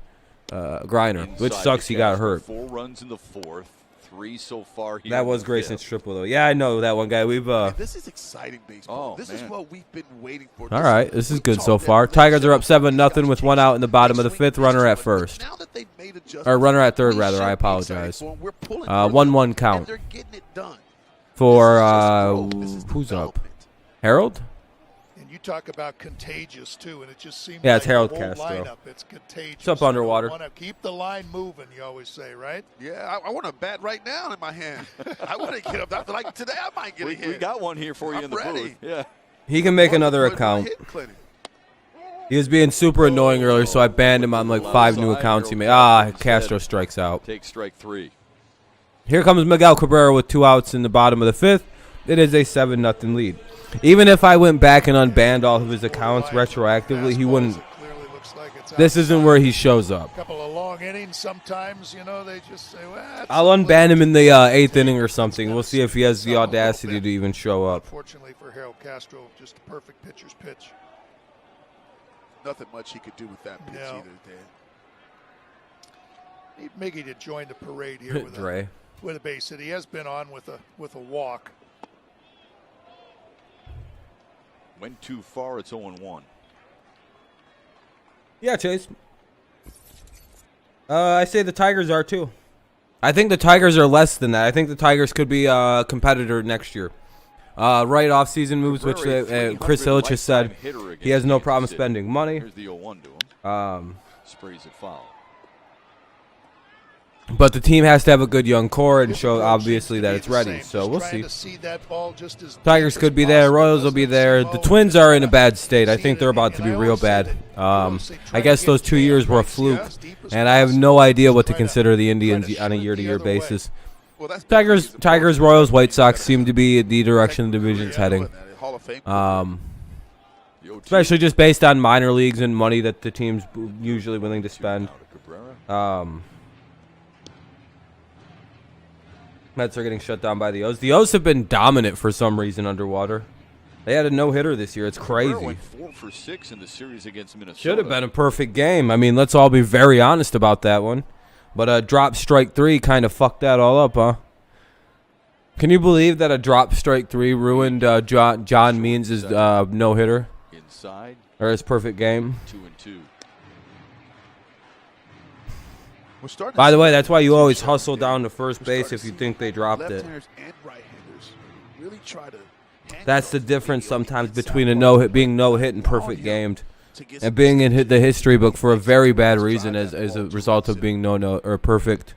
which sucks he got hurt. 4 runs in the 4th, 3 so far. That was Grayson's triple, though. Yeah, I know that one guy. This is exciting baseball. This is what we've been waiting for. All right, this is good so far. Tigers are up 7-0 with 1 out in the bottom of the 5th. Runner at first, or runner at third, rather. I apologize. 1-1 count for who's up? Harold? And you talk about contagious, too, and it just seems it's Harold the whole Castro. Lineup, it's contagious. It's up underwater. You want to keep the line moving, you always say, right? Yeah, I want a bat right now in my hand. I want to get up. Like today, I might get a hit. We got one here for you in the booth. Yeah. He can make another account. He was being super annoying earlier, so I banned him on like 5 new accounts he made. Castro strikes out. Take strike 3. Here comes Miguel Cabrera with 2 outs in the bottom of the 5th. It is a 7-0 lead. Even if I went back and unbanned all of his accounts retroactively, he wouldn't. This isn't where he shows up. A couple of long innings sometimes, they just say, well, I'll unban him in the 8th inning or something. We'll see if he has the audacity to even show up. Unfortunately for Harold Castro, just a perfect pitcher's pitch. Nothing much he could do with that pitch either, Dan. Need Miggy to join the parade here with a base hit. He has been on with a walk. Went too far, it's 0-1. Yeah, Chase. I say the Tigers are too. I think the Tigers are less than that. I think the Tigers could be a competitor next year. Right off-season moves, which Chris Ilitch has said he has no problem spending money. Here's the 0-1 to him. Sprays it foul. But the team has to have a good young core and show, obviously, that it's ready. So we'll see. Tigers could be there. Royals will be there. The Twins are in a bad state. I think they're about to be real bad. I guess those 2 years were a fluke, and I have no idea what to consider the Indians on a year-to-year basis. Tigers, Royals, White Sox seem to be the direction the division's heading. Especially just based on minor leagues and money that the team's usually willing to spend. Mets are getting shut down by the O's. The O's have been dominant for some reason underwater. They had a no-hitter this year. It's crazy. Went 4 for 6 in the series against Minnesota. Should have been a perfect game. I mean, let's all be very honest about that one. But a drop strike 3 kind of fucked that all up, huh? Can you believe that a drop strike 3 ruined John Means' no-hitter? Inside. Or his perfect game? 2-2. By the way, that's why you always hustle down to first base if you think they dropped it. That's the difference sometimes between a being no-hit and perfect gamed, and being in the history book for a very bad reason as a result of being or perfect.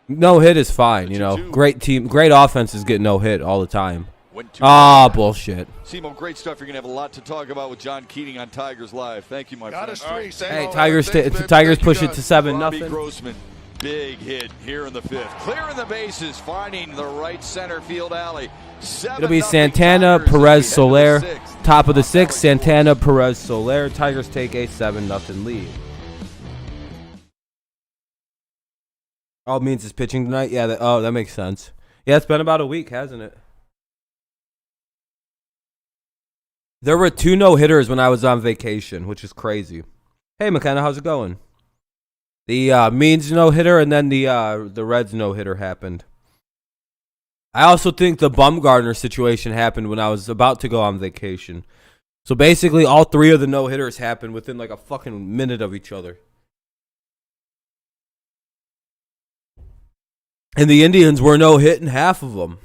No-hit is fine, Great team, great offenses get no-hit all the time. Bullshit. Simo, great stuff. You're going to have a lot to talk about with John Keating on Tigers Live. Thank you, my friend. Hey, Tigers push it to 7-0. Grossman big hit here in the 5th. Clearing the bases, finding the right center field alley. It'll be Santana, Perez, Soler. Top of the 6th, Santana, Perez, Soler. Tigers take a 7-0 lead. Oh, it means it's pitching tonight? Yeah, that makes sense. Yeah, it's been about a week, hasn't it? There were 2 no-hitters when I was on vacation, which is crazy. Hey, McKenna, how's it going? The Means no-hitter and then the Reds no-hitter happened. I also think the Bumgarner situation happened when I was about to go on vacation. So basically, all 3 of the no-hitters happened within like a fucking minute of each other. And the Indians were no-hitting half of them.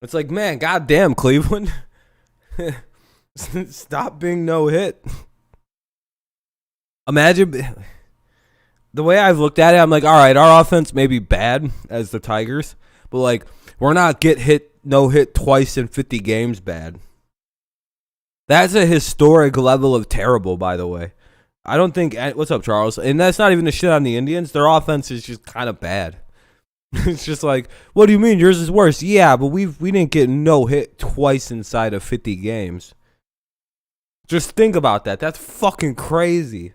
It's like, man, goddamn, Cleveland. Stop being no-hit. Imagine, the way I've looked at it, I'm like, all right, our offense may be bad as the Tigers, but like, we're not no-hit twice in 50 games bad. That's a historic level of terrible, by the way. I don't think, what's up, Charles? And that's not even a shit on the Indians. Their offense is just kind of bad. It's just like, what do you mean yours is worse? Yeah, but we didn't get no-hit twice inside of 50 games. Just think about that. That's fucking crazy.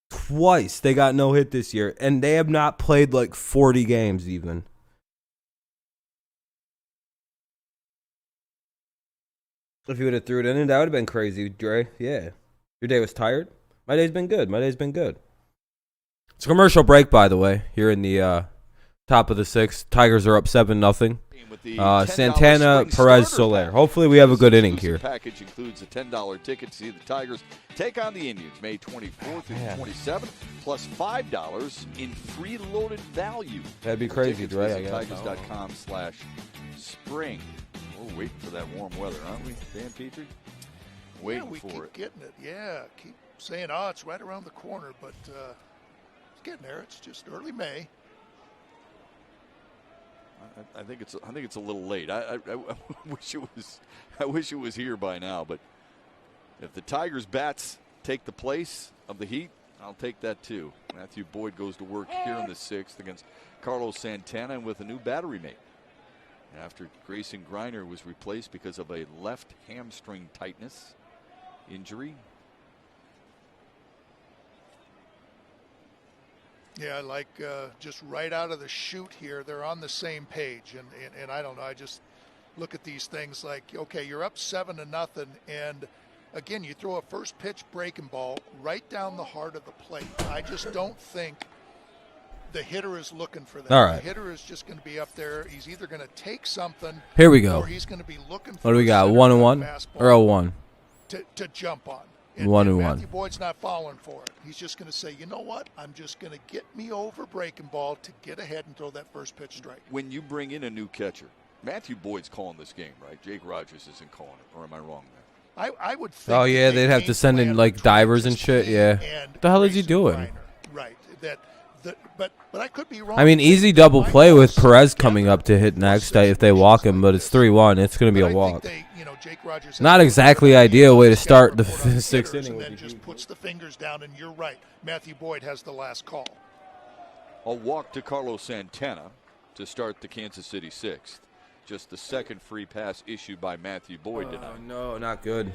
Twice they got no-hit this year, and they have not played like 40 games even. If you would have threw it in, that would have been crazy, Dre. Yeah. Your day was tired? My day's been good. It's a commercial break, by the way, here in the top of the 6th. Tigers are up 7-0. Santana, Perez, Soler. Hopefully we have a good inning here. Package includes a $10 ticket to see the Tigers take on the Indians May 24th through 27th, plus $5 in free loaded value. That'd be crazy, Dre. I guess. Tigers.com/spring. We're waiting for that warm weather, aren't we, Dan Petrie? Waiting we for keep it. Getting it. Yeah, keep saying, oh, it's right around the corner, but it's getting there. It's just early May. I think it's a little late. I wish it was here by now. But if the Tigers bats take the place of the Heat, I'll take that too. Matthew Boyd goes to work here in the 6th against Carlos Santana with a new battery mate. After Grayson Griner was replaced because of a left hamstring tightness injury. Yeah, like just right out of the chute here, they're on the same page. And I don't know, I just look at these things like, okay, you're up 7-0, and again, you throw a first pitch breaking ball right down the heart of the plate. I just don't think the hitter is looking for that. All right. The hitter is just going to be up there. He's either going to take something. Here we go. Or he's going to be looking for what do we got? 1-1 or 0-1? To jump on. 1-1. Matthew Boyd's not falling for it. He's just going to say, you know what? I'm just going to get me over breaking ball to get ahead and throw that first pitch strike. When you bring in a new catcher, Matthew Boyd's calling this game, right? Jake Rogers isn't calling it, or am I wrong there? I would think. Oh yeah, they'd have to send in like divers and shit. Yeah. What the hell is he doing? Right. But I could be wrong. I mean, easy double play with Perez coming up to hit next if they walk him, but it's 3-1. It's going to be a walk. Jake Rogers not exactly ideal way to start the 6th inning. And then just puts the fingers down, and you're right. Matthew Boyd has the last call. A walk to Carlos Santana to start the Kansas City 6th. Just the second free pass issued by Matthew Boyd tonight. No, not good.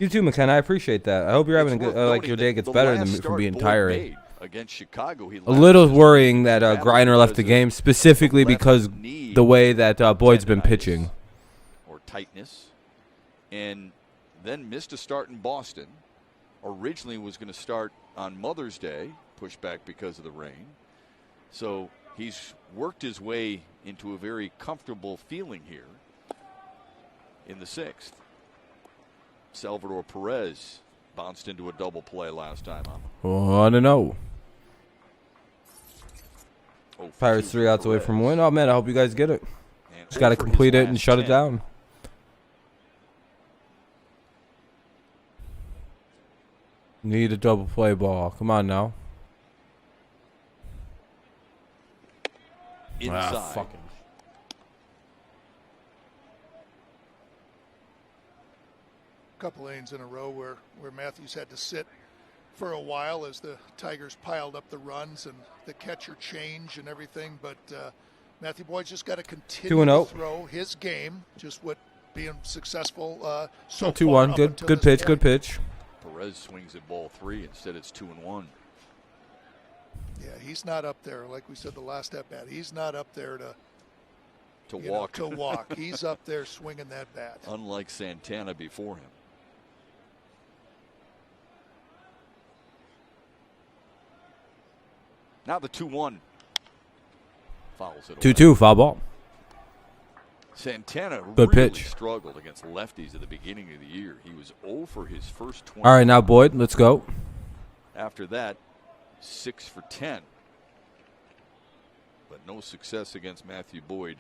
You too, McKenna. I appreciate that. I hope you're having a good, like your day gets better than from being tired. Against Chicago, a little worrying that Griner left the game, specifically because the way that Boyd's been pitching. Or tightness. And then missed a start in Boston. Originally was going to start on Mother's Day, pushed back because of the rain. So he's worked his way into a very comfortable feeling here in the 6th. Salvador Perez bounced into a double play last time. 1-0. Pirates 3 outs away from win. Oh man, I hope you guys get it. Just got to complete it and shut it down. Need a double play ball. Come on now. Inside. Fucking. Couple lanes in a row where Matthews had to sit for a while as the Tigers piled up the runs and the catcher change and everything, but Matthew Boyd's just got to continue to throw his game, just what being successful so 2-1. Good pitch, good pitch. Perez swings at ball 3. Instead, it's 2-1. Yeah, he's not up there, like we said the last at bat. He's not up there to walk. To walk. He's up there swinging that bat. Unlike Santana before him. Now the 2-1. Fouls it 2-2, foul ball. Santana good really pitch. Struggled against lefties at the beginning of the year. He was 0 for his first 20. All right, now Boyd, let's go. After that, 6 for 10. But no success against Matthew Boyd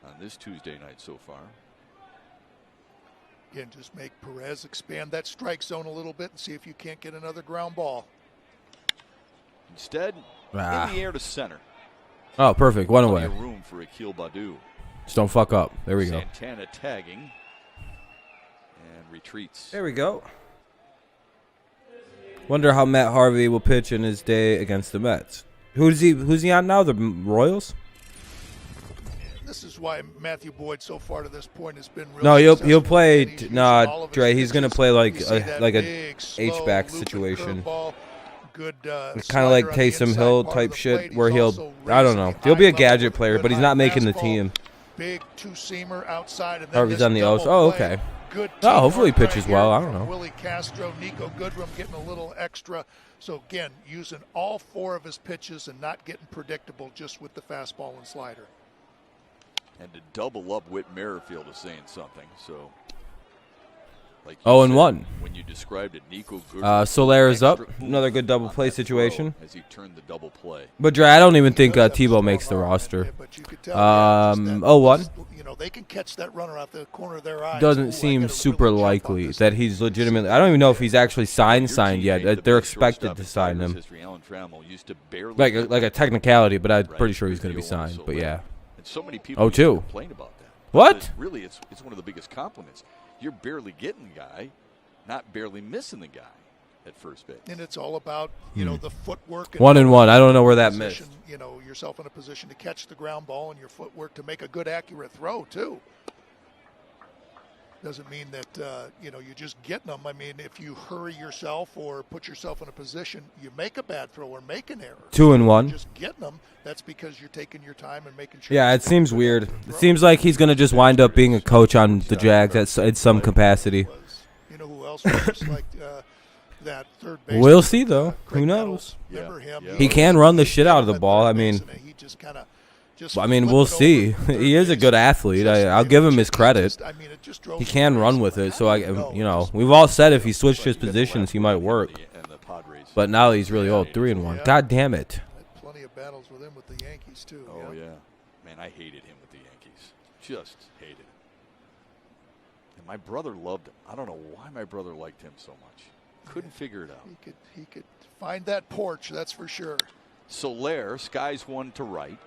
on this Tuesday night so far. Again, just make Perez expand that strike zone a little bit and see if you can't get another ground ball. Instead, in the air to center. Oh, perfect. One away. Room for Akil Baddoo. Just don't fuck up. There we go. Santana tagging and retreats. There we go. Wonder how Matt Harvey will pitch in his day against the Mets. Who's he on now? The Royals? This is why Matthew Boyd so far to this point has been really no, he'll play. Dre. He's gonna play like a H-back situation. Good, kind of like Taysom Hill type shit, where I don't know. He'll be a gadget player, but he's not making the team. Big two-seamer outside, and Harvey's on the O's. Oh, okay. Oh, hopefully he pitches well. I don't know. Willie Castro, Nico Goodrum getting a little extra. So again, using all 4 of his pitches and not getting predictable just with the fastball and slider. And to double up Whit Merrifield is saying something. So, like 0-1. When you described it, Nico Goodrum. Soler is up. Another good double play situation. As he turned the double play. But Dre, I don't even think Tebow makes the roster. 0-1. You know, they can catch that runner out the corner of their eye. Doesn't seem super likely that he's legitimately. I don't even know if he's actually signed yet. They're expected to sign him. Like a technicality, but I'm pretty sure he's going to be signed. But yeah. So many people complain about that. What? Really, it's one of the biggest compliments. You're barely getting the guy, not barely missing the guy at first base. And it's all about, you know, the footwork. 1-1. I don't know where that missed. You know, yourself in a position to catch the ground ball and your footwork to make a good, accurate throw, too. Doesn't mean that, you know, you're just getting them. I mean, if you hurry yourself or put yourself in a position, you make a bad throw or make an error. 2-1. Just getting them, that's because you're taking your time and making sure. Yeah, it seems weird. It seems like he's going to just wind up being a coach on the Jags in some capacity. You know who else was like that third base? We'll see, though. Who knows? Remember him? He can run the shit out of the ball. I mean, we'll see. He is a good athlete. I'll give him his credit. He can run with it. So you know, we've all said if he switched his positions, he might work. But now he's really old. 3-1. God damn it. Plenty of battles with him with the Yankees too. Oh yeah, man, I hated him with the Yankees. Just hated him. And my brother loved him. I don't know why my brother liked him so much. Couldn't figure it out. He could find that porch. That's for sure. Soler skies one to right.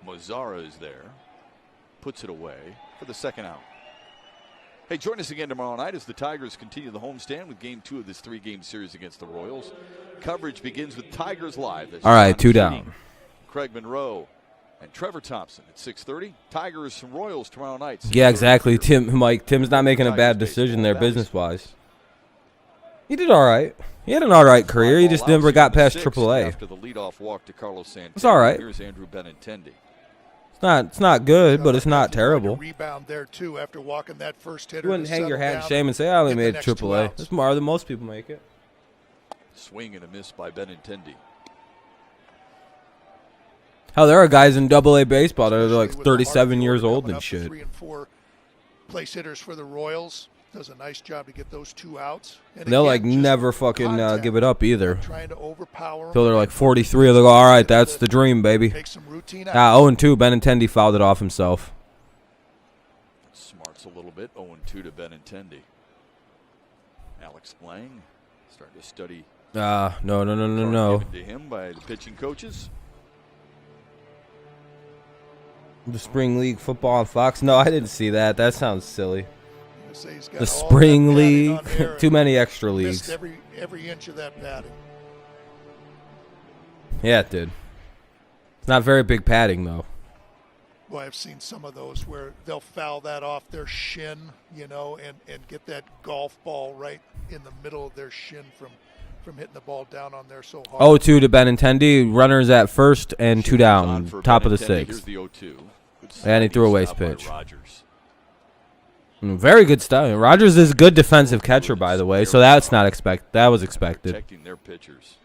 Mazzara is there, puts it away for the second out. Hey, join us again tomorrow night as the Tigers continue the homestand with Game 2 of this 3-game series against the Royals. Coverage begins with Tigers Live. All right, 2 down. Craig Monroe and Trevor Thompson at 6:30. Tigers and Royals tomorrow night. Yeah, exactly. Tim's not making a bad decision there business-wise. He did all right. He had an all right career. He just never got past AAA. After the leadoff walk to Carlos Santana. It's all right. Here's Andrew Benintendi. It's not good, but it's not terrible. Rebound there too after walking that first hitter. You wouldn't hang your hat in shame and say, I only made AAA. That's more than most people make it. Swing and a miss by Benintendi. Hell, there are guys in AA baseball that are like 37 years old and shit. 3 and 4 place hitters for the Royals. Does a nice job to get those 2 outs. And they'll again, like never fucking give it up either. Trying to overpower Till they're like 43. They'll go, all right, that's the dream, baby. Make some routine 0-2. Benintendi fouled it off himself. Smarts a little bit. 0-2 to Benintendi. Alex Lang starting to study. No. Given to him by the pitching coaches. The Spring League football on Fox? No, I didn't see that. That sounds silly. to say he's got The all spring that padding league. on there Too many extra missed leagues. every inch of that padding. Yeah, it did. It's not very big padding, though. Well, I've seen some of those where they'll foul that off their shin, you know, and get that golf ball right in the middle of their shin from hitting the ball down on there so hard. 0-2 to Benintendi. Runners at first and 2 down. Top of the 6th. Here's the 0-2. And he threw a waste pitch. Very good stuff. Rogers is a good defensive catcher, by the way, so that's not that was expected. Protecting their pitchers.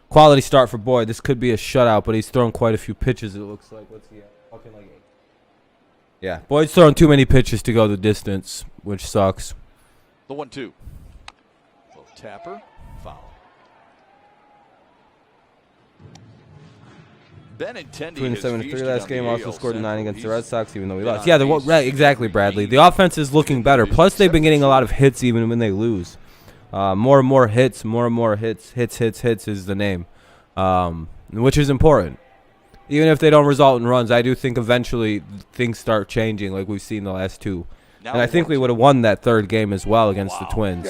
Quality start for Boyd. This could be a shutout, but he's thrown quite a few pitches, it looks like. What's he at? Fucking like 8. Yeah, Boyd's throwing too many pitches to go the distance, which sucks. The 1-2. Little tapper. Foul. Benintendi 27-3 last game. Also scored 9 against the Red Sox, even though we lost. Yeah, Yeah, right, exactly, Bradley. The offense is looking better. Plus, they've been getting a lot of hits even when they lose. More and more hits, hits is the name, which is important. Even if they don't result in runs, I do think eventually things start changing like we've seen the last 2. And I think we would have won that 3rd game as well against the Twins.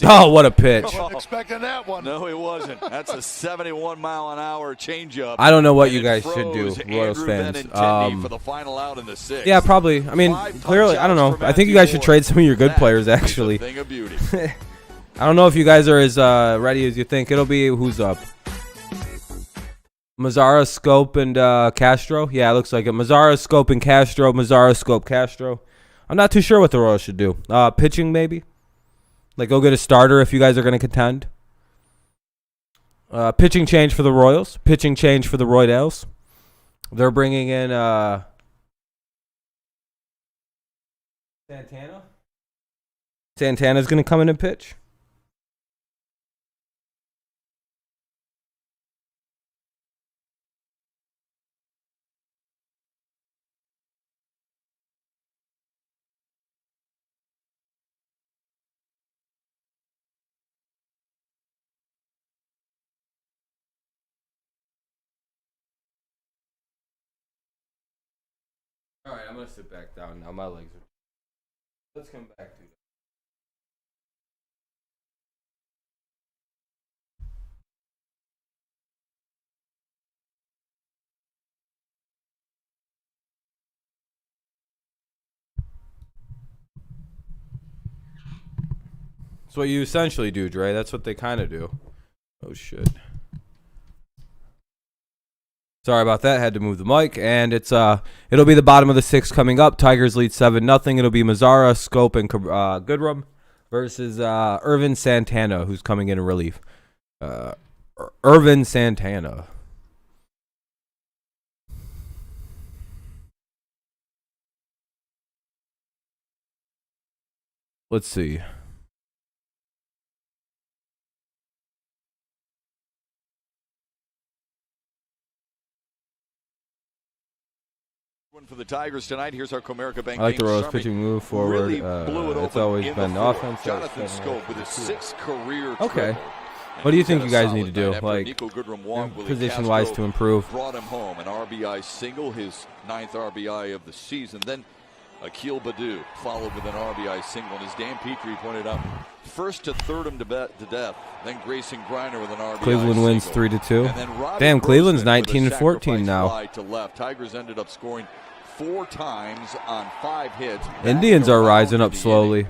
Oh, what a pitch. I wasn't expecting that one. No, it wasn't. That's a 71-mile-an-hour changeup. I don't know what you guys should do, Royals fans. For the final out in the 6th. Yeah, probably. I mean, clearly, I don't know. I think you guys should trade some of your good players, actually. Thing of beauty. I don't know if you guys are as ready as you think. It'll be who's up. Mazzara, Scope, and Castro. Yeah, it looks like it. Mazzara, Scope, and Castro. Mazzara, Scope, Castro. I'm not too sure what the Royals should do. Pitching, maybe? Like, go get a starter if you guys are going to contend. Pitching change for the Royals. Pitching change for the Royals. They're bringing in Santana. Santana's going to come in and pitch. All right, I'm going to sit back down now. My legs are... Let's come back to that. That's what you essentially do, Dre. That's what they kind of do. Oh, shit. Sorry about that. Had to move the mic. And it'll be the bottom of the 6th coming up. Tigers lead 7-0. It'll be Mazzara, Scope, and Goodrum versus Irvin Santana, who's coming in relief. Irvin Santana. Let's see. For the Tigers tonight, here's our Comerica Bank. I like the Royals Army pitching move forward. really blew it It's open always in been the offense. Jonathan Scope with his 6th career Okay. triple. What do you think you guys need to do, like, Like position-wise to improve? Brought him home, an RBI single, his 9th RBI of the season. Then Akil Baddoo followed with an RBI single, and as Dan Petrie pointed out, first to third him to death. Then Grayson Griner with an RBI Cleveland single. wins 3-2. And then Robbie Damn, Cleveland's Grossman with a 19-14 sacrifice now. fly to left. Tigers ended up scoring 4 times on 5 hits. Indians are rising up slowly.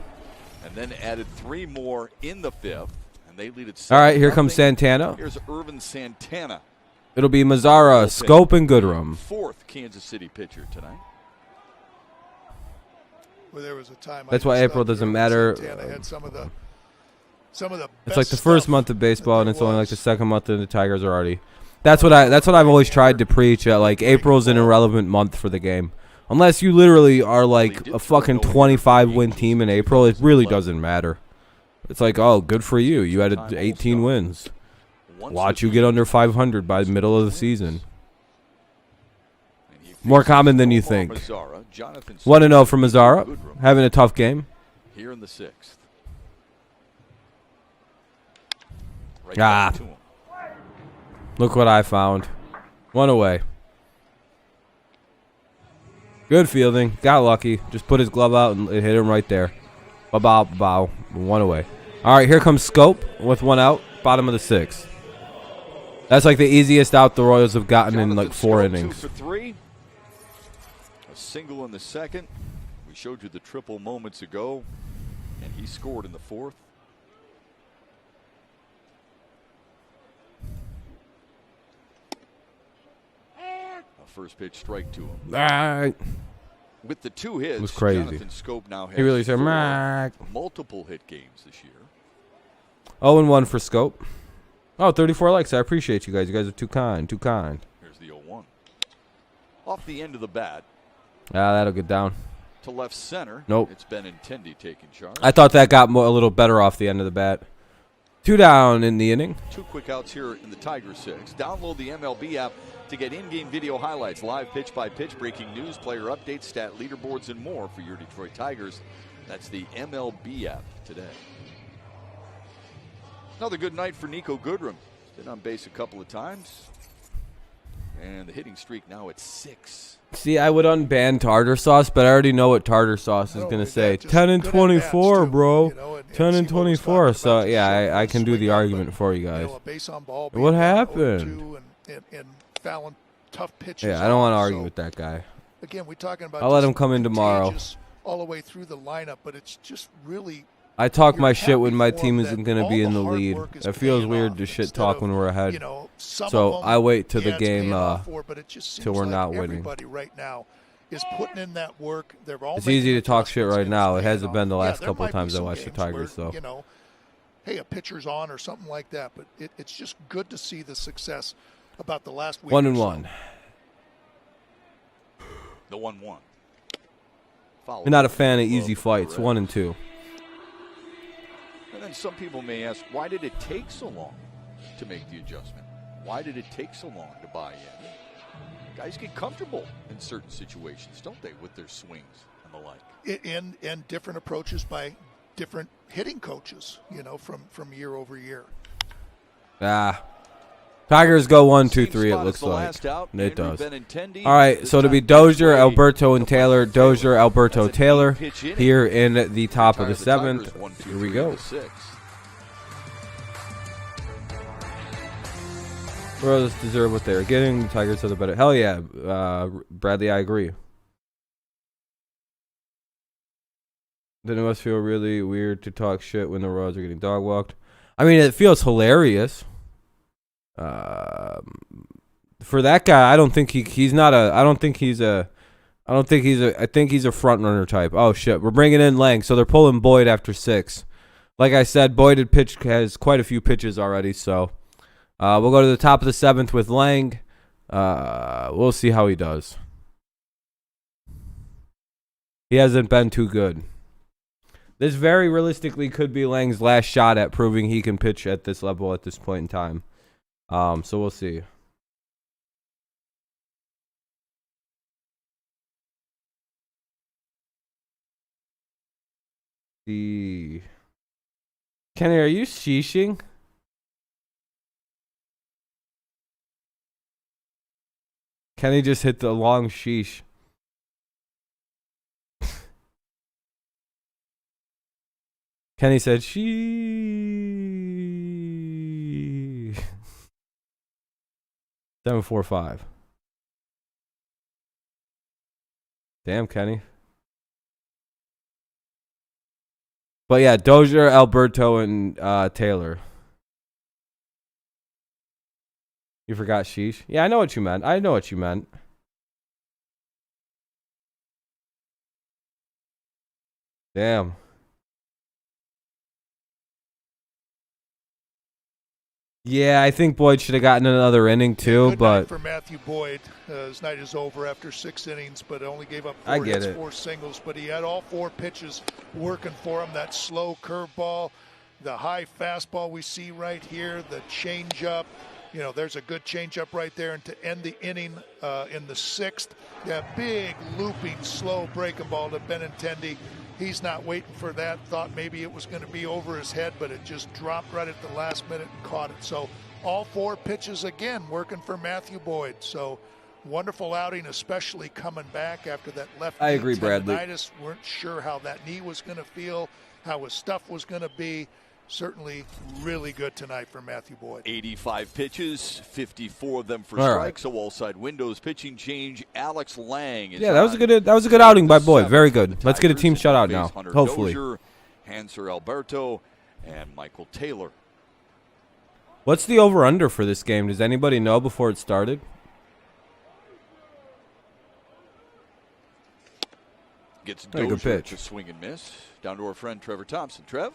And then added 3 more in the 5th. And they lead it. All right, here comes Santana. Here's Irvin Santana. It'll be Mazzara, Scope, and Goodrum. 4th Kansas City pitcher tonight. Well, there was a time That's why April doesn't matter. Santana had some of the It's like the first month of baseball, and it's only like the was. 2nd month, and the Tigers are already. That's what I've always tried to preach. Like, April's an irrelevant month for the game, unless you literally are like a fucking 25-win team in April. It really doesn't matter. It's like, oh, good for you. You had 18 wins. Watch you get under 500 by the middle of the season. More common than you think. 1-0 from Mazzara, having a tough game. Here in the 6th. Ah. Look what I found. 1 away. Good fielding. Got lucky. Just put his glove out and it hit him right there. Bow, bow. One away. All right, here comes Scope with one out. Bottom of the 6th. That's like the easiest out the Royals have gotten in like 4 innings. 2 for 3. A single in the 2nd. We showed you the triple moments ago, and he scored in the 4th. A first pitch strike to him. All right. With the 2 hits, it was crazy. Jonathan Scope now has he really said, 4 multiple hit games this year. 0-1 for Scope. Oh, 34 likes. I appreciate you guys. You guys are too kind. Too kind. Here's the 0-1. Off the end of the bat. Ah, that'll get down. To left center. Nope. It's Benintendi taking charge. I thought that got a little better off the end of the bat. 2 down in the inning. 2 quick outs here in the Tiger 6. Download the MLB app to get in-game video highlights, live pitch-by-pitch, breaking news, player updates, stat leaderboards, and more for your Detroit Tigers. That's the MLB app today. Another good night for Nico Goodrum. Been on base a couple of times. And the hitting streak now at 6. See, I would unban tartar sauce, but I already know what tartar sauce is going to say. 10 and 24, bro. 10 and 24. So, yeah, I can do the argument for you guys. What happened? Yeah, I don't want to argue with that guy. Again, we're talking about I'll let him come in tomorrow. All the way through the lineup, but it's just really. I talk my shit when my team isn't going to be in the lead. It feels weird to shit talk when we're ahead. So I wait till the game till we're not winning. Right now is putting in that work. It's easy to talk shit right now. It hasn't been the last couple of times I watched the Tigers, though. Hey, a pitcher's on or something like that, but it's just good to see the success about the last week. 1-1. The 1-1. You're not a fan of easy fights. 1-2. And then some people may ask, why did it take so long to make the adjustment? Why did it take so long to buy in? Guys get comfortable in certain situations, don't they, with their swings and the like? And different approaches by different hitting coaches, from year over year. Tigers go 1-2-3, it looks like. It does. All right, so to be Dozier, Alberto, and Taylor. Dozier, Alberto, Taylor here in the top of the 7th. Here we go. Royals deserve what they're getting. The Tigers are the better. Hell yeah, Bradley, I agree. Then it must feel really weird to talk shit when the Royals are getting dog walked. I mean, it feels hilarious. For that guy, I don't think he's not a. I think he's a front runner type. Oh shit, we're bringing in Lang, so they're pulling Boyd after 6. Like I said, Boyd has quite a few pitches already, so we'll go to the top of the 7th with Lang. We'll see how he does. He hasn't been too good. This very realistically could be Lang's last shot at proving he can pitch at this level at this point in time. So we'll see. Kenny, are you sheeshing? Kenny just hit the long sheesh. Kenny said, she 745. Damn, Kenny. But yeah, Dozier, Alberto, and Taylor. You forgot sheesh? Yeah, I know what you meant. Damn. Yeah, I think Boyd should have gotten another inning too, good but night for Matthew Boyd. His night is over after 6 innings, but only gave up 4 I get hits, it. 4 singles. But he had all 4 pitches working for him. That slow curveball, the high fastball we see right here, the changeup. There's a good changeup right there, and to end the inning in the 6th, that big looping, slow breaking ball to Benintendi. He's not waiting for that. Thought maybe it was going to be over his head, but it just dropped right at the last minute and caught it. So all 4 pitches again working for Matthew Boyd. So wonderful outing, especially coming back after that left I knee agree, Bradley. tendinitis. Weren't sure how that knee was going to feel, how his stuff was going to be. Certainly really good tonight for Matthew Boyd. 85 pitches, 54 of them for All strikes. So all side windows pitching change. Alex Lang. Yeah, that was a good outing by Boyd. Very good. Let's get a team shutout now. Hunter Hopefully. Dozier, Hanser Alberto, and Michael Taylor. What's the over/under for this game? Does anybody know before it started? Gets Very good Dozier pitch. to swing and miss. Down to our friend Trevor Thompson. Trev?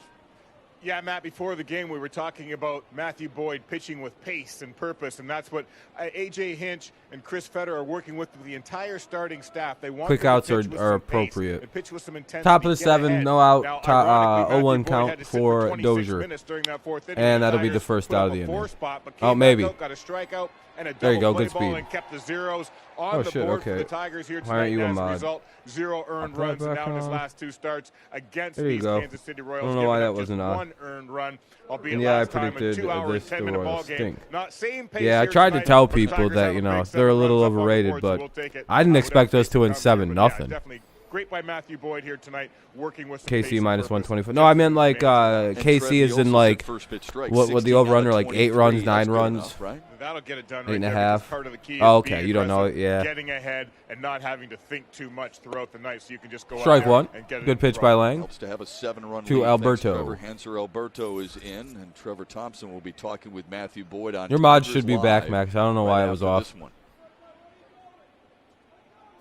Yeah, Matt, before the game, we were talking about Matthew Boyd pitching with pace and purpose, and that's what A.J. Hinch and Chris Fetter are working with the entire starting staff. They want Quick to outs pitch with are some pace appropriate. and pitch with some intensity, Top of the get 7, ahead. no out, Now, 0-1 ironically, Matthew Boyd had count to sit for 26 Dozier. minutes during that fourth inning. And The that'll be the Tigers first put out up of the a inning. four spot, but Oh, came maybe. back out, got a strikeout and a There you double go, good play ball speed. and kept the zeros on Oh, the shit, board for okay. the Tigers here Why aren't tonight. you a As a mod? result, 0 earned I'll put it runs back now in his on. last 2 starts against There you these go. Kansas City I Royals. don't know why giving that up just wasn't on. 1 earned run, albeit And yeah, I last time a predicted 2 hour and the 10-minute ball Royals game. stink. Not same pace Yeah, I here tried to tonight, tell but the people Tigers that, have you a know, big they're a 7 little runs up on the overrated, board, so but we'll take it. I didn't Would expect have us to win faced it down 7-0. here, but yeah, definitely great by Matthew Boyd here tonight, working with some KC pace and minus purpose. 124. No, I meant like And KC Trev, is he in also like said first pitch strike, what the 16 over out under of like 8 runs, 23. 9 That's good runs. enough, right? That'll get it done 8 and a right there, half. because part of the key Oh, is okay, being you don't know aggressive, it, yeah. getting ahead and not having to think too much throughout the night, so you can just go out Strike there one. and get it Good in pitch the by run. Lang. Helps to have a 7-run To lead. Alberto. Thanks, Trevor. Hanser Alberto is in, and Trevor Thompson will be talking with Matthew Boyd on Your mod Tigers should be Live back, Max. I don't know why right it was after off. this one.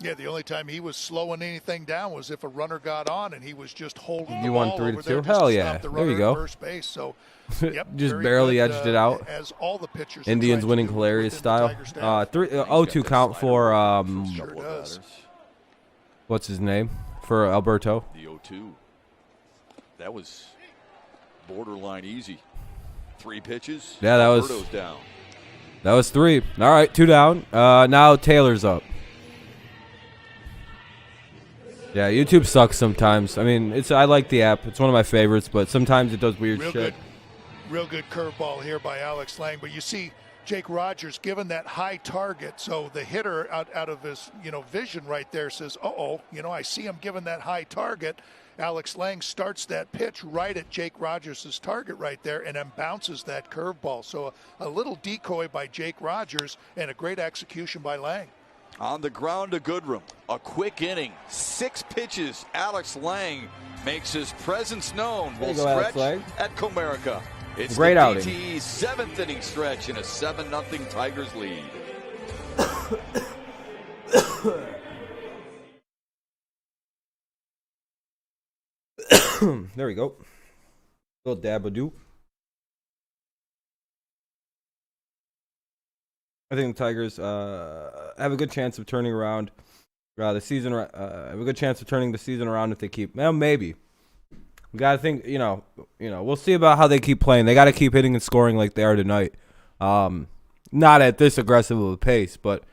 Yeah, the only time he was slowing anything down was if a runner got on and he was just holding You the won ball 3-2? over there just Hell to yeah. stop the There runner you at go. First base. So, yep, Just very barely good, edged it out. As all the pitchers Indians are trying to winning do hilarious within the style. Tiger staff. 0-2 count for Sure does. what's his name for Alberto. The 0-2. That was borderline easy. 3 pitches. Yeah, that was- Alberto's down. That was 3. All right, 2 down. Now Taylor's up. Yeah, YouTube sucks sometimes. I mean, I like the app. It's one of my favorites, but sometimes it does weird shit. Real good curveball here by Alex Lang. But you see Jake Rogers given that high target, so the hitter out of his vision right there says, "Uh-oh, I see him giving that high target." Alex Lang starts that pitch right at Jake Rogers' target right there and then bounces that curveball. So a little decoy by Jake Rogers and a great execution by Lang. On the ground to Goodrum. A quick inning. 6 pitches. Alex Lang makes his presence known. There Will you go, Alex stretch Lang. at Comerica. It's Great the outing. DTE 7th inning stretch in a 7-0 Tigers lead. There we go. Little dab-a-doo. I think the Tigers have a good chance of turning around the season. Have a good chance of turning the season around if they keep. Well, maybe. We gotta think. We'll see about how they keep playing. They gotta keep hitting and scoring like they are tonight. Not at this aggressive of a pace, but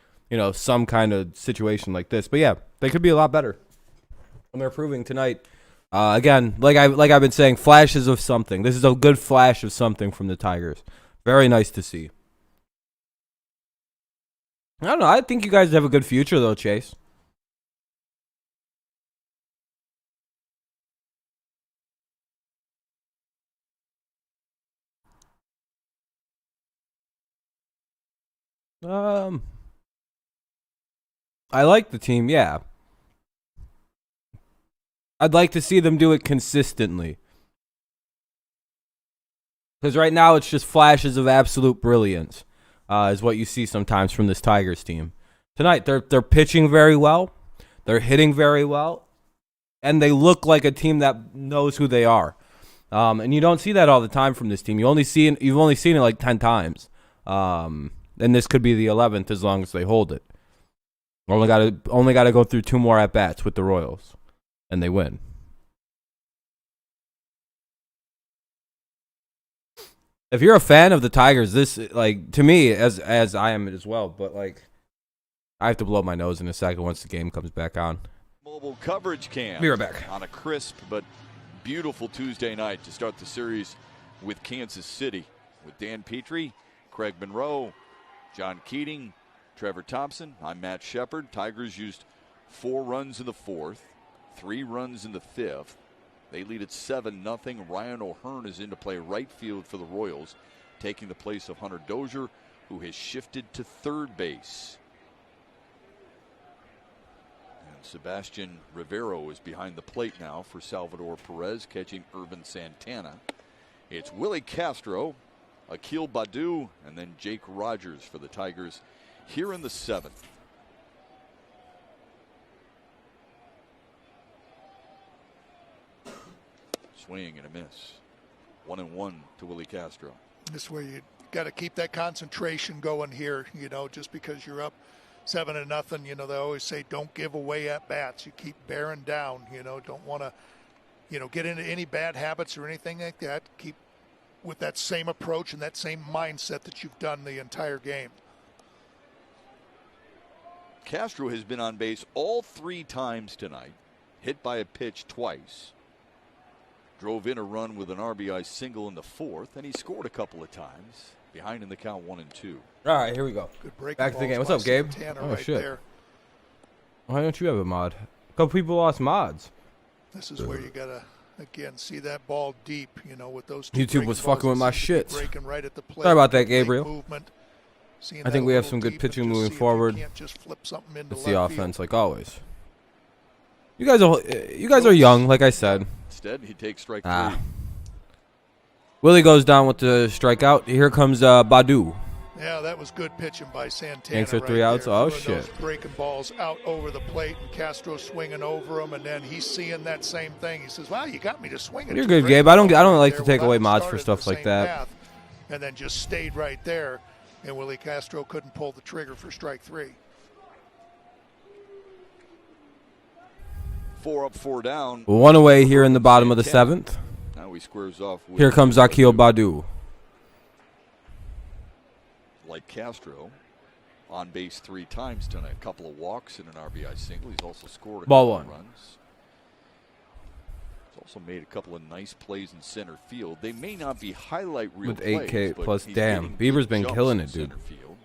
some kind of situation like this. But yeah, they could be a lot better. And they're proving tonight. Again, like I've been saying, flashes of something. This is a good flash of something from the Tigers. Very nice to see. I don't know. I think you guys have a good future, though, Chase. I like the team, yeah. I'd like to see them do it consistently. Because right now it's just flashes of absolute brilliance, is what you see sometimes from this Tigers team. Tonight they're pitching very well, they're hitting very well, and they look like a team that knows who they are. And you don't see that all the time from this team. You've only seen it like 10 times. And this could be the 11th as long as they hold it. Only got to go through 2 more at bats with the Royals, and they win. If you're a fan of the Tigers, this to me as I am as well, but I have to blow my nose in a second once the game comes back on. Mobile coverage cam. Be right back. On a crisp but beautiful Tuesday night to start the series with Kansas City with Dan Petrie, Craig Monroe, John Keating, Trevor Thompson. I'm Matt Shepard. Tigers used 4 runs in the 4th, 3 runs in the 5th. They lead at 7-0. Ryan O'Hearn is in to play right field for the Royals, taking the place of Hunter Dozier, who has shifted to third base. And Sebastian Rivero is behind the plate now for Salvador Perez, catching Irvin Santana. It's Willie Castro, Akil Baddoo, and then Jake Rogers for the Tigers here in the 7th. Swing and a miss. 1-1 to Willie Castro. This is where you got to keep that concentration going here, you know, just because you're up 7-0, you know, they always say don't give away at bats. You keep bearing down, you know, don't want to, you know, get into any bad habits or anything like that. Keep with that same approach and that same mindset that you've done the entire game. Castro has been on base all 3 times tonight, hit by a pitch twice. Drove in a run with an RBI single in the 4th, and he scored a couple of times. Behind in the count 1-2. All right, here we go. Good break. Back to the game. What's up, Gabe? Oh, right shit. There. Why don't you have a mod? A couple people lost mods. This is where you got to, again, see that ball deep, you know, with those 2 YouTube was fucking with my shit. Right at the plate. Sorry about that, Gabriel. I think we have some good pitching moving forward. It's the offense, like always. You guys are young, like I said. Instead, he takes strike 3. Willie goes down with the strikeout. Here comes Baddoo. Yeah, that was good pitching by Santana. Thanks for 3 outs. There. Oh, shit. Breaking balls out over the plate, and Castro swinging over him, and then he's seeing that same thing. He says, "Wow, you got me to swing it." You're good, Gabe. I don't like to take away mods for stuff like that. And then just stayed right there, and Willie Castro couldn't pull the trigger for strike 3. 4 up, 4 down. 1 away here in the bottom of the 7th. Now he squares off with here comes Akil Baddoo. Like Castro, on base 3 times tonight. A couple of walks and an RBI single. He's also scored a couple of runs. He's also made a couple of nice plays in center field. They may not be highlight reel with 8K plays, plus. Damn, Bieber's been killing it, dude. Field.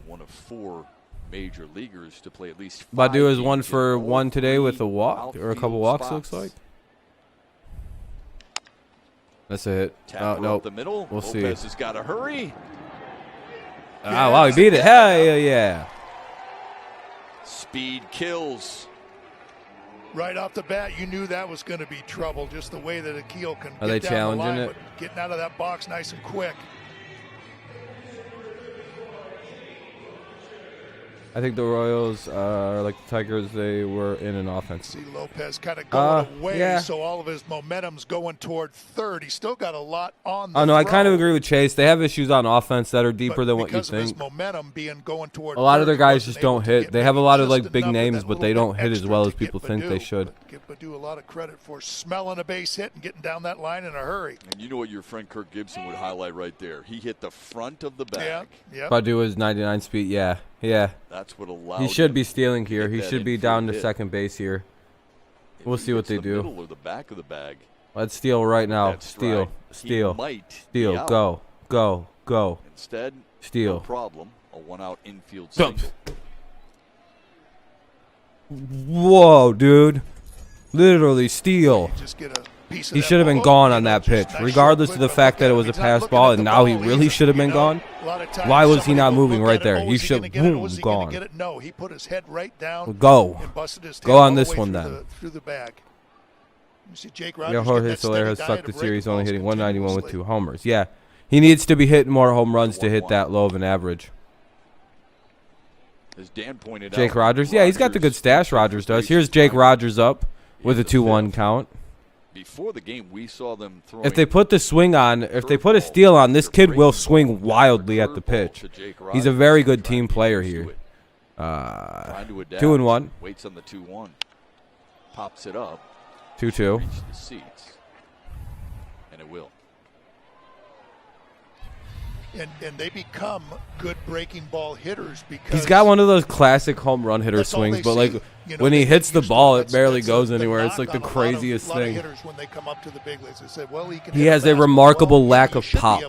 One of 4 major leaguers to play at least 5 Baddoo is 1 for 1 today with a walk or a couple walks. Looks like. That's a hit. Oh, no. The middle. We'll see. Lopez has got to hurry. Ah, wow, he beat it. Hell yeah. Speed kills. Right off the bat, you knew that was going to be trouble, just the way that Akil can Are they challenging the line, it? Getting out of that box nice and quick. I think the Royals are like the Tigers. They were in an offense. See Lopez kind of going away, so all of his momentum's going toward third. He's still got a lot on the no, throw. I kind of agree with Chase. They have issues on offense that are deeper than what you because of his think. momentum being going toward a lot of third, their guys just don't hit. They have a lot of like big enough names, that but they little don't bit hit as extra well to as people get think they Baddoo. should. Give Baddoo a lot of credit for smelling a base hit and getting down that line in a hurry. And you know what your friend Kirk Gibson would highlight right there. He hit the front of the bag. Yeah. Baddoo is 99 speed. Yeah. That's what allowed. He should be stealing here. He should be down to second base here. We'll see what they do. Middle or the back of the bag. Let's steal right now. Steal. Go. Instead, steal. No problem. A 1-out infield single. Whoa, dude. Literally steal. Just get a piece of he should have been gone on that pitch, regardless of the fact that it was a pass ball, and now he really should have been gone. Why was he not moving right there? He should have gone. No, he put his head right down. Go on this one then. Through the bag. You see Jake Rogers. Jorge Soler has sucked the series, only hitting 191 with 2 homers. Yeah, he needs to be hitting more home runs to hit that low of an average. As Dan pointed out, Jake Rogers, yeah, he's got the good stash. Rogers does. Here's Jake Rogers up with a 2-1 count. Before the game, we saw them throwing. If they put the swing on, if they put a steal on, this kid will swing wildly at the pitch. He's a very good team player here. 2-1. Waits on the 2-1. Pops it up. 2-2. Reach the seats. And it will. And they become good breaking ball hitters because he's got one of those classic home run hitter swings, but like when he hits the ball, it barely goes anywhere. It's like the craziest thing. He has a remarkable lack of pop.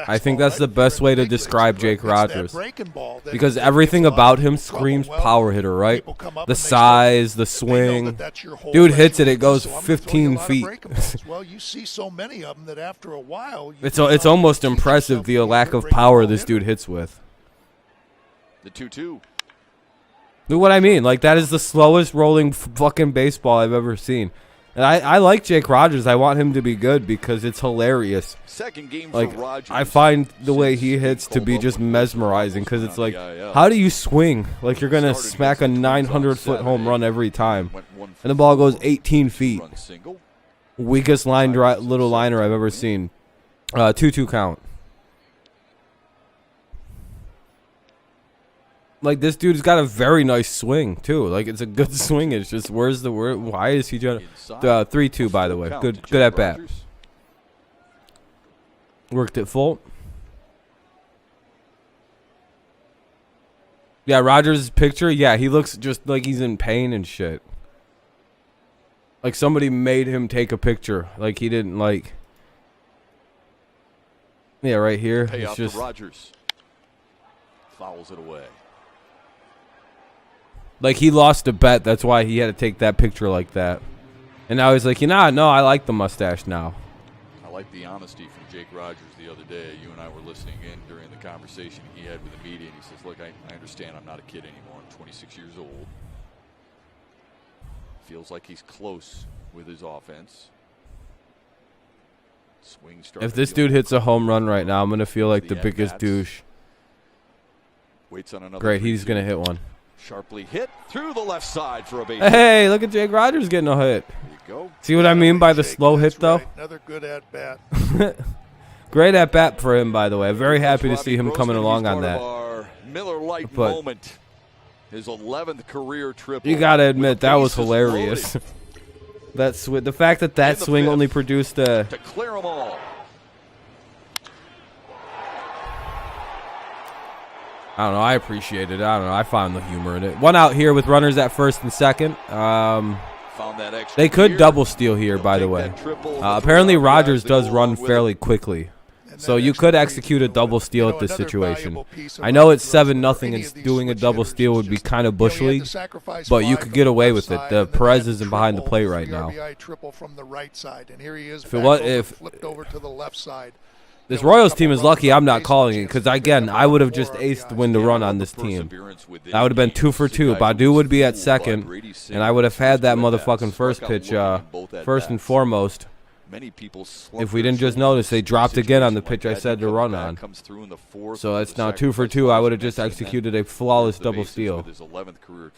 I think that's the best way to describe Jake Rogers, because everything about him screams power hitter, right? The size, the swing. Dude hits it, it goes 15 feet. Well, you see so many of them that after a while, it's almost impressive the lack of power this dude hits with. The 2-2. Look what I mean. Like, that is the slowest rolling fucking baseball I've ever seen. And I like Jake Rogers. I want him to be good because it's hilarious. Second game like, for Rogers. I find the way he hits to be just mesmerizing because it's like, how do you swing? Like, you're going to smack a 900-foot home run every time. And the ball goes 18 feet. Weakest little liner I've ever seen. 2-2 count. Like, this dude's got a very nice swing, too. Like, it's a good swing. It's just, where's the word? Why is he doing 3-2, by the way. Good at bat. Worked it full. Yeah, Rogers' picture, yeah, he looks just like he's in pain and shit. Like, somebody made him take a picture. Like, he didn't, like... Yeah, right here. It's just... Rogers. Fouls it away. Like, he lost a bet. That's why he had to take that picture like that. And now he's like, no, I like the mustache now. I like the honesty from Jake Rogers the other day. You and I were listening in during the conversation he had with the media, and he says, look, I understand I'm not a kid anymore. I'm 26 years old. Feels like he's close with his offense. Swing starting. If this dude hits a home run right now, I'm going to feel like the biggest douche. Waits on another. Great, he's going to hit one. Sharply hit through the left side for a base. Hey, look at Jake Rogers getting a hit. There you go. See what I mean by the slow hit, though? Right. Another good at bat. Great at bat for him, by the way. Very happy to see him coming along on that. Our Miller Lite moment. His 11th career triple. You gotta admit that was hilarious. The fact that swing only produced a. To clear them all. I don't know. I appreciate it. I don't know. I found the humor in it. One out here with runners at first and second. They could double steal here, by the way. Apparently, Rogers does run fairly quickly. So you could execute a double steal at this situation. I know it's 7-0 and doing a double steal would be kind of bush league, but you could get away with it. The Perez isn't behind the plate right now. This Royals team is lucky I'm not calling it because, again, I would have just aced the win to run on this team. That would have been 2 for 2. Badu would be at second, and I would have had that motherfucking first pitch first and foremost. If we didn't just notice, they dropped again on the pitch I said to run on. So it's now 2 for 2. I would have just executed a flawless double steal.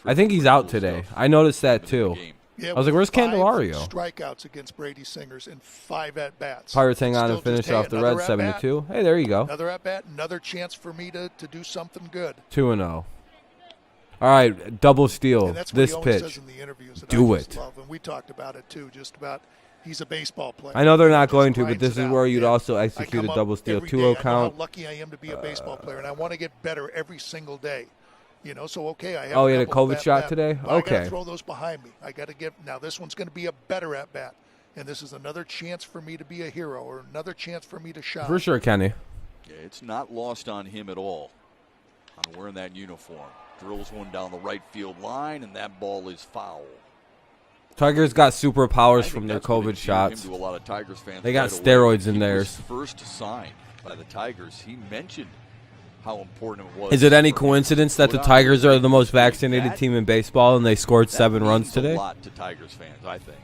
I think he's out today. I noticed that too. Yeah, I was like, where's Candelario? Strikeouts against Brady Singers in 5 at-bats. Pirates hang on and finish off the Reds 7-2. Hey, there you go. Another at-bat, another chance for me to do something good. 2-0. All right, double steal. This pitch. Do it. And we talked about it, too, just about he's a baseball player. I know they're not going to, but this is where you'd also execute a double steal. 2-0 count. How lucky I am to be a baseball player, and I want to get better every single day. You know, so okay, I have he had a COVID shot today? I got to Okay. throw those behind me. I got to get now. This one's going to be a better at bat, and this is another chance for me to be a hero, or another chance for me to shine. For sure, Kenny. Yeah, it's not lost on him at all. On wearing that uniform, drills one down the right field line, and that ball is foul. Tigers got superpowers from their COVID shots. To a lot of Tigers fans they got steroids in he theirs. Was first signed by the Tigers. He mentioned how important it was. Is it any coincidence that the Tigers are the most vaccinated team in baseball and they scored 7 runs today? A lot to Tigers fans, I think.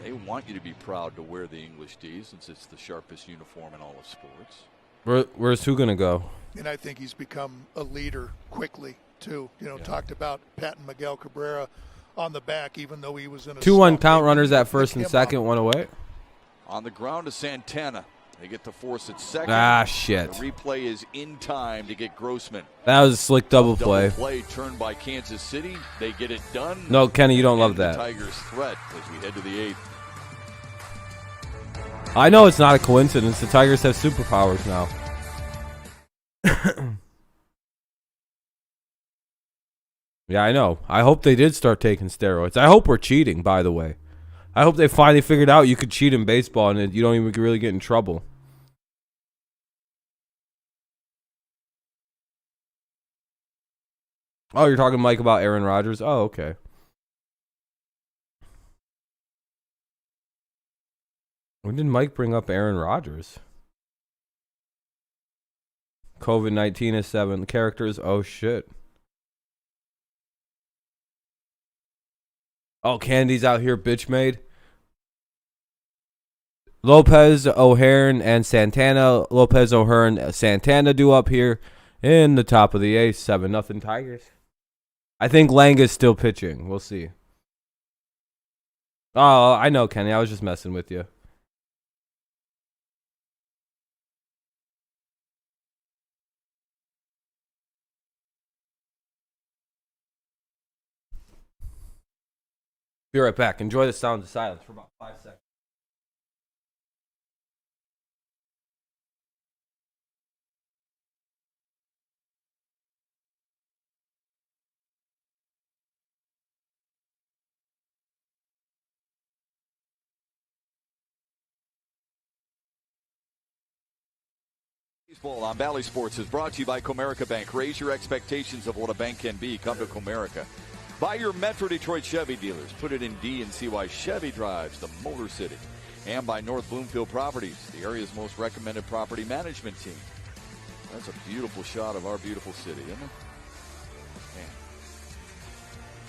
They want you to be proud to wear the English D since it's the sharpest uniform in all of sports. Where's who going to go? And I think he's become a leader quickly, too. You know, talked about patting Miguel Cabrera on the back, even though he was in a 2-1 count, runners at first and second, one away. On the ground to Santana. They get to force it second. Ah, shit. The replay is in time to get Grossman. That was a slick double play. Play turned by Kansas City. They get it done. No, Kenny, you don't love that. Tigers threat as we head to the 8th. I know it's not a coincidence. The Tigers have superpowers now. Yeah, I know. I hope they did start taking steroids. I hope we're cheating, by the way. I hope they finally figured out you could cheat in baseball and you don't even really get in trouble. Oh, you're talking, Mike, about Aaron Rodgers? Oh, okay. When did Mike bring up Aaron Rodgers? COVID-19 is 7 characters. Oh, shit. Oh, Candy's out here, bitch made. Lopez, O'Hearn, and Santana. Lopez, O'Hearn, Santana do up here in the top of the 8th. 7-0 Tigers. I think Lang is still pitching. We'll see. Oh, I know, Kenny. I was just messing with you. Be right back. Enjoy the sound of silence for about 5 seconds. Baseball on Valley Sports is brought to you by Comerica Bank. Raise your expectations of what a bank can be. Come to Comerica. By your Metro Detroit Chevy dealers. Put it in D and see why Chevy drives the Motor City. And by North Bloomfield Properties, the area's most recommended property management team. That's a beautiful shot of our beautiful city, isn't it? Man.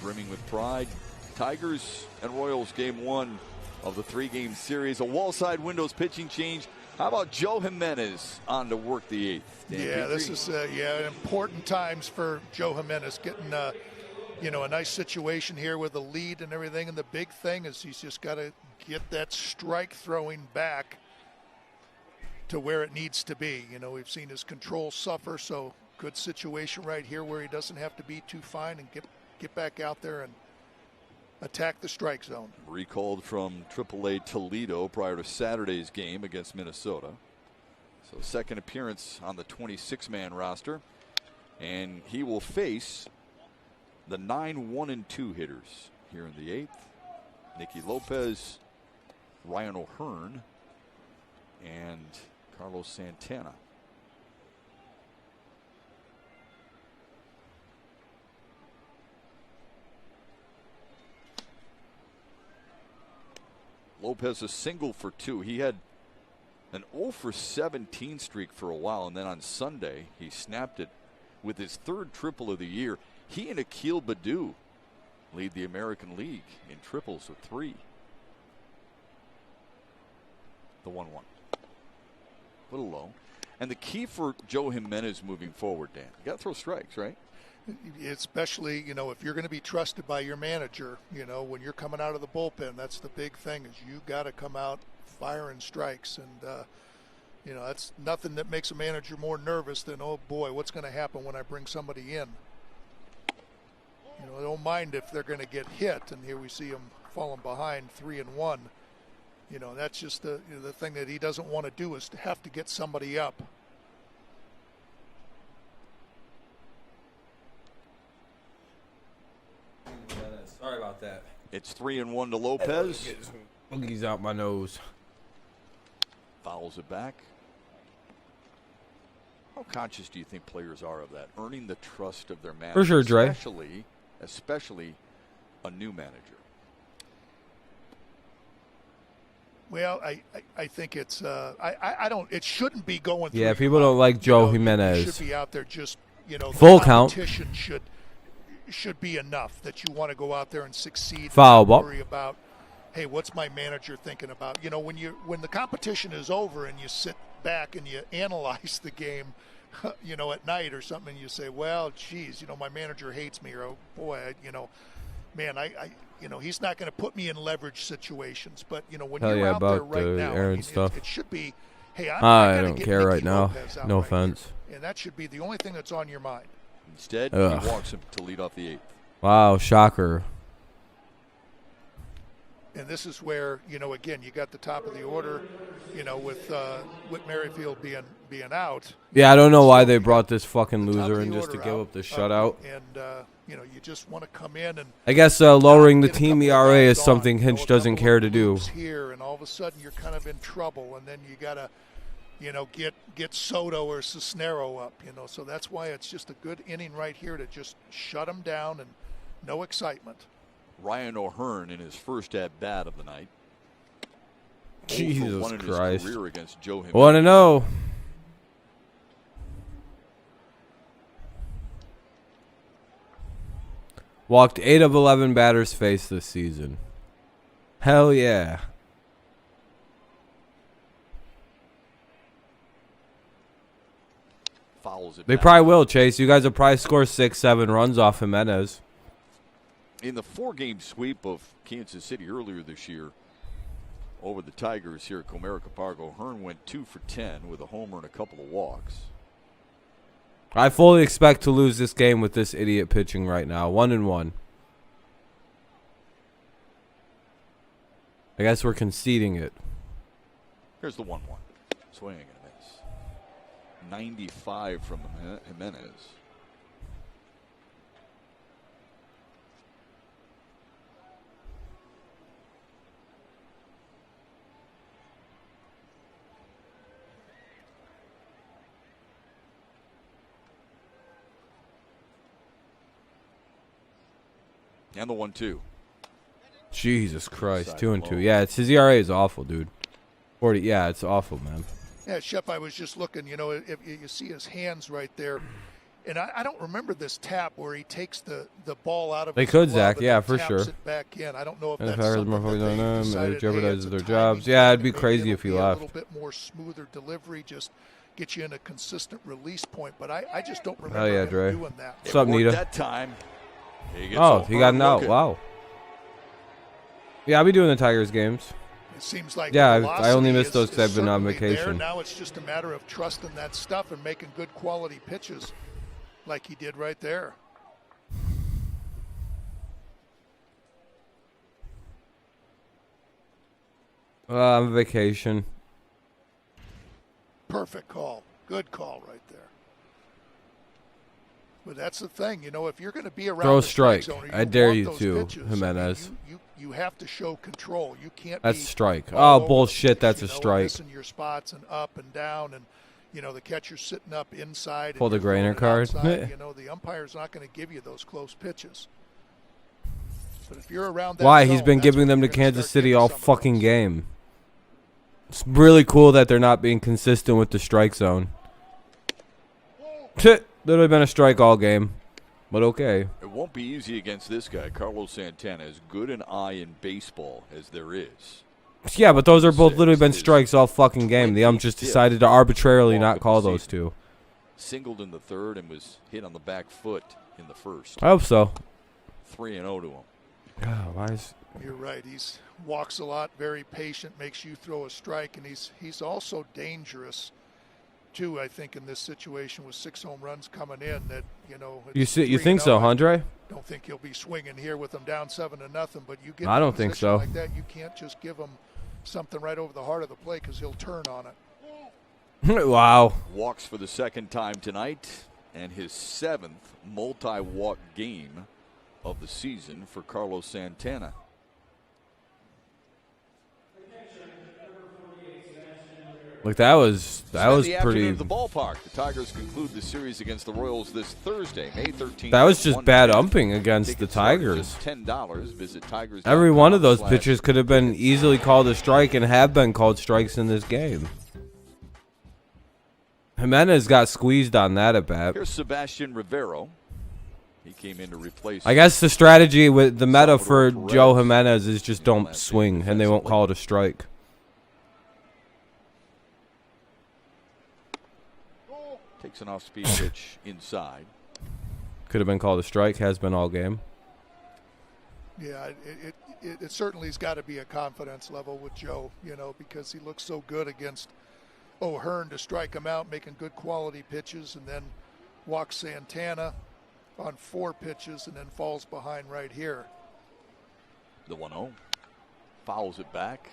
Brimming with pride. Tigers and Royals game 1 of the 3-game series. A wall-side windows pitching change. How about Joe Jimenez on to work the 8th? Yeah, this is important times for Joe Jimenez, getting a nice situation here with the lead and everything. And the big thing is he's just got to get that strike throwing back to where it needs to be. You know, we've seen his control suffer, so good situation right here where he doesn't have to be too fine and get back out there and attack the strike zone. Recalled from AAA Toledo prior to Saturday's game against Minnesota. So second appearance on the 26-man roster. And he will face the 9-1-2 hitters here in the 8th. Nicky Lopez, Ryan O'Hearn, and Carlos Santana. Lopez a single for 2. He had an 0 for 17 streak for a while, and then on Sunday he snapped it with his 3rd triple of the year. He and Akil Baddoo lead the American League in triples with 3. The 1-1. A little low. And the key for Joe Jimenez moving forward, Dan, you got to throw strikes, right? Especially, if you're going to be trusted by your manager, when you're coming out of the bullpen, that's the big thing is you got to come out firing strikes. And, that's nothing that makes a manager more nervous than, oh, boy, what's going to happen when I bring somebody in? I don't mind if they're going to get hit. And here we see him falling behind 3-1. That's just the thing that he doesn't want to do is to have to get somebody up. Sorry about that. It's 3-1 to Lopez. Boogies out my nose. Fouls it back. How conscious do you think players are of that? Earning the trust of their manager. For sure, Dre. Especially a new manager. Well, I think it's I don't. It shouldn't be going through. Yeah, people don't like Joe Jimenez. You should be out there just full the count. Competition should be enough that you want to go out there and succeed. Foul and ball. worry about, hey, what's my manager thinking about? When the competition is over and you sit back and you analyze the game, at night or something, and you say, well, geez, my manager hates me, or oh boy, man, he's not going to put me in leverage situations. But when Hell you're yeah, out there about right the now, Aaron stuff. It should be, hey, I don't care right now. No offense. And that should be the only thing that's on your mind. Instead, Ugh. he walks him to lead off the 8th. Wow, shocker. And this is where, again, you got the top of the order, with Whit Merrifield being out. Yeah, I don't know why they brought this fucking loser in just to give up the shutout. And You know, you just want to come in and I guess lowering the team ERA is something Hinch doesn't care to do. Here, and all of a sudden you're kind of in trouble, and then you got to, get Soto or Cisnero up, So that's why it's just a good inning right here to just shut them down and no excitement. Ryan O'Hearn in his first at-bat of the night. Jesus Christ. 1-0. Walked 8 of 11 batters faced this season. Hell yeah. Fouls it They back. probably will, Chase. You guys will probably score 6-7 runs off Jimenez. In the 4-game sweep of Kansas City earlier this year over the Tigers here at Comerica Park, O'Hearn went 2 for 10 with a homer and a couple of walks. I fully expect to lose this game with this idiot pitching right now. 1-1. I guess we're conceding it. Here's the 1-1. Swing and a miss. 95 from Jimenez. And the 1-2. Jesus Christ, 2-2. Yeah, his ERA is awful, dude. 40. Yeah, it's awful, man. Yeah, Shep, I was just looking. If you see his hands right there, and I don't remember this tap where he takes the ball out of. They his could, glove Zach. and Yeah, then for taps sure. It back in. I don't know if And that's if I heard something more that they decided, it jeopardizes hey, their it's a jobs. timing Yeah, thing, it'd be and maybe crazy if he it'll be left. A little bit more smoother delivery, just get you in a consistent release point. But I just don't remember Hell yeah, him Dre. doing that. What's up, Nita? That time. He got an out. Wow. Yeah, I'll be doing the Tigers games. It seems like yeah, the I only missed those velocity because I've been on is certainly vacation. there. Now it's just a matter of trusting that stuff and making good quality pitches like he did right there. I'm on vacation. Perfect call. Good call right there. But that's the thing, if you're going to be around Throw a the strike strike. zone, I dare you those to, pitches, Jimenez. You have to show control. You can't. That's be strike. all Oh, over bullshit. the That's pitch, a strike. Missing your spots and up and down, and the catcher's sitting up inside. Pull the and you're throwing Grainer it card. outside. The umpire's not going to give you those close pitches. But if you're around that Why? zone, He's been that's giving when them to you're gonna Kansas start City getting all some of fucking those. game. It's really cool that they're not being consistent with the strike zone. Literally been a strike all game. But okay. It won't be easy against this guy, Carlos Santana. As good an eye in baseball as there is. Yeah, but those are both literally been strikes all fucking game. The ump just decided to arbitrarily not call those two. Singled in the third and was hit on the back foot in the first. I hope so. 3-0 to him. God, why is... You're right. He's walks a lot, very patient, makes you throw a strike, and he's also dangerous too. I think in this situation with 6 home runs coming in, that You think so, Andre? Don't think he'll be swinging here with them down 7-0, but you get. I don't think so. Like that, you can't just give him something right over the heart of the plate because he'll turn on it. Wow. Walks for the second time tonight, and his 7th multi-walk game of the season for Carlos Santana. Look, that was pretty. At the ballpark. The Tigers conclude the series against the Royals this Thursday, May 13th. That was just bad umping against the Tigers. $10. Visit Tigers. Every one of those pitches could have been easily called a strike and have been called strikes in this game. Jimenez got squeezed on that at bat. Here's Sebastian Rivero. He came in to replace. I guess the strategy with the meta for Joe Jimenez is just don't swing and they won't call it a strike. Takes an off-speed pitch inside. Could have been called a strike. Has been all game. Yeah, it certainly has got to be a confidence level with Joe, because he looks so good against O'Hearn to strike him out, making good quality pitches, and then walks Santana on 4 pitches and then falls behind right here. The 1-0. Fouls it back.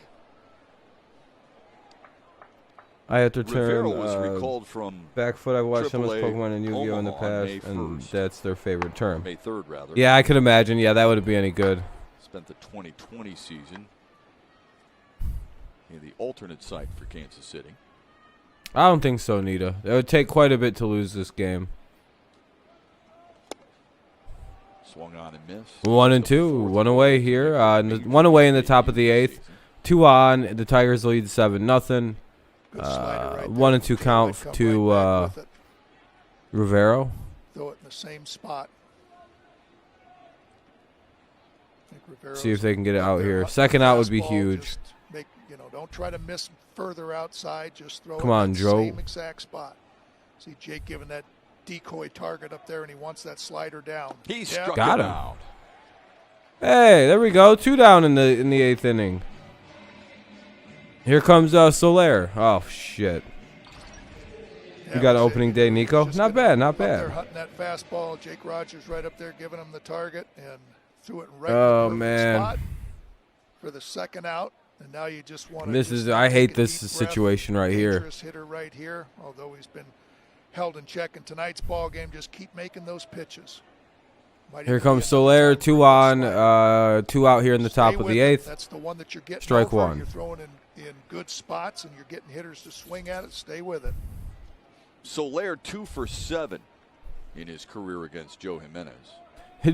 I have to turn Rivera was recalled from back foot. I've watched so much AAA Pokemon and Yu-Gi-Oh in the Omaha past, on and May 1st. that's their favorite term. May 3rd, rather. Yeah, I could imagine. Yeah, that wouldn't be any good. Spent the 2020 season in the alternate site for Kansas City. I don't think so, Nita. It would take quite a bit to lose this game. Swung on and missed. 1-2, 1 away here. 1 away in the top of the 8th. 2 on. The Tigers lead 7-0. 1-2 count to Rivero. Throw it in the same spot. See if they can get it out here. Second out would be huge. Make, don't try to miss further outside. Just throw Come it on, in the Joe. same exact spot. See Jake giving that decoy target up there, and he wants that slider down. He struck Got him. out. Hey, there we go. 2 down in the 8th inning. Here comes Soler. Oh shit. Yeah, You got an Jake, opening day, Nico. Not bad, not They're bad. hunting that fastball. Jake Rogers right up there giving him the target and threw it right Oh, in the perfect man. spot for the second out. And now you just want to. This is. I hate this situation right here. Dangerous hitter right here. Although he's been held in check in tonight's ball game, just keep making those pitches. Here comes Soler. 2 on. 2 out here in the top of the 8th. That's the one that you're getting. Strike over. 1. You're throwing in good spots, and you're getting hitters to swing at it. Stay with it. Soler 2 for 7 in his career against Joe Jimenez.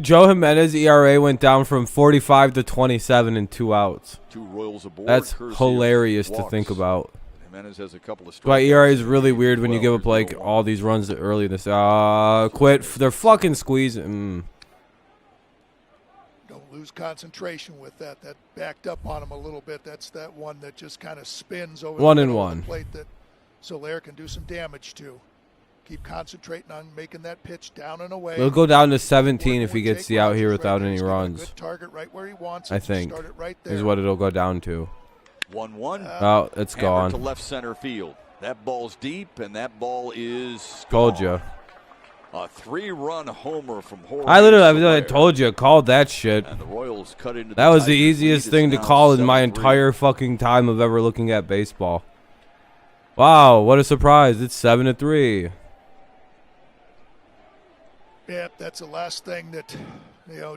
Joe Jimenez ERA went down from 45 to 27 in 2 outs. 2 Royals aboard. That's courtesy of hilarious to walks. think about. Jimenez has a couple of strikeouts. But ERA is really weird when you give up like all these runs early this. Quit! They're fucking squeezing. Don't lose concentration with that. That backed up on him a little bit. That's that one that just kind of spins over 1 the and middle of 1. the plate that Soler can do some damage to. Keep concentrating on making that pitch down and away. They'll go down to 17 if he gets the out here without any He's got a runs. good target right where he wants it. I Just think start it right is there. what it'll go down to. 1-1. Oh, it's Hammered gone. to left center field. That ball's deep, and that ball is Told gone. you. A 3-run homer from Jorge I Soler. told you. Called that shit. And the Royals cut into That was the Tigers' easiest lead. thing It's to now call in my 7-3. entire fucking time of ever looking at baseball. Wow, what a surprise. It's 7-3. Yep, that's the last thing that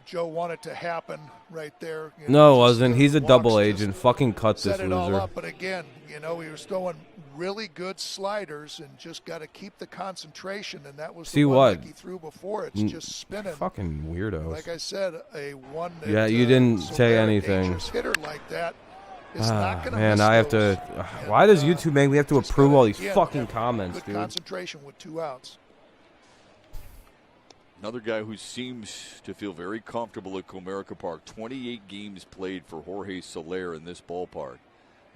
Joe wanted to happen right there. No, it just wasn't. the He's a walks double just agent. Fucking cut this set it all loser. up, but again, he was throwing really good sliders and just got to keep the concentration. And that was See the one what? like he threw before. It's just spinning. Fucking weirdos. Like I said, a one. That, Yeah, you didn't Soler, say a anything. dangerous hitter like that is not going to Man, miss I have those. to. And, Why does YouTube make me have to just approve gotta, all these again, fucking have comments, good dude? concentration with 2 outs. Another guy who seems to feel very comfortable at Comerica Park. 28 games played for Jorge Soler in this ballpark.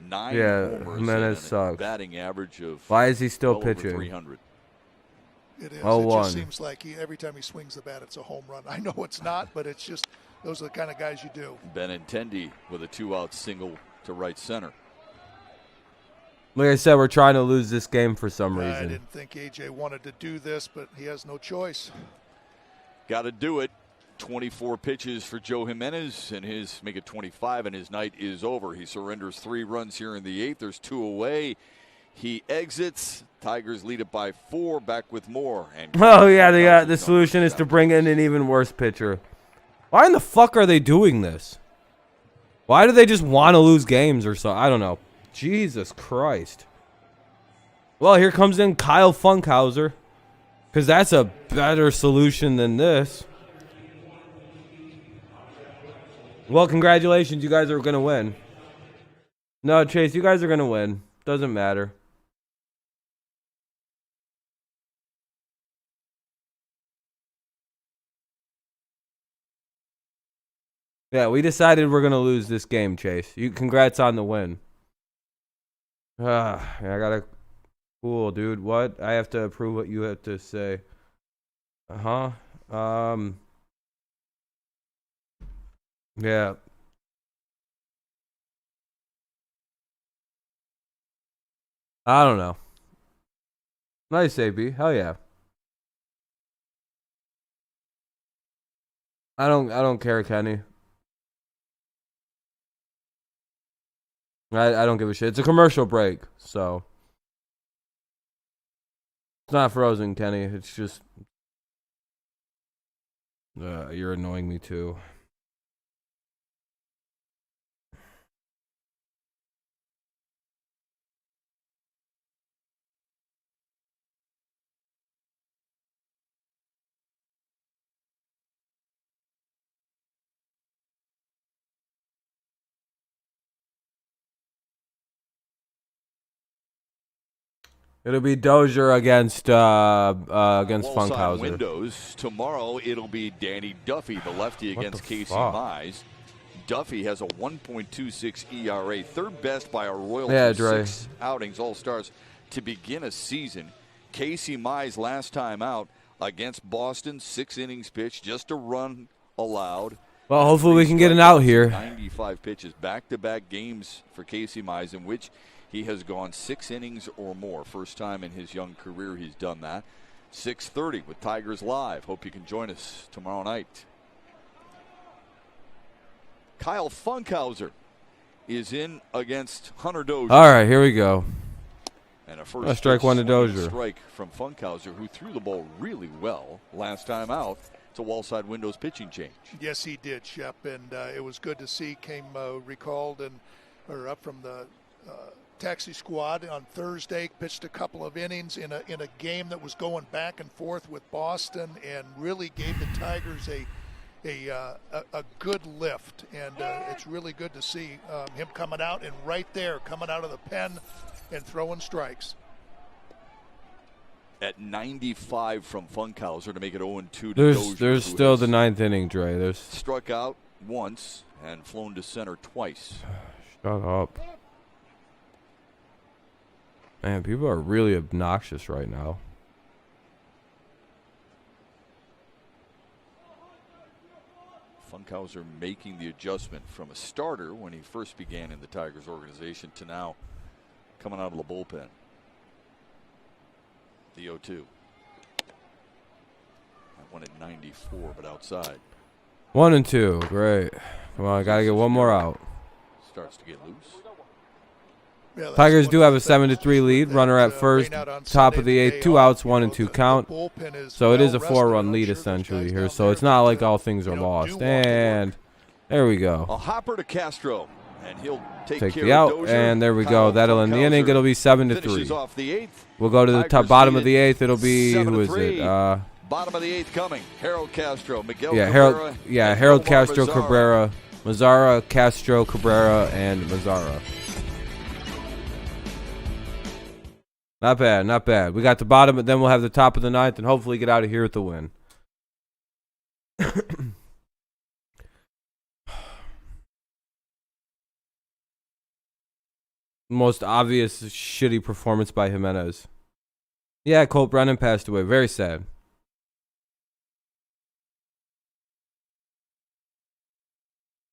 9 homers Jimenez and a sucks. batting average of Why is he still well over pitching? 300. It is. 0-1. It just seems like every time he swings the bat, it's a home run. I know it's not, but it's just those are the kind of guys you do. Benintendi with a 2-out single to right center. Like I said, we're trying to lose this game for some I reason. didn't think AJ wanted to do this, but he has no choice. Got to do it. 24 pitches for Joe Jimenez, and make it 25, and his night is over. He surrenders 3 runs here in the 8th. There's 2 away. He exits. Tigers lead it by 4. Back with more. And Oh yeah, the solution is to bring in an even worse pitcher. Why in the fuck are they doing this? Why do they just want to lose games or so? I don't know. Jesus Christ. Well, here comes in Kyle Funkhauser. Because that's a better solution than this. Well, congratulations. You guys are going to win. No, Chase, you guys are going to win. Doesn't matter. Yeah, we decided we're going to lose this game, Chase. Congrats on the win. I got to... Cool, dude. What? I have to approve what you have to say. Yeah. I don't know. Nice, AB. Hell yeah. I don't care, Kenny. I don't give a shit. It's a commercial break, so It's not frozen, Kenny. It's just you're annoying me too. It'll be Dozier against Funkhauser. Windows. Tomorrow it'll be Danny Duffy, the lefty, against Casey Mize. Duffy has a 1.26 ERA, third best by a Royals in 6 outings, All-Stars, to begin a season. Casey Mize last time out against Boston, 6 innings pitched, just a run allowed. Well, hopefully we can get an out here. 95 pitches, back-to-back games for Casey Mize, in which he has gone 6 innings or more. First time in his young career he's done that. 6:30 with Tigers Live. Hope you can join us tomorrow night. Kyle Funkhauser is in against Hunter Dozier. All right, here we go. And a first strike one to Dozier. Strike from Funkhauser, who threw the ball really well last time out. It's a wall-side windows pitching change. Yes, he did, Shep, and it was good to see. Came recalled or up from the taxi squad on Thursday, pitched a couple of innings in a game that was going back and forth with Boston, and really gave the Tigers a good lift. And it's really good to see him coming out and right there, coming out of the pen and throwing strikes. At 95 from Funkhauser to make it 0-2 to Dozier. Dozier. There's still the 9th inning, Dre. There's struck out once and flown to center twice. Shut up. Man, people are really obnoxious right now. Funkhauser making the adjustment from a starter when he first began in the Tigers organization to now coming out of the bullpen. The 0-2. That one at 94, but outside. 1-2. Great. Come on, I got to get one more out. Starts to get loose. Yeah, Tigers do have a 7-3 lead. Runner at first, top of the 8th, 2 outs, 1-2 count. So it is a 4-run lead essentially here. So it's not like all things are lost. And there we go. A hopper to Castro, and he'll take the care out, of Dozier. and there we go. That'll end the inning. It'll be 7-3. We'll go to the bottom of the 8th. It'll be, who is it? Bottom of the 8th coming. Harold Castro, Miguel Cabrera. Harold Castro, Mazzara. Cabrera, Mazzara, Castro, Cabrera, and Mazzara. Not bad, not bad. We got the bottom, but then we'll have the top of the 9th and hopefully get out of here with the win. Most obvious shitty performance by Jimenez. Yeah, Colt Brennan passed away. Very sad.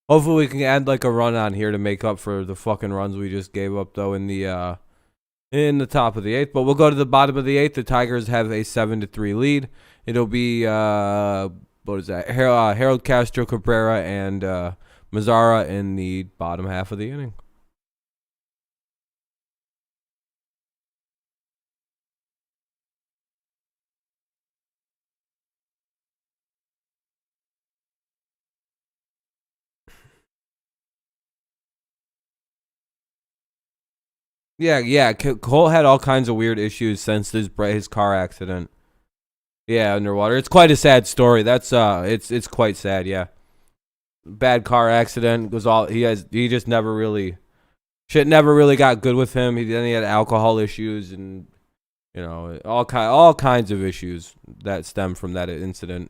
Hopefully we can add like a run on here to make up for the fucking runs we just gave up though in the top of the 8th. But we'll go to the bottom of the 8th. The Tigers have a 7-3 lead. It'll be what is that? Harold Castro, Cabrera, and Mazzara in the bottom half of the inning. Yeah. Cole had all kinds of weird issues since his car accident. Yeah, underwater. It's quite a sad story. That's it's quite sad. Yeah, bad car accident was all he has. He just never really got good with him. Then he had alcohol issues and all kinds of issues that stem from that incident.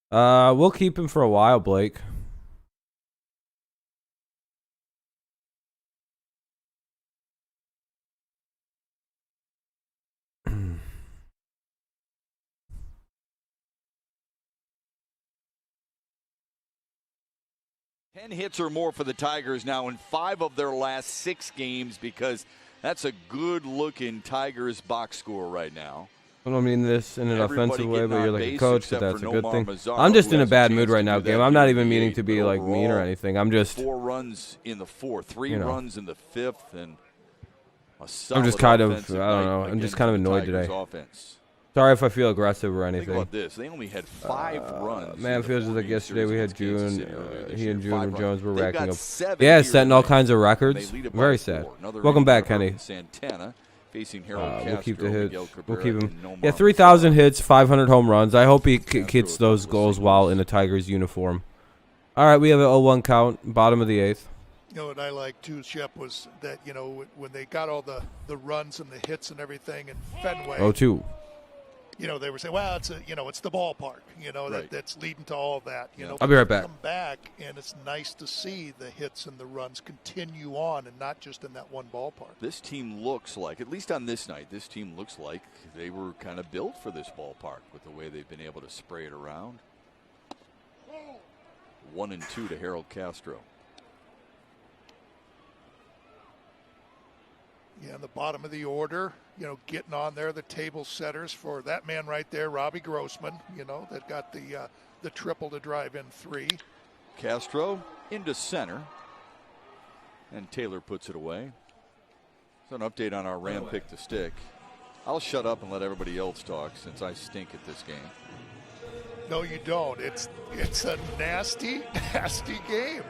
We'll keep him for a while, Blake. Ten hits or more for the Tigers now in 5 of their last 6 games, because that's a good-looking Tigers box score right now. I don't mean this in an offensive way, but you're like a coach, but that's a good thing. Mazzaro, I'm just in a has bad chance mood to right do now, that game. I'm here not in even the meaning eighth, to be but like mean or overall, anything. I'm just 4 runs in the 4th, 3 runs in the 5th, and a solid I'm just kind of, I offensive don't know. night I'm just again kind of for the annoyed Tigers today. offense. Sorry if I feel aggressive or Think anything. about this. They only had 5 runs. Man, it feels just like yesterday we had June. He and June Jones were They've racking got up. 7 Yeah, here setting all tonight, kinds of and records. they lead it by Very 4. sad. Another Welcome inning back, for Kenny. Santana facing Harold Castro, We'll keep the hits. Miguel We'll Cabrera, keep him. and Nomar Yeah, 3,000 Mazara. hits, 500 home runs. I hope he hits a those couple of goals while in a Tigers uniform. All right, we have an 0-1 count, bottom of the 8th. You know what I like too, Shep, was that, you know, when they got all the runs and the hits and everything in Fenway. 0-2. You know, they were saying, well, it's it's the ballpark, Right. that's leading to all that. You know, I'll be right back. Come back, and it's nice to see the hits and the runs continue on, and not just in that one ballpark. This team looks like, at least on this night, this team looks like they were kind of built for this ballpark with the way they've been able to spray it around. 1-2 to Harold Castro. Yeah, in the bottom of the order, getting on there, the table setters for that man right there, Robbie Grossman, that got the triple to drive in 3. Castro into center, and Taylor puts it away. So an update on our Ram pick to stick. I'll shut up and let everybody else talk since I stink at this game. No, you don't. It's a nasty, nasty game.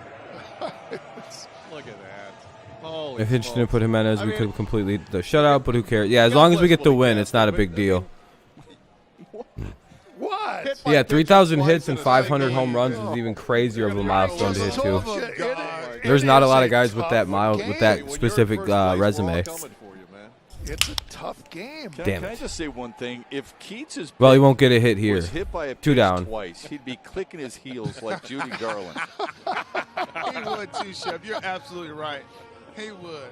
Look at that. Holy If Hinch smokes. didn't put Jimenez, I we mean, could have completely the shutout, but who cares? Yeah, as long as we get the win, it's not a big deal. What? hit by Yeah, pitchers 3,000 twice hits in and a 500 single home game. runs is even crazier of a milestone to hit too. Oh, God. There's not a lot of guys with that game. with that When you're specific in first place, we're all resume. coming for you, man. It's a tough game. Damn Can I it. just say one thing? If Keats' Well, he pick won't get a hit here. was hit by a 2 pitch down. twice, he'd be clicking his heels like Judy Garland. He would too, Chef. You're absolutely right. He would.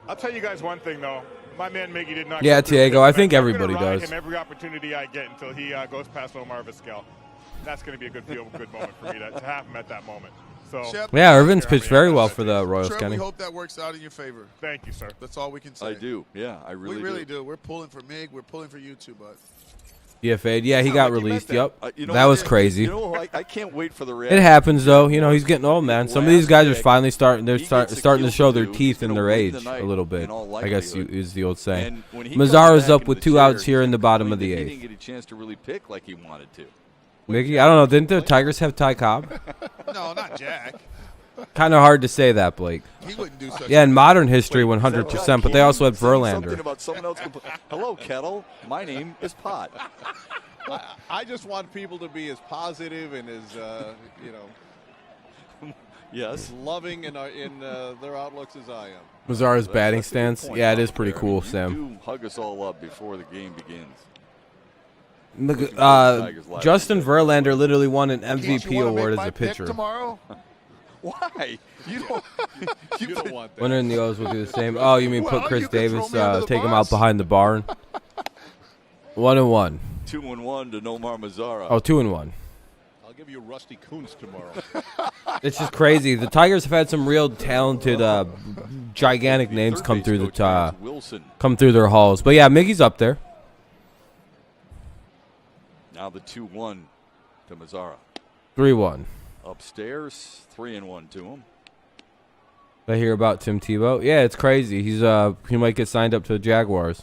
I'll tell you guys one thing, though. My man Miggy did not. Yeah, go through Diego, with I it, think but everybody I'm gonna ride does. him every opportunity I get until he goes past Omar Vizquel. That's going to be a good moment for me to have him at that moment. So Chef, Yeah, Irvin's pitched very well for the Royals, Trey, Kenny. we hope that works out in your favor. thank you, sir. That's all we can say. I do. Yeah, I really We really do. We're pulling for Mig. We're pulling for you too, bud. EFA'd. Yeah, he Sound got like you meant released. that. Yep. You know That what? was crazy. You know, I can't wait for the reaction. It happens though. He's getting old, man. Some of these guys are finally starting. They're He gets starting to a show kill their to do. teeth He's in gonna their win age the night a little bit. in all I guess likelihood. is the old saying. And when he comes Mazzaro's back up into with the 2 chair, outs here he's in the gonna bottom complain of the that 8th. He didn't get a chance to really pick like he wanted to. Mickey, I don't know. Didn't the Tigers have Ty Cobb? No, not Jack. Kind of hard to say that, Blake. He wouldn't do such. Yeah, in modern history, Wait, is that 100%. John But they also had King saying Something Verlander. about someone else. Hello, Kettle. My name is Pot. I just want people to be as positive and as Yes. loving in their outlooks as I am. Mazzaro's That's batting a good stance. point, Yeah, it Bob, is pretty there. cool, You Sam. do hug us all up before the game begins. Justin Verlander literally won an Keith, MVP you wanna award make as my a pick pitcher. tomorrow? Why? You don't. You don't want that. Winner in the O's will do the same. Oh, you mean Well, put Chris you can throw Davis, me under the take him bus. out behind the barn? 1-1. 2-1 to Nomar Mazara. Oh, 2-1. I'll give you Rusty Kuntz tomorrow. It's just crazy. The Tigers have had some real talented, gigantic names Third come base through the coach, Wilson. come through their halls. But yeah, Miggy's up there. Now the 2-1 to Mazara. 3-1. Upstairs, 3-1 to him. I hear about Tim Tebow. Yeah, it's crazy. He might get signed up to the Jaguars.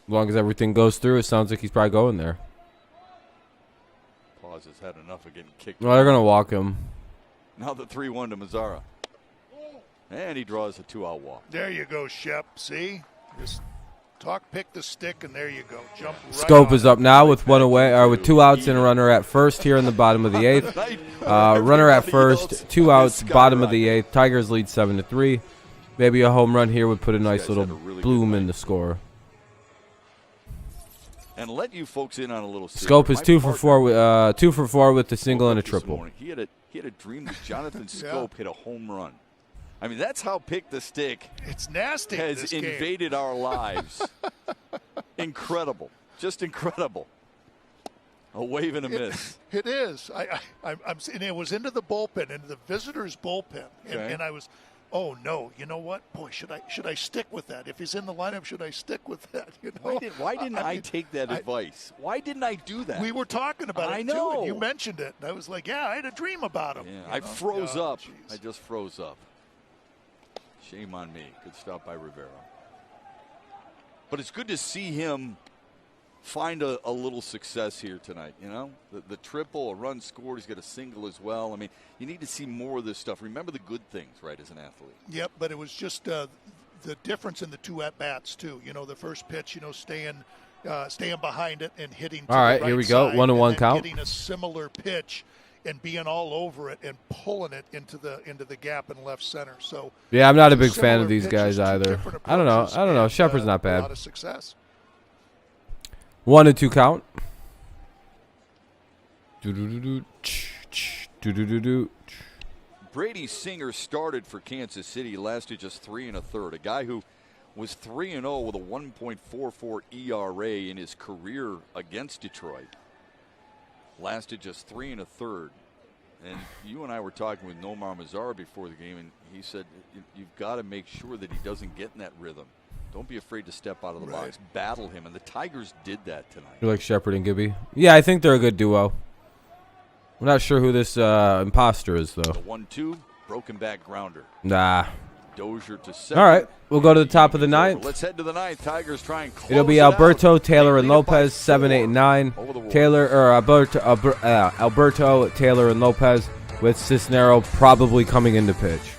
As long as everything goes through, it sounds like he's probably going there. Pause has had enough of getting kicked. Well, they're gonna walk him. Now the 3-1 to Mazara. And he draws a 2-out walk. There you go, Shep. See? Just pick the stick, and there you go. Jump right Scope on is it. up now with with 2 outs and a runner at first here in the bottom of the 8th. Runner at first, 2 outs, bottom of the 8th. Tigers lead 7-3. Maybe a home run here would put a nice guys little had a really good bloom in night. the score. And let you folks in on a little secret. Scope is My 2 for partner 4 2 for 4 with a single woke and a up this triple. morning. He had a dream that Jonathan Scope hit a home run. I mean, that's how Pick the Stick It's nasty. has this game. invaded our lives. Incredible. Just incredible. A wave and a miss. It is. And it was into the bullpen, into the visitors' bullpen, Okay. and I was oh no, you know what? Boy, should I stick with that? If he's in the lineup, should I stick with that? You know? Why didn't I take that advice? Why didn't I do that? We were talking about I it know. too, and you mentioned it. And I was like, yeah, I had a dream about him. Yeah, I froze up. Geez. I just froze up. Shame on me. Good stop by Rivera. But it's good to see him find a little success here tonight, you know? The triple, a run scored, he's got a single as well. I mean, you need to see more of this stuff. Remember the good things, right, as an athlete. Yep, but it was just the difference in the two at-bats, too. You know, the first pitch, you know, staying behind it and hitting to all right, the right here we go. side, 1-1 count. Getting a similar pitch and being all over it and pulling it into the gap in left center. So yeah, I'm not a big fan of these guys either. I don't know. Shepard's not bad. A lot of success. 1-2 count. Brady Singer started for Kansas City, lasted just 3 1/3. A guy who was 3-0 with a 1.44 ERA in his career against Detroit. Lasted just 3 1/3. And you and I were talking with Nomar Mazara before the game, and he said you've got to make sure that he doesn't get in that rhythm. Don't be afraid to step out of the box. Battle him. And the Tigers did that tonight. You like Shepard and Gibby? Yeah, I think they're a good duo. I'm not sure who this imposter is, though. The 1-2, broken back grounder. Nah. Dozier to second. All right, we'll go to the top of the ninth. Let's head to the ninth. Tigers try and close. It'll be Alberto, Taylor, and Lopez, 7, 8, and 9. Alberto, Taylor, and Lopez, with Cisnero probably coming into pitch.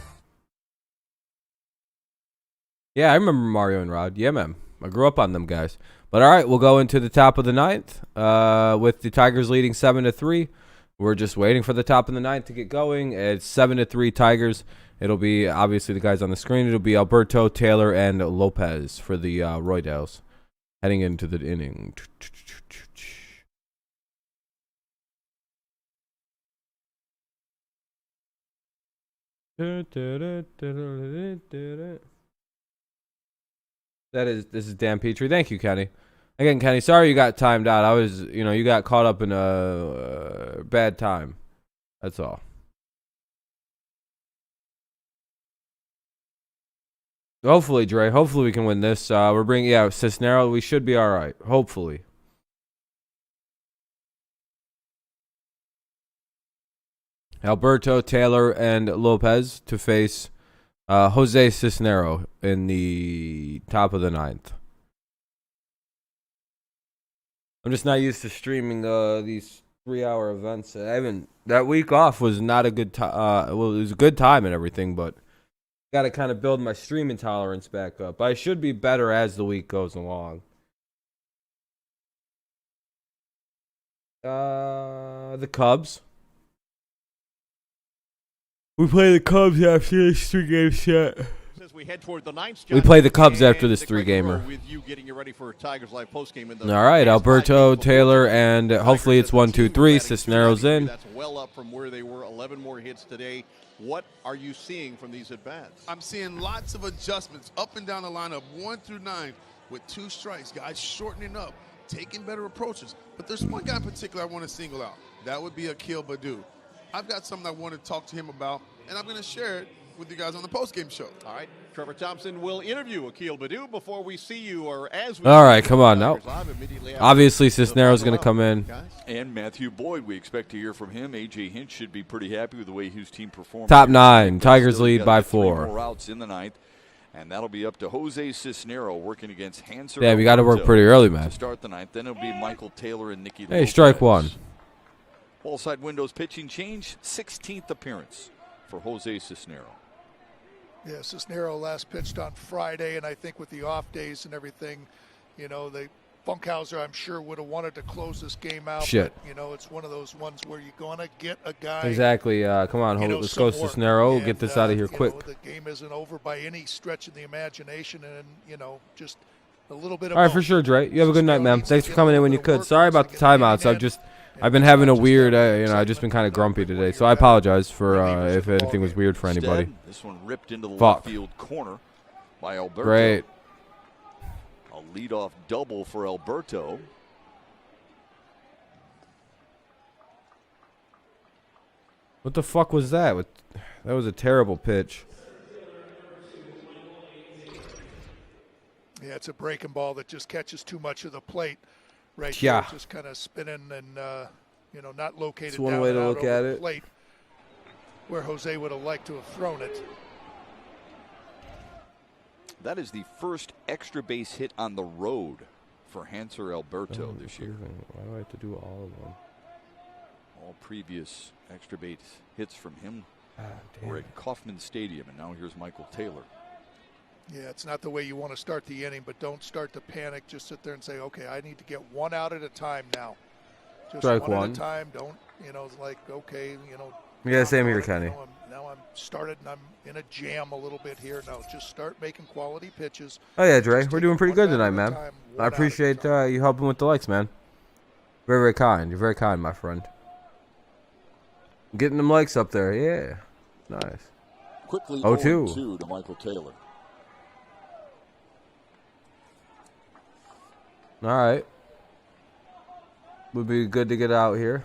Yeah, I remember Mario and Rod. Yeah, man. I grew up on them guys. But all right, we'll go into the top of the ninth with the Tigers leading 7-3. We're just waiting for the top of the ninth to get going. It's 7-3 Tigers. It'll be obviously the guys on the screen. It'll be Alberto, Taylor, and Lopez for the Roydales heading into the inning. This is Dan Petrie. Thank you, Kenny. Again, Kenny, sorry you got timed out. You got caught up in a bad time. That's all. Hopefully, Dre. Hopefully we can win this. We're bringing, Cisnero. We should be all right. Hopefully. Alberto, Taylor, and Lopez to face Jose Cisnero in the top of the ninth. I'm just not used to streaming these 3-hour events. That week off was not a good time. Well, it was a good time and everything, but got to kind of build my streaming tolerance back up. I should be better as the week goes along. The Cubs. We play the Cubs after this 3-game set. We play the Cubs after this 3-gamer. All right, Alberto, Taylor, and hopefully it's 1, 2, 3. Cisneros in. That's well up from where they were. 11 more hits today. What are you seeing from these at-bats? I'm seeing lots of adjustments up and down the lineup, 1 through 9, with 2 strikes. Guys shortening up, taking better approaches. But there's one guy in particular I want to single out. That would be Akil Baddoo. I've got something I want to talk to him about, and I'm going to share it with you guys on the postgame show. All right. Trevor Thompson will interview Akil Baddoo before we see you, or as we. All right, come on now. Obviously, Cisneros going to come in. And Matthew Boyd, we expect to hear from him. A.J. Hinch should be pretty happy with the way his team performed. Top 9. Tigers lead by 4. 3 more outs in the ninth, and that'll be up to Jose Cisnero working against Hanser. Yeah, we got to work pretty early, man. To start the ninth, then it'll be Michael Taylor and Nicky. Hey, strike 1. Ball side windows pitching change, 16th appearance for Jose Cisnero. Yeah, Cisnero last pitched on Friday, and I think with the off days and everything, Funkhauser, I'm sure, would have wanted to close this game out. Shit. But, it's one of those ones where you're going to get a guy. Exactly. Come on, let's go Cisnero. We'll get this out of here quick. The game isn't over by any stretch of the imagination, and, just a little bit of. All right, for sure, Dre. You have a good night, man. Thanks for coming in when you could. Sorry about the timeouts. I've been having a weird, I've just been kind of grumpy today, so I apologize for if anything was weird for anybody. This one ripped into the left field corner by Alberto. Great. A leadoff double for Alberto. What the fuck was that? That was a terrible pitch. Yeah, it's a breaking ball that just catches too much of the plate right Yeah. there. Just kind of spinning and, you know, not located It's one down way and to out look over at the it. plate where Jose would have liked to have thrown it. That is the first extra base hit on the road for Hanser Alberto this year. Why do I have to do all of them? All previous extra base hits from him damn were it. at Kauffman Stadium, and now here's Michael Taylor. Yeah, it's not the way you want to start the inning, but don't start to panic. Just sit there and say, okay, I need to get one out at a time now. Just Strike one at a time. Don't, you know, it's like, okay, you know. Yeah, same here, you Kenny. know, now I'm started and I'm in a jam a little bit here. No, just start making quality pitches. Oh, yeah, Dre. Just We're take doing pretty good one tonight, batter at a man. time, I one out at a appreciate time. you helping with the likes, man. Very, very kind. You're very kind, my friend. Getting them likes up there. Yeah. Nice. Quickly 0-2. 0-2 to Michael Taylor. All right. Would be good to get out here.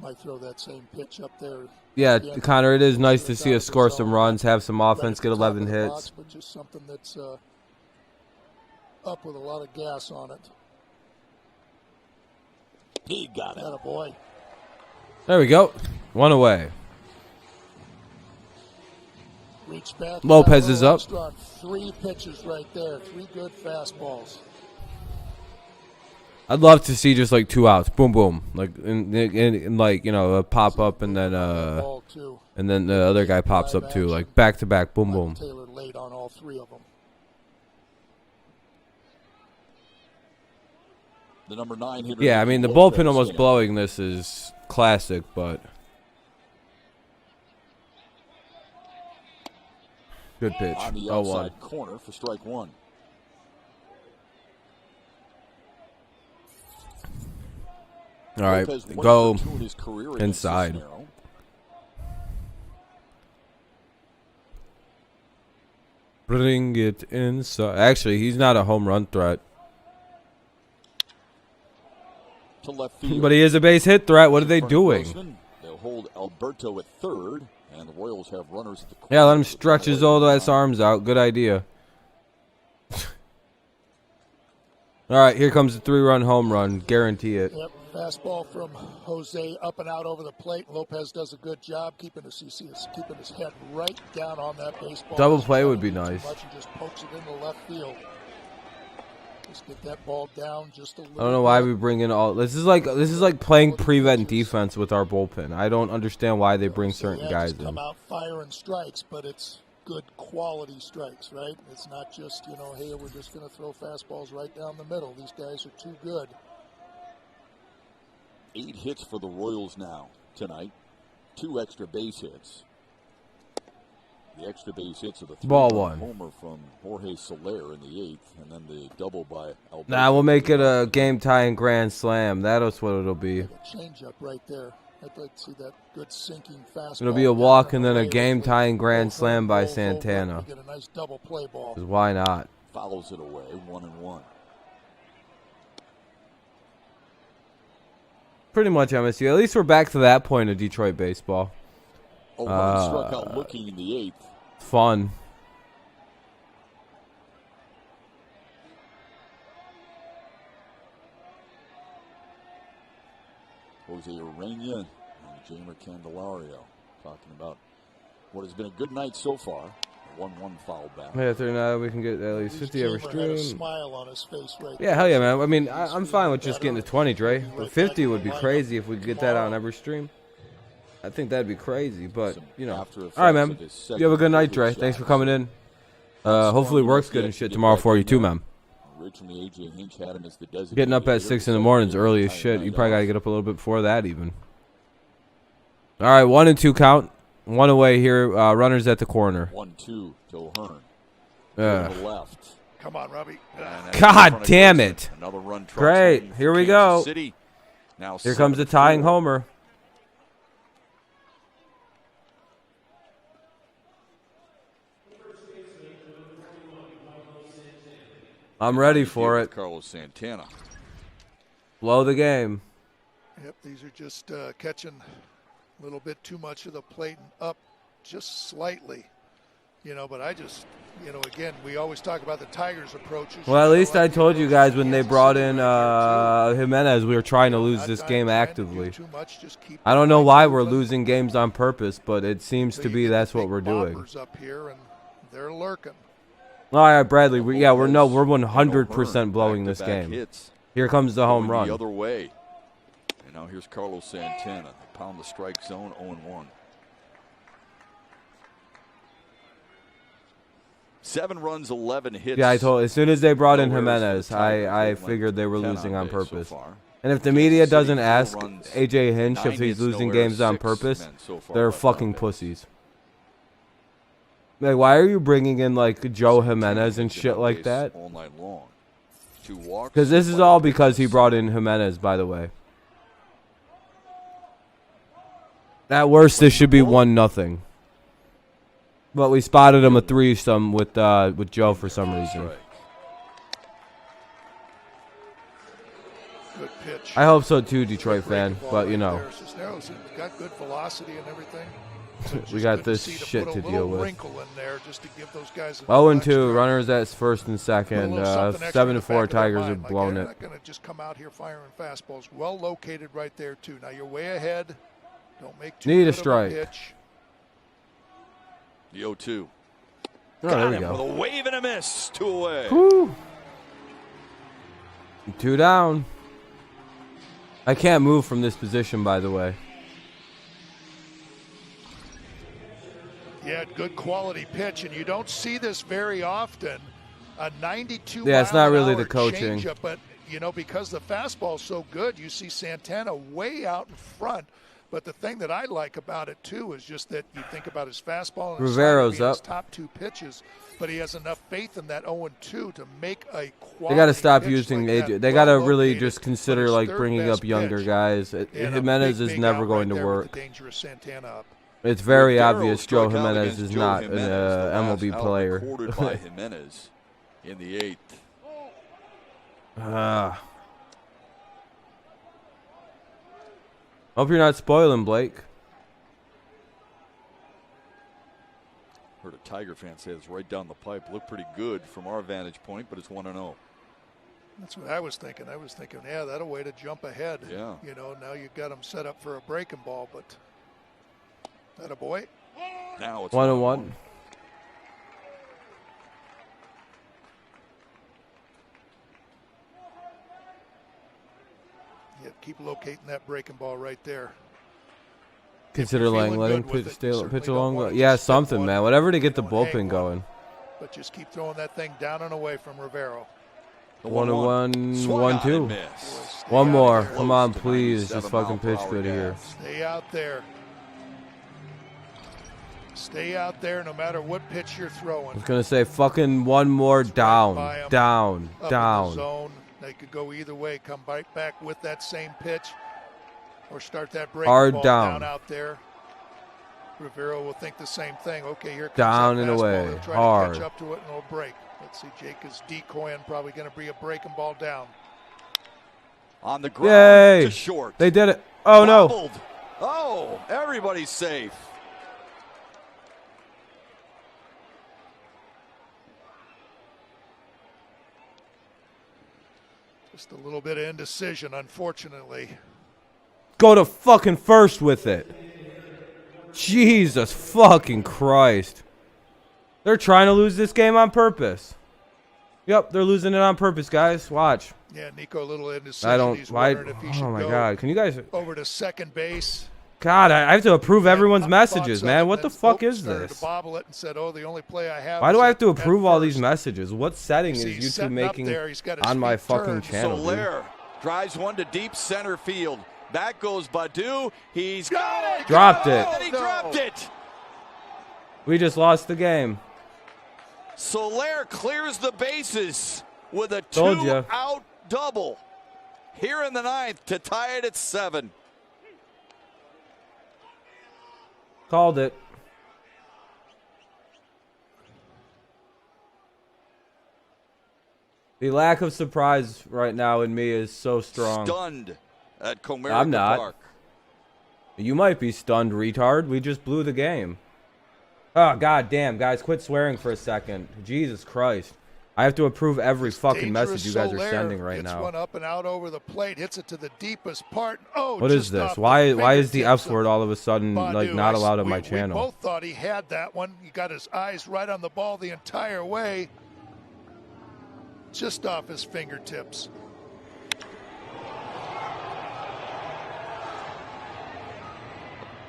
Might throw that same pitch up there. Yeah, Again, Connor, it is nice to it's see out us of the score some zone, runs, have some right offense, at get the top 11 of the hits. box, but just something that's up with a lot of gas on it. He got it. Attaboy. There we go. One away. Reach back. Lopez is up. On 3 pitches right there. 3 good fastballs. I'd love to see just like 2 outs, boom, boom, like in like, you know, a pop up and then the other guy pops up too, like back to back, boom, boom. Taylor laid on all 3 of them. The number 9 hitter. Yeah, I mean the bullpen almost blowing this is classic, but good pitch. On the 0-1. outside corner for strike 1. All right, Lopez go 1 for 2 in his career against inside. Cisnero. Bring it inside. Actually, he's not a home run threat, To left field. but he is a base hit threat. What are they In front of doing? Grossman. They'll hold Alberto at third, and the Royals have runners at the corner. Yeah, let him stretch his old ass arms out. Good idea. All right, here comes the 3-run home run. Guarantee it. Yep, fastball from Jose up and out over the plate. Lopez does a good job keeping his head right down on that baseball. Double play would be nice. Too much and just pokes it into left field. Just get that ball down just a little. I don't know why we bring in all. This is like playing prevent defense with our bullpen. I don't understand why they bring certain guys in. Come out firing strikes, but it's good quality strikes, right? It's not just, you know, hey, we're just going to throw fastballs right down the middle. These guys are too good. 8 hits for the Royals now tonight. 2 extra base hits. The extra base hits are the 3-run homer from Jorge Soler in the 8th, and then the double by Alberto. Nah, we'll make it a game-tying grand slam. That's what it'll be. Change up right there. I'd like to see that good sinking fastball. It'll be a walk and then a game-tying grand slam by Santana. Get a nice double play ball. 'Cause why not? Fouls it away, 1-1. Pretty much MSU. At least we're back to that point of Detroit baseball. O'Hearn struck out looking in the 8th. Fun. Jose Urena and Jamer Candelario talking about what has been a good night so far. 1-1 foul back. Yeah, 39. We can get at least 50 every Jamer had a stream. smile on his face right Yeah, hell yeah, man. I mean, I'm fine with just getting to 20, Dre. But 50 would be crazy if we could get that on every stream. I think that'd be crazy, but, you know. All right, man. You have a good night, Dre. Thanks for coming in. Hopefully it works good and shit tomorrow for you, too, man. Originally, AJ Hinch had him as the designated Getting up at hitter. 6 in the morning is early as shit. You probably got to get up a little bit before that, even. All right, 1-2 count. 1 away here. Runners at the corner. 1-2 to O'Hearn. Yeah. To the left. Come on, Robbie. God damn it. Another run. Great. Here we go. City. Now Here comes the tying homer. I'm ready for it. Carlos Santana. Blow the game. Yep, these are just catching a little bit too much of the plate and up just slightly. You know, but I just, you know, again, we always talk about the Tigers' approaches. Well, at least I told you guys when they brought in Jimenez, we were trying to lose this game actively. I don't know why we're losing games on purpose, but it seems to be that's what we're doing. Up here and they're lurking. All right, Bradley. We're 100% blowing this game. Here comes the home run. The other way. And now here's Carlos Santana. They pound the strike zone, 0-1. 7 runs, 11 hits. Yeah, I told. As soon as they brought in Jimenez, I figured they were losing on purpose. And if the media doesn't ask AJ Hinch if he's losing games on purpose, they're fucking pussies. Like, why are you bringing in like Joe Jimenez and shit like that? Because this is all because he brought in Jimenez, by the way. At worst, this should be 1-0. But we spotted him a threesome with Joe for some reason. Good pitch. I hope so too, Detroit fan. But you know, got good velocity and everything. We got this shit to deal with. 0-2, 0-2, runners at first and second. 7-4, Tigers have blown it. Not going to just come out here firing fastballs. Well located right there too. Now you're way ahead. Don't make too Need good a strike. Of a pitch. The 0-2. Oh, there we go. With a wave and a miss. 2 away. Woo. 2 down. I can't move from this position, by the way. Yeah, good quality pitch, and you don't see this very often. A 92 Yeah, it's not really mile-an-hour the coaching. changeup, but you know, because the fastball's so good, you see Santana way out in front. But the thing that I like about it too is just that you think about his fastball and Rivero's up. his top 2 pitches, but he has enough faith in that 0-2 to make a quality. They got to stop pitch using like AJ. that. They got to Well really located, just consider but his like third bringing best up younger pitch. guys. And a Jimenez big, is big never out going right to there with work. the dangerous Santana up. It's very Rivero obvious Joe struck out Jimenez against is Joe not an Jimenez, the last MLB out player. recorded by Jimenez in the 8th. Hope you're not spoiling, Blake. Heard a Tiger fan say it's right down the pipe. Looked pretty good from our vantage point, but it's 1-0. That's what I was thinking. I was thinking, yeah, that'll way to jump ahead. Yeah. You know, now you've got him set up for a breaking ball, but that a boy. Now it's 1-1. Yeah, keep locating that breaking ball right there. Consider letting pitch along. Yeah, something, man. Whatever to get the bullpen going. But just keep throwing that thing down and away from Rivero. 1-1, 1-2. One more. Come on, please. Just fucking pitch good here. Stay out there. Stay out there no matter what pitch you're throwing. I was going to say fucking one more down. Down. Zone. They could go either way. Come right back with that same pitch. Or start that breaking Hard ball down out there. Rivero will think the same thing. Okay, here comes down that and fastball. away. He'll try Hard. to catch up to it and it'll break. Let's see, Jake is decoying. Probably going to be a breaking ball down. On the ground. Yay! To short. They did it. Oh no! Bobbled. Oh, everybody's safe. Just a little bit of indecision, unfortunately. Go to fucking first with it. Jesus fucking Christ. They're trying to lose this game on purpose. Yep, they're losing it on purpose, guys. Watch. Yeah, Nico, a little indecision. I don't. He's Why? wondering if he should Oh my go God! Can you guys? over to second base. God, I have to approve everyone's messages, Thoughts man. of it, What the then, fuck oops, is started this? to bobble it and said, "Oh, the only play I have." Why do is I have to at approve all these first." messages? What setting See, is he's YouTube setting up making there. He's got his on my feet fucking turned. channel? Dude? Soler drives one to deep center field. Back goes Badu. He's got it. Dropped it. And he dropped it. We just lost the game. Soler clears the bases with a Told ya. 2-out double here in the 9th to tie it at 7. Called it. The lack of surprise right now in me is so strong. Stunned at Comerica I'm not. Park. You might be stunned, retard. We just blew the game. Oh, god damn, guys, quit swearing for a second. Jesus Christ. I have to approve every fucking message you guys are sending right now. One up and out over the plate, hits it to the deepest part. Oh, what is this? Why is the F word all of a sudden like not allowed on my channel? We both thought he had that one. He got his eyes right on the ball the entire way. Just off his fingertips.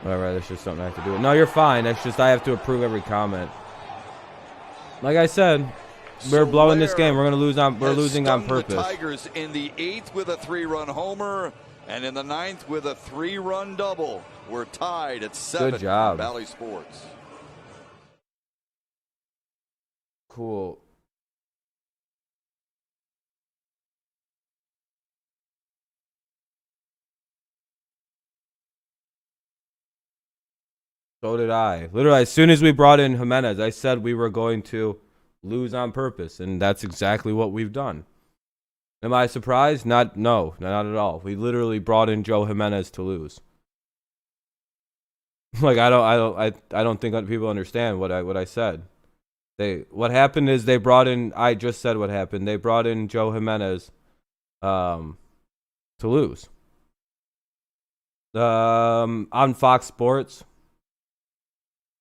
Whatever, that's just something I have to do. No, you're fine. That's just I have to approve every comment. Like I said, we're blowing this game. We're losing on purpose. The Tigers in the 8th with a 3-run homer, and in the 9th with a 3-run double. We're tied at 7. Good job. Valley Sports. Cool. So did I. Literally, as soon as we brought in Jimenez, I said we were going to lose on purpose, and that's exactly what we've done. Am I surprised? No, not at all. We literally brought in Joe Jimenez to lose. Like I don't think people understand what I said. What happened is they brought in. I just said what happened. They brought in Joe Jimenez, to lose. On Fox Sports.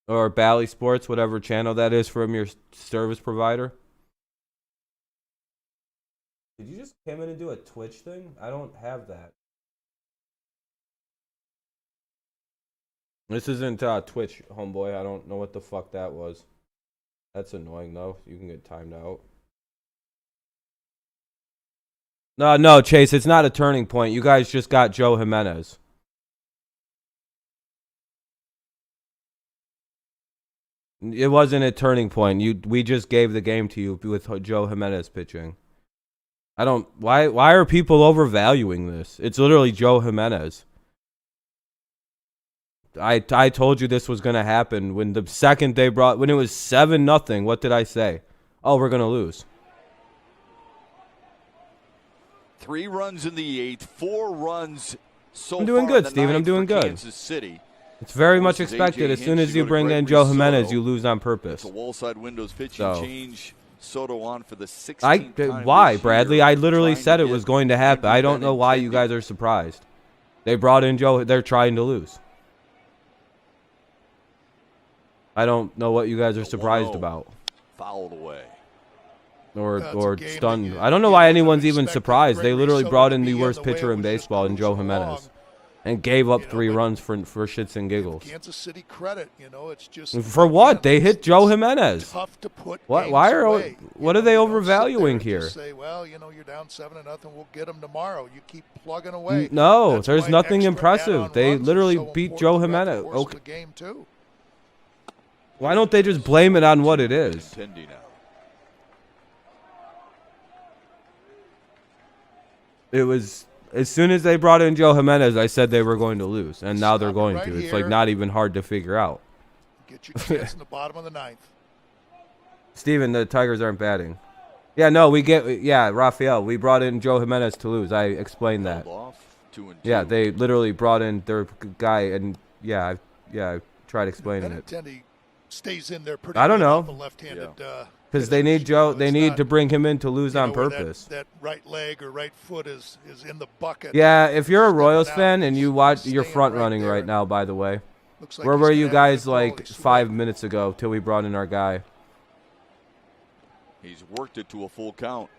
Or Bally Sports, whatever channel that is from your service provider. Did you just come in and do a Twitch thing? I don't have that. This isn't Twitch, homeboy. I don't know what the fuck that was. That's annoying, though. You can get timed out. No, Chase, it's not a turning point. You guys just got Joe Jimenez. It wasn't a turning point. We just gave the game to you with Joe Jimenez pitching. Why are people overvaluing this? It's literally Joe Jimenez. I told you this was going to happen when the second they when it was 7-0. What did I say? Oh, we're going to lose. 3 runs in the 8th, 4 runs so far. I'm doing good, Steven. I'm doing good. Kansas City. It's very much expected. As soon as you bring in Joe Jimenez, you lose on purpose. It's a wall-side windows pitching change. Soto on for the 16th time. Why, Bradley? I literally said it was going to happen. I don't know why you guys are surprised. They brought in Joe. They're trying to lose. I don't know what you guys are surprised about. Fouled away. Or stunned. I don't know why anyone's even surprised. They literally brought in the worst pitcher in baseball in Joe Jimenez. And gave up 3 runs for shits and giggles. Kansas City credit, it's just for what? They hit Joe Jimenez. Tough to put what are they overvaluing here? Say, well, you're down 7-0. We'll get them tomorrow. You keep plugging away. No, there's nothing impressive. They literally beat Joe Jimenez. Okay. The game too. Why don't they just blame it on what it is? It was. As soon as they brought in Joe Jimenez, I said they were going to lose, and now they're going to. It's like not even hard to figure out. Get your chance in the bottom of the 9th. Steven, the Tigers aren't batting. Yeah, no, Rafael, we brought in Joe Jimenez to lose. I explained that. Yeah, they literally brought in their guy, and I tried explaining it. Stays in there pretty I don't know. Left-handed. Because they need Joe. They need to bring him in to lose on purpose. That right leg or right foot is in the bucket. Yeah, if you're a Royals fan and you watch, you're front running right now. By the way, where were you guys like 5 minutes ago till we brought in our guy? He's worked it to a full count.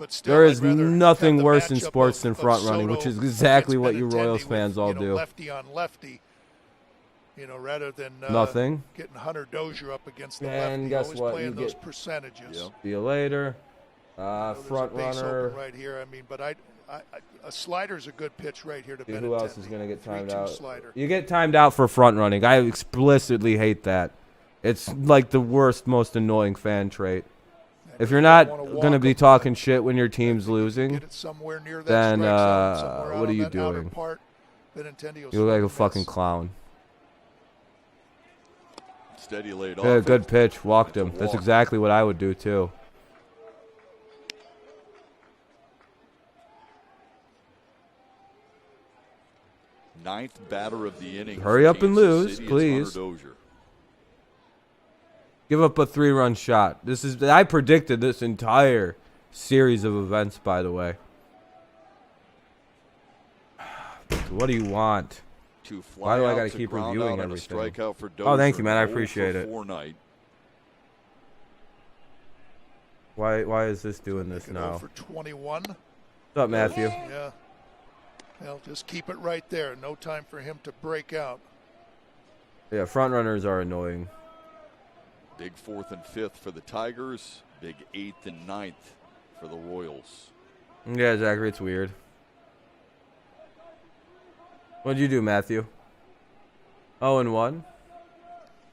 But still, there is nothing worse in sports than front running, which is exactly what you Royals fans all do. Lefty on lefty. Rather than nothing. Getting Hunter Dozier up against the and lefty, guess what? playing those percentages. Yep. See you later. Front runner right here. I mean, but a slider's a good pitch right here to Benintendi. Who else is going to get timed out? Slider. You get timed out for front running. I explicitly hate that. It's like the worst, most annoying fan trait. If you're not going to be talking shit when your team's losing, then what are you doing? You look like a fucking clown. Steady laid off. Yeah, good pitch. Walked him. That's exactly what I would do, too. 9th batter of the inning. Hurry up and lose, City, please. Dozier. Give up a 3-run shot. I predicted this entire series of events, by the way. What do you want? Why do I got to keep reviewing everything? Oh, thank you, man. I appreciate it. Why is this doing this now? For 21. What's up, Matthew? Yeah. Well, just keep it right there. No time for him to break out. Yeah, front runners are annoying. Big 4th and 5th for the Tigers. Big 8th and 9th for the Royals. Yeah, Zachary, it's weird. What'd you do, Matthew? 0-1?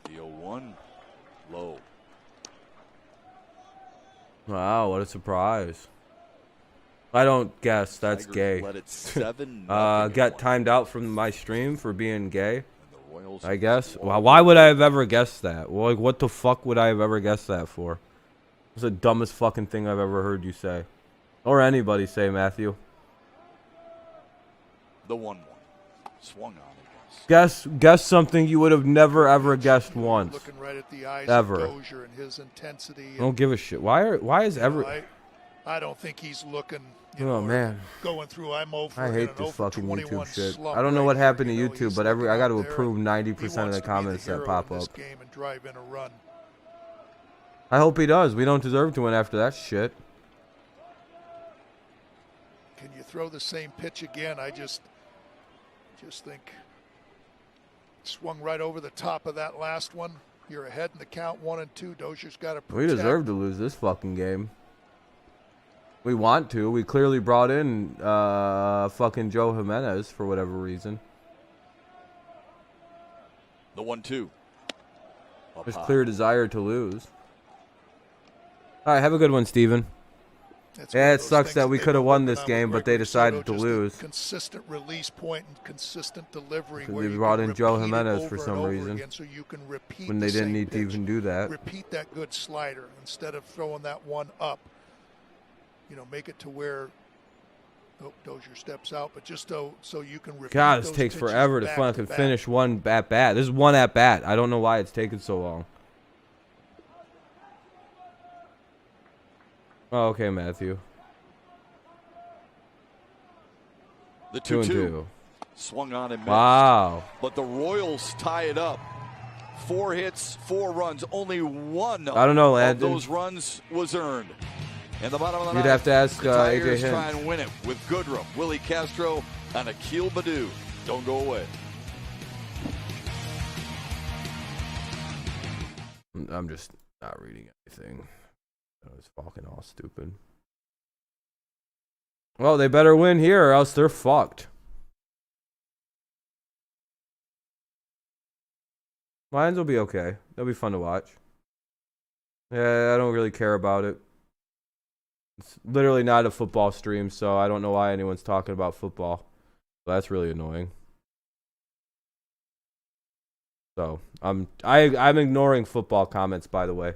The 0-1 low. Wow, what a surprise. I don't guess. That's Tigers gay. led it 7 got timed out from my stream for being gay. I guess. Well, why would I have ever guessed that? Well, like, what the fuck would I have ever guessed that for? It's the dumbest fucking thing I've ever heard you say. Or anybody say, Matthew. The 1-1. Swung on, I guess. Guess something you would have never ever guessed once. Looking right at the eyes ever. Of Dozier and his intensity. I don't give a shit. Why is ever... I don't think he's looking. Oh man, going through. I'm over. I hate this fucking YouTube shit. I don't know what happened to YouTube, but I got to approve 90% of the comments that pop up. Game and drive in a run. I hope he does. We don't deserve to win after that shit. Can you throw the same pitch again? I just think swung right over the top of that last one. You're ahead in the count 1 and 2. Dozier's got to protect. We deserve to lose this fucking game. We want to. We clearly brought in fucking Joe Jimenez for whatever reason. The 1-2. There's clear desire to lose. All right, have a good one, Steven. Yeah, it sucks that we could have won this game, but they decided to lose. Consistent release point and consistent delivery. They brought in Joe Jimenez for some reason so you can repeat when they didn't need to even do that. Repeat that good slider instead of throwing that one up. You know, make it to where Dozier steps out, but just so you can repeat. God, this takes forever to fucking finish one at bat. This is one at bat. I don't know why it's taking so long. Oh, okay, Matthew. The 2-2 swung on and missed. Wow. But the Royals tie it up. 4 hits, 4 runs. Only one I don't know, of those runs was earned. And the bottom of the You'd ninth, have to ask the AJ Tigers Hinch. try and win it with Goodrum, Willie Castro, and Akil Baddoo. Don't go away. I'm just not reading anything. That was fucking all stupid. Well, they better win here or else they're fucked. Lions will be okay. They'll be fun to watch. Yeah, I don't really care about it. It's literally not a football stream, so I don't know why anyone's talking about football. So that's really annoying. So I'm ignoring football comments, by the way.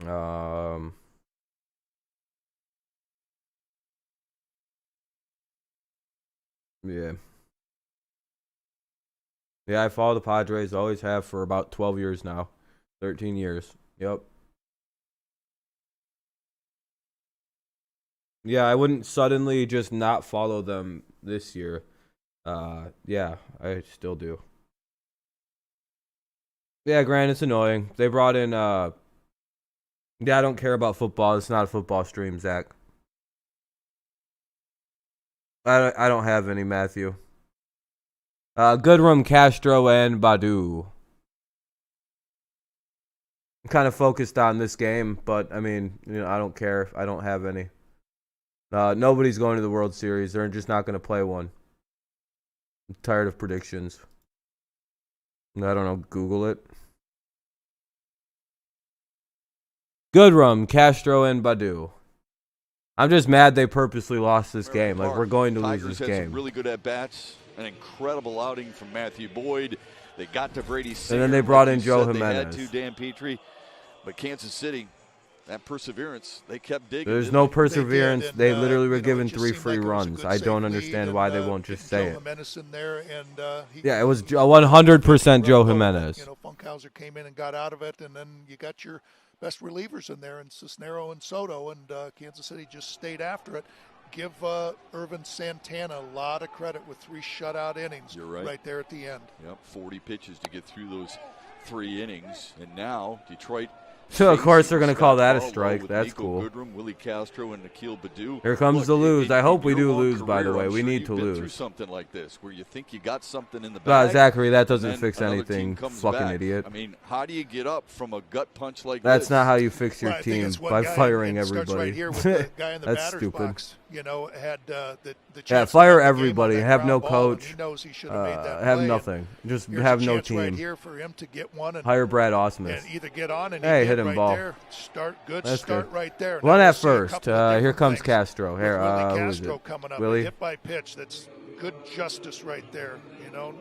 Yeah. Yeah, I follow the Padres. Always have for about 12 years now. 13 years. Yep. Yeah, I wouldn't suddenly just not follow them this year. Yeah, I still do. Yeah, Grant, it's annoying. They brought in, yeah, I don't care about football. It's not a football stream, Zach. I don't have any, Matthew. Goodrum, Castro, and Baddoo. I'm kind of focused on this game, but, I mean, you know, I don't care. I don't have any. Nobody's going to the World Series. They're just not going to play one. I'm tired of predictions. I don't know. Google it. Goodrum, Castro, and Baddoo. I'm just mad they purposely lost this game. Like, we're going to lose this game. Tigers had some really good at-bats. An incredible outing from Matthew Boyd. They got to Brady Singer. And then they brought in Joe Jimenez. They had to Dan Petrie. But Kansas City, that perseverance, they kept digging. There's no perseverance. They literally were given 3 free runs. I don't understand why they won't just say it. Yeah, it was 100% Joe Jimenez. You know, Funkhauser came in and got out of it, and then you got your best relievers in there, and Cisnero and Soto, and Kansas City just stayed after it. Give Irvin Santana a lot of credit with 3 shutout innings. You're right there at the end. Yep, 40 pitches to get through those 3 innings, and now Detroit. So of course they're going to call that a strike. That's Nico cool. Goodrum, Willie Castro, and Akil Baddoo. Here comes the lose. I hope we do lose, by the way. We need to lose. Through something like this, where you think you got something in the bag. Zachary, that doesn't fix anything. Fucking idiot. I mean, how do you get up from a gut punch like That's this? not how you fix your team, by firing everybody. Right here with the guy in the That's batter's stupid. box, you know, had the Yeah, fire everybody. Have no coach. He knows he should have made that have play. nothing. Just Here's have a no chance team. Right here for him to get one and hire Brad Ausmus. And either get on and hey, hit him right ball. There. Start good. That's start good. right there. One now at first. Here comes things. Castro. Here, Willie who is Castro it? coming up. Willie? Hit by pitch. That's good justice right there. You know.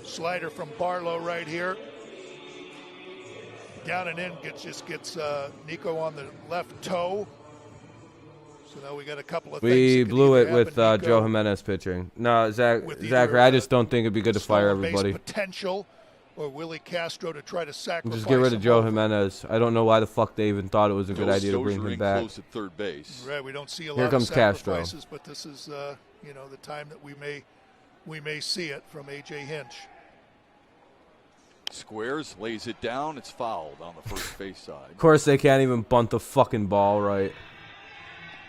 Slider from Barlow right here. Down and in gets Nico on the left toe. So now we got a couple of things. We blew it with Nico, Joe Jimenez pitching. No, Zachary, I just don't think it'd be good to fire everybody. Potential, or Willie Castro to try to sacrifice. Just get rid of Joe Jimenez. I don't know why the fuck they even thought it was a good idea to bring him back. Close at third base. Right, we don't see a Here lot comes of Castro. sacrifices, but this is you know, the time that we may see it from A.J. Hinch. Squares, lays it down. It's fouled on the first base side. Of course, they can't even bunt the fucking ball right.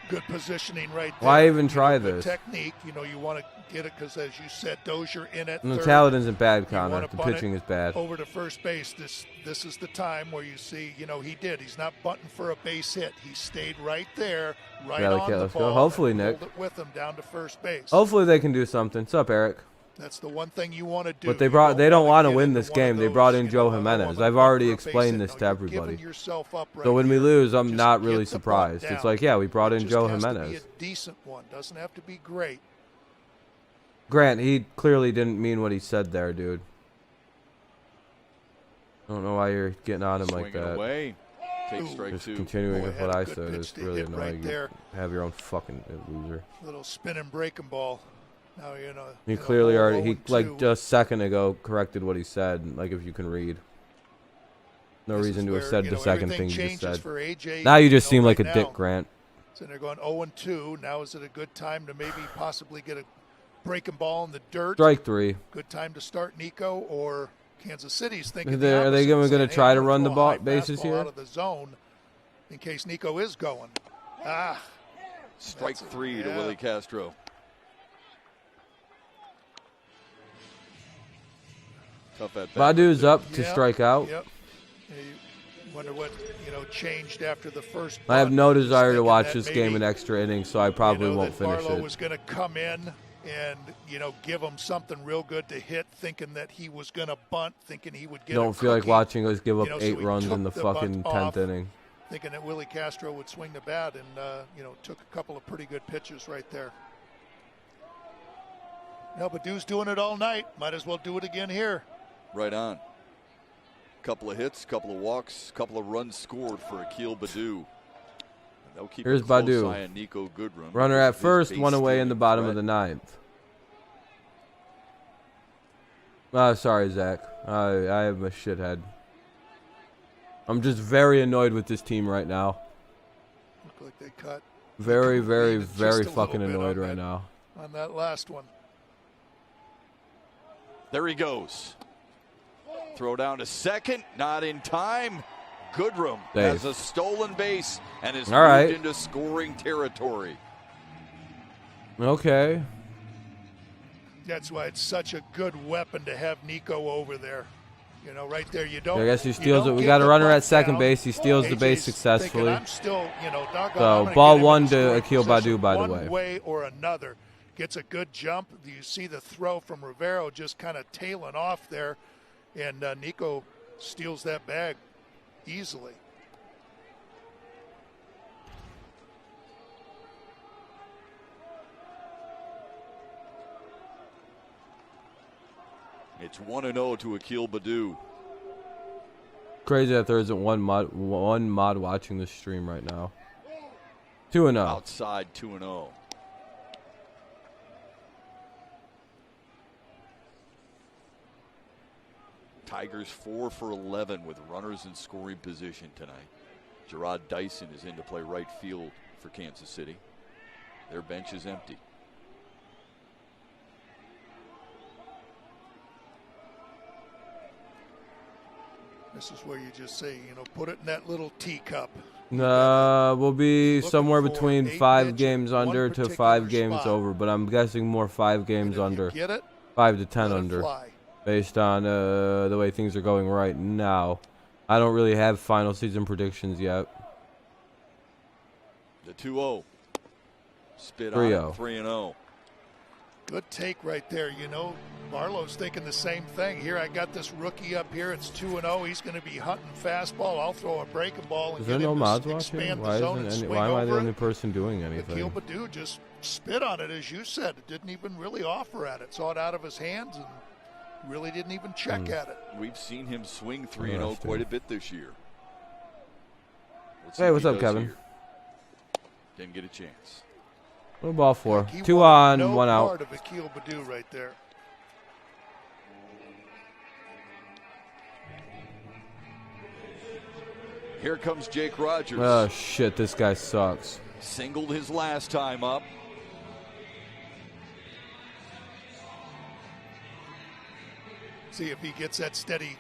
Good positioning right there. Why even try this? Technique, you know, you want to get it because, as you said, Dozier in at And the third. talent isn't bad, You wanna Connor. The bunt pitching it is bad. Over to first base. This is the time where you see, you know, he did. He's not bunting for a base hit. He stayed right there, right on the let's ball. go. Hopefully, and Nick. pulled it with him down to first base. Hopefully they can do something. What's up, Eric? That's the one thing you want to do. But they don't want to win this game. They brought in Joe Jimenez. I've already explained this to everybody. So when we lose, I'm not really surprised. It's like, yeah, we brought in Joe Jimenez. Be a decent one. Doesn't have to be great. Grant, he clearly didn't mean what he said there, dude. I don't know why you're getting on him like that. Away. Take strike Just 2. continuing with what I said pitch is to really hit right annoying. there. Have your own fucking loser. Little spin and breaking ball. Now, you know, He clearly already, he like just a second ago corrected what he said, like if you can read. No reason to have said the second thing you just said. AJ, Now you just seem like right a dick, Grant. So they're going 0-2. Now is it a good time to maybe possibly get a breaking ball in the dirt? Strike 3. Good time to start Nico, or Kansas City's thinking Are they going to try to run the ball bases here? Out of the zone in case Nico is going. Strike 3 to Willie Castro. Tough at bat. Badu's up to strike out. Yep. You wonder what, you know, changed after the first. I have no desire to watch this maybe, game in extra innings, so I probably won't finish Barlow it. was going to come in and, you know, give him something real good to hit, thinking that he was going to bunt, thinking he would get. Don't feel like watching us give up you know, 8 so he runs took in the fucking 10th inning. Thinking that Willie Castro would swing the bat, and you know, took a couple of pretty good pitches right there. No, but Badu's doing it all night. Might as well do it again here. Right on. Couple of hits, couple of walks, couple of runs scored for Akil Baddoo. Here's Baddoo. Nico Goodrum. Runner at first, one away in the bottom of the 9th. Sorry, Zach. I am a shithead. I'm just very annoyed with this team right now. Look like they cut. Very, very, very fucking annoyed right now. On that last one. There he goes. Throw down to second, not in time. Goodrum has a stolen base and is moved into scoring territory. Okay. That's why it's such a good weapon to have Nico over there. You know, right there, you don't. I guess he steals it. We got a runner at second base. He steals the base successfully. I'm still, you know, so ball 1 to Akil Baddoo, by the way. One way or another. Gets a good jump. You see the throw from Rivero just kind of tailing off there. And Nico steals that bag easily. It's 1-0 to Akil Baddoo. Crazy that there isn't one mod watching this stream right now. 2-0. Outside 2-0. Tigers 4 for 11 with runners in scoring position tonight. Gerard Dyson is in to play right field for Kansas City. Their bench is empty. This is where you just say, you know, put it in that little teacup. We'll be somewhere between 5 games under to 5 games over, but I'm guessing more 5 games under. 5 to 10 under. Based on the way things are going right now. I don't really have final season predictions yet. The 2-0. Spit 3-0. on 3-0. Good take right there. You know, Barlow's thinking the same thing. Here, I got this rookie up here. It's 2-0. He's going to be hunting fastball. I'll throw a breaking ball and Is there no mods watching? Why am I the only person doing anything? Akil Baddoo just spit on it, as you said. It didn't even really offer at it. Saw it out of his hands and really didn't even check at it. We've seen him swing 3-0 quite a bit this year. Hey, what's up, Kevin? Here. Didn't get a chance. What ball for? 2 on, no 1 out. Part of Akil Baddoo right there. Here comes Jake Rogers. Oh shit, this guy sucks. Singled his last time up. See if he gets that steady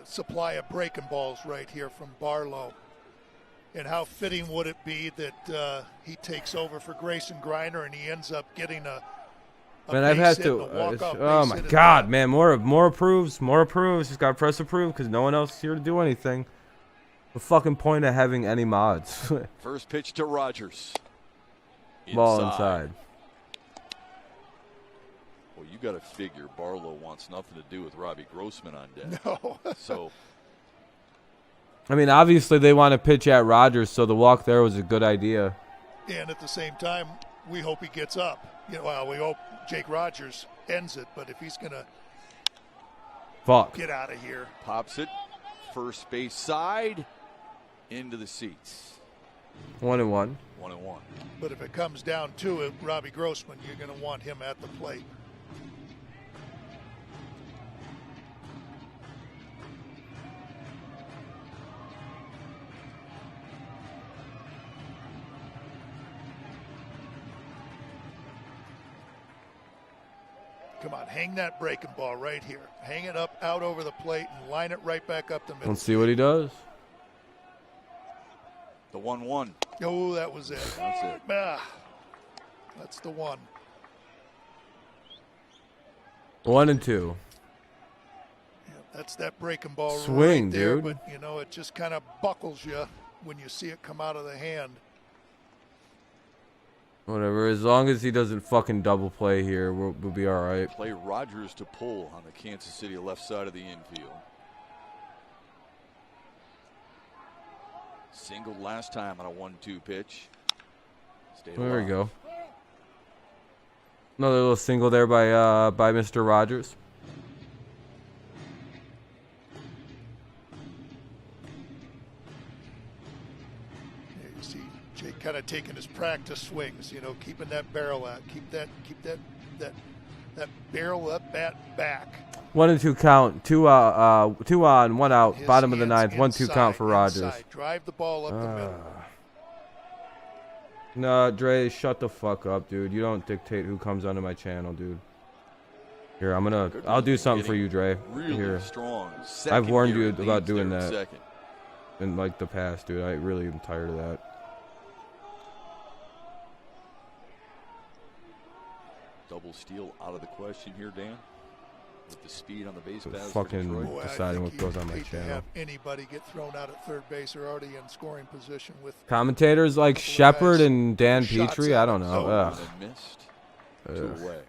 supply of breaking balls right here from Barlow. And how fitting would it be that he takes over for Grayson Griner and he ends up getting a man, I've had to. Oh my god, man! More approves. Just gotta press approve because no one else is here to do anything. The fucking point of having any mods. First pitch to Rogers. Ball inside. Well, you got to figure Barlow wants nothing to do with Robbie Grossman on deck. No. So. I mean, obviously they want to pitch at Rogers, so the walk there was a good idea. And at the same time, we hope he gets up. You know, well, we hope Jake Rogers ends it, but if he's going to get out of here. Pops it, first base side, into the seats. 1-1. 1-1. But if it comes down to it, Robbie Grossman, you're going to want him at the plate. Come on, hang that breaking ball right here. Hang it up out over the plate and line it right back up the middle. Let's see what he does. The 1-1. Oh, that was it. That's it. That's the one. 1-2. Yeah, that's that breaking ball swing, right there, dude. But, you know, it just kind of buckles you when you see it come out of the hand. Whatever, as long as he doesn't fucking double play here, we'll be all right. Play Rogers to pull on the Kansas City left side of the infield. Singled last time on a 1-2 pitch. There we go. Another little single there by Mr. Rogers. Jake kind of taking his practice swings, you know, keeping that barrel out, keep that barrel up, bat back. 1-2 count, 2 on, 1 out, bottom of the ninth, 1-2 count for Rogers. Inside. Drive the ball up the middle. No, Dre, shut the fuck up, dude. You don't dictate who comes onto my channel, dude. Here, I'll do something for you, Dre. Really Here. Strong. I've warned you about doing that in like the past, dude. I really am tired of that. Double steal out of the question here, Dan. With the speed on the base paths. Fucking deciding what goes on my channel. Have anybody get thrown out at third base or already in scoring position with commentators like Shepard and Dan Petrie. I don't know. Ugh. Missed. 2 away.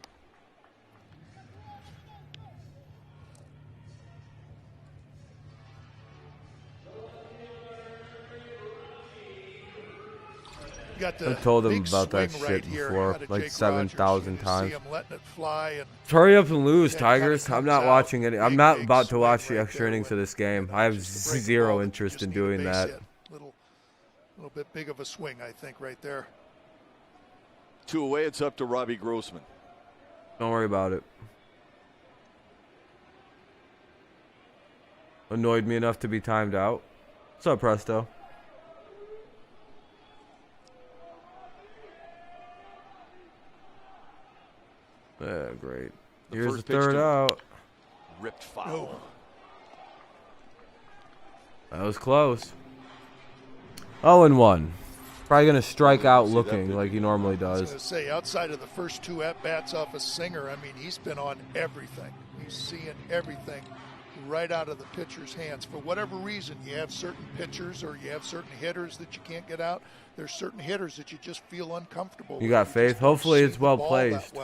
I've told him about that shit before, like 7,000 times. Hurry up and lose, Tigers. I'm not watching it. I'm not about to watch the extra innings of this game. I have zero interest in doing that. Little bit big of a swing, I think, right there. 2 away. It's up to Robbie Grossman. Don't worry about it. Annoyed me enough to be timed out. What's up, Presto? Yeah, great. Here's the third out. Ripped foul. That was close. 0-1. Probably going to strike out looking like he normally does. I was going to say, outside of the first 2 at-bats off a Singer, I mean, he's been on everything. He's seeing everything right out of the pitcher's hands. For whatever reason, you have certain pitchers or you have certain hitters that you can't get out. There's certain hitters that you just feel uncomfortable with. You got faith? Hopefully it's well placed.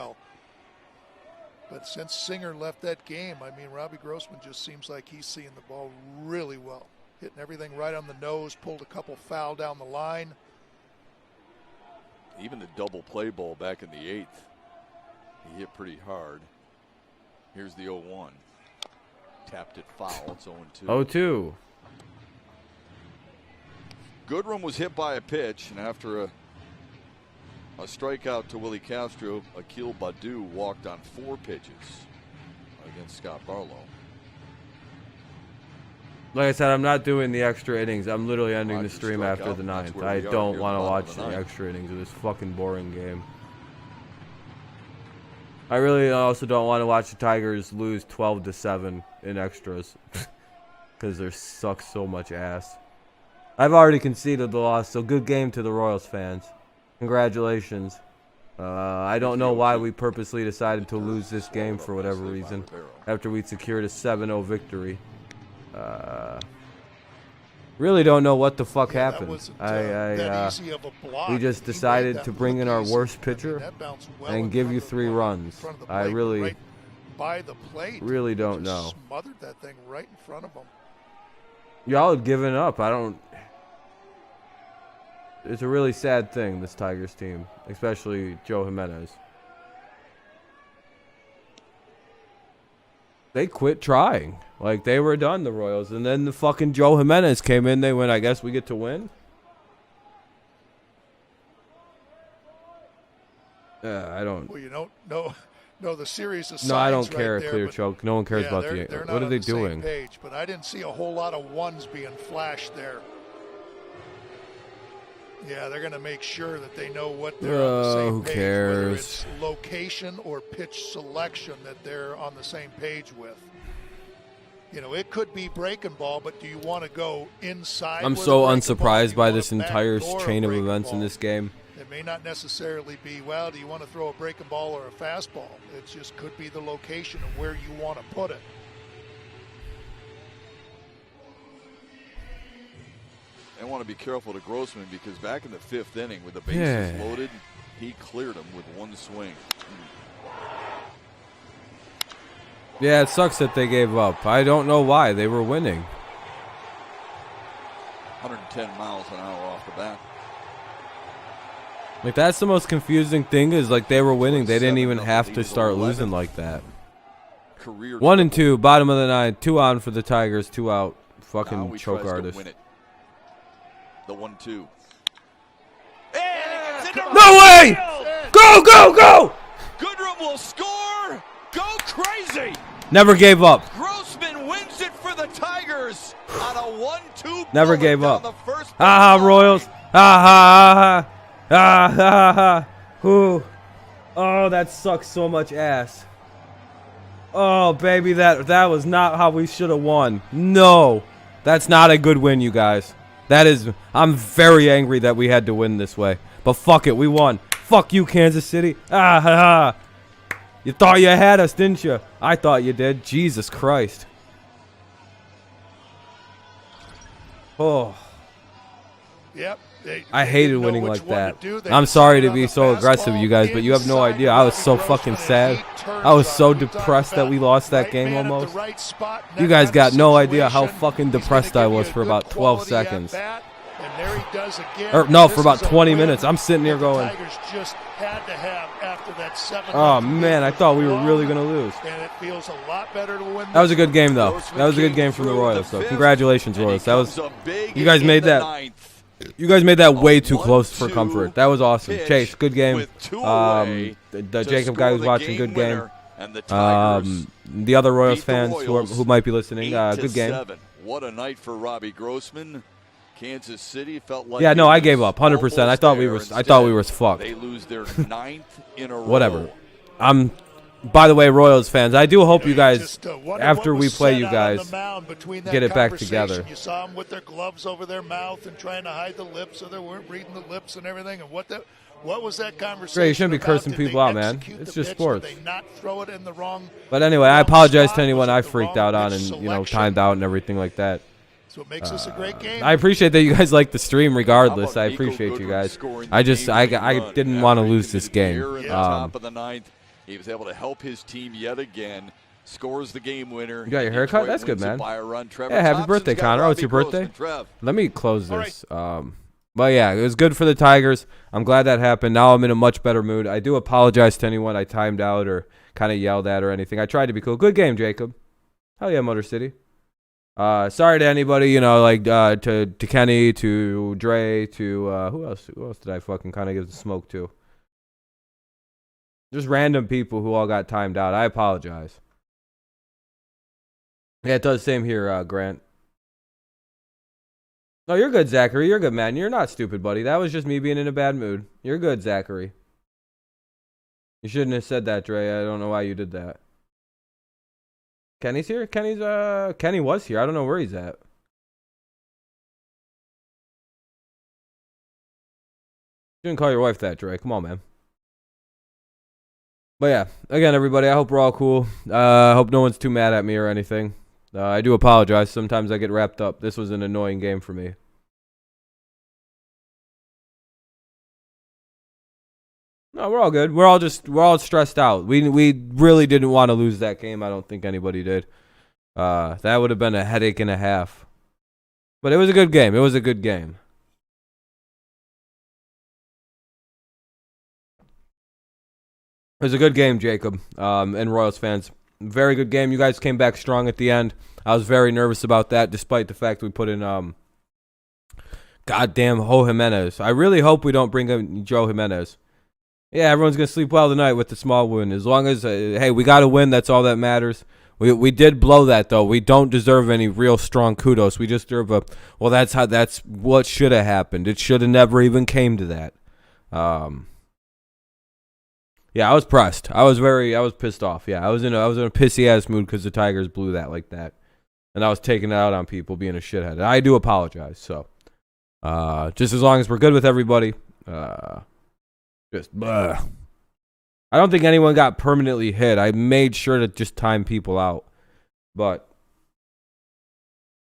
But since Singer left that game, I mean, Robbie Grossman just seems like he's seeing the ball really well. Hitting everything right on the nose, pulled a couple foul down the line. Even the double play ball back in the 8th, he hit pretty hard. Here's the 0-1. Tapped it foul. It's 0-2. 0-2. Goodrum was hit by a pitch, and after a strikeout to Willie Castro, Akil Baddoo walked on 4 pitches against Scott Barlow. Like I said, I'm not doing the extra innings. I'm literally ending the stream after the 9th. I don't want to watch the extra innings of this fucking boring game. I really also don't want to watch the Tigers lose 12-7 in extras because they suck so much ass. I've already conceded the loss, so good game to the Royals fans. Congratulations. I don't know why we purposely decided to lose this game for whatever reason after we secured a 7-0 victory. Really don't know what the fuck happened. We just decided to bring in our worst pitcher and give you 3 runs. I really don't know. Smothered that thing right in front of him. Y'all had given up. It's a really sad thing, this Tigers team, especially Joe Jimenez. They quit trying. Like, they were done, the Royals. And then the fucking Joe Jimenez came in. They went, I guess we get to win. I don't. Well, you don't know. No, the series of signs. No, I don't care. Right Clear choke. No one cares about the. What are they doing? Page, but I didn't see a whole lot of ones being flashed there. Yeah, they're going to make sure that they know what they're on the same page. Who cares? Whether it's location or pitch selection that they're on the same page with. You know, it could be breaking ball, but do you want to go inside? I'm so unsurprised by this entire chain of events in this game. It may not necessarily be, well, do you want to throw a breaking ball or a fastball? It just could be the location of where you want to put it. I want to be careful to Grossman because back in the 5th inning with the bases loaded, he cleared him with 1 swing. Yeah, it sucks that they gave up. I don't know why. They were winning. 110 miles an hour off the bat. Like, that's the most confusing thing is, like, they were winning. They didn't even have to start losing like that. 1-2, bottom of the 9th. 2 on for the Tigers, 2 out. Fucking choke artist. The 1-2. No way! Go, go, go! Goodrum will score. Go crazy. Never gave up. Grossman wins it for the Tigers on a 1-2. Never gave up. Ha ha, Royals. Ha ha ha. Ha ha ha. Ooh. Oh, that sucks so much ass. Oh, baby, that was not how we should have won. No. That's not a good win, you guys. I'm very angry that we had to win this way. But fuck it, we won. Fuck you, Kansas City. Ah, ha, ha. You thought you had us, didn't you? I thought you did. Jesus Christ. Oh. Yep. I hated winning like that. I'm sorry to be so aggressive, you guys, but you have no idea. I was so fucking sad. I was so depressed that we lost that game almost. You guys got no idea how fucking depressed I was for about 12 seconds. And there he does again. Or no, for about 20 minutes. I'm sitting here going. The Tigers just had to have after that 7. Oh man, I thought we were really gonna lose. And it feels a lot better to win. That was a good game though. That was a good game from the Royals. So congratulations, Royals. That was. You guys made that. You guys made that way too close for comfort. That was awesome. Chase, good game. The Jacob guy who's watching, good game. The other Royals fans who might be listening, good game. What a night for Robbie Grossman. Kansas City felt like no, I gave up 100%. I thought we were fucked. They lose their 9th in a row. Whatever. By the way, Royals fans, I do hope you guys, after we play you guys, get it back together. You saw them with their gloves over their mouth and trying to hide the lips so they weren't reading the lips and everything. And what was that conversation? Ray, you shouldn't be cursing people out, man. It's just sports. Did they not throw it in the wrong? But anyway, I apologize to anyone I freaked out on and timed out and everything like that. That's what makes this a great game. I appreciate that you guys like the stream regardless. I appreciate you guys. I didn't want to lose this game. Top of the 9th. He was able to help his team yet again. Scores the game winner. You got your haircut? That's good, man. Yeah, happy birthday, Connor. Oh, it's your birthday? Let me close this. But yeah, it was good for the Tigers. I'm glad that happened. Now I'm in a much better mood. I do apologize to anyone I timed out or kind of yelled at or anything. I tried to be cool. Good game, Jacob. Hell yeah, Motor City. Sorry to anybody, to Kenny, to Dre, to who else did I fucking kind of give the smoke to? Just random people who all got timed out. I apologize. Yeah, it does the same here, Grant. No, you're good, Zachary. You're good, man. You're not stupid, buddy. That was just me being in a bad mood. You're good, Zachary. You shouldn't have said that, Dre. I don't know why you did that. Kenny's here? Kenny was here. I don't know where he's at. You shouldn't call your wife that, Dre. Come on, man. But yeah, again, everybody, I hope we're all cool. I hope no one's too mad at me or anything. I do apologize. Sometimes I get wrapped up. This was an annoying game for me. No, we're all good. We're all stressed out. We really didn't want to lose that game. I don't think anybody did. That would have been a headache and a half. But it was a good game. It was a good game. It was a good game, Jacob, and Royals fans. Very good game. You guys came back strong at the end. I was very nervous about that, despite the fact we put in goddamn Joe Jimenez. I really hope we don't bring in Joe Jimenez. Yeah, everyone's going to sleep well tonight with the small win. As long as, hey, we got to win. That's all that matters. We did blow that, though. We don't deserve any real strong kudos. We just deserve that's what should have happened. It should have never even came to that. Yeah, I was pressed. I was pissed off. Yeah, I was in a pissy ass mood because the Tigers blew that like that, and I was taking it out on people being a shithead. I do apologize. So, just as long as we're good with everybody, I don't think anyone got permanently hit. I made sure to just time people out, but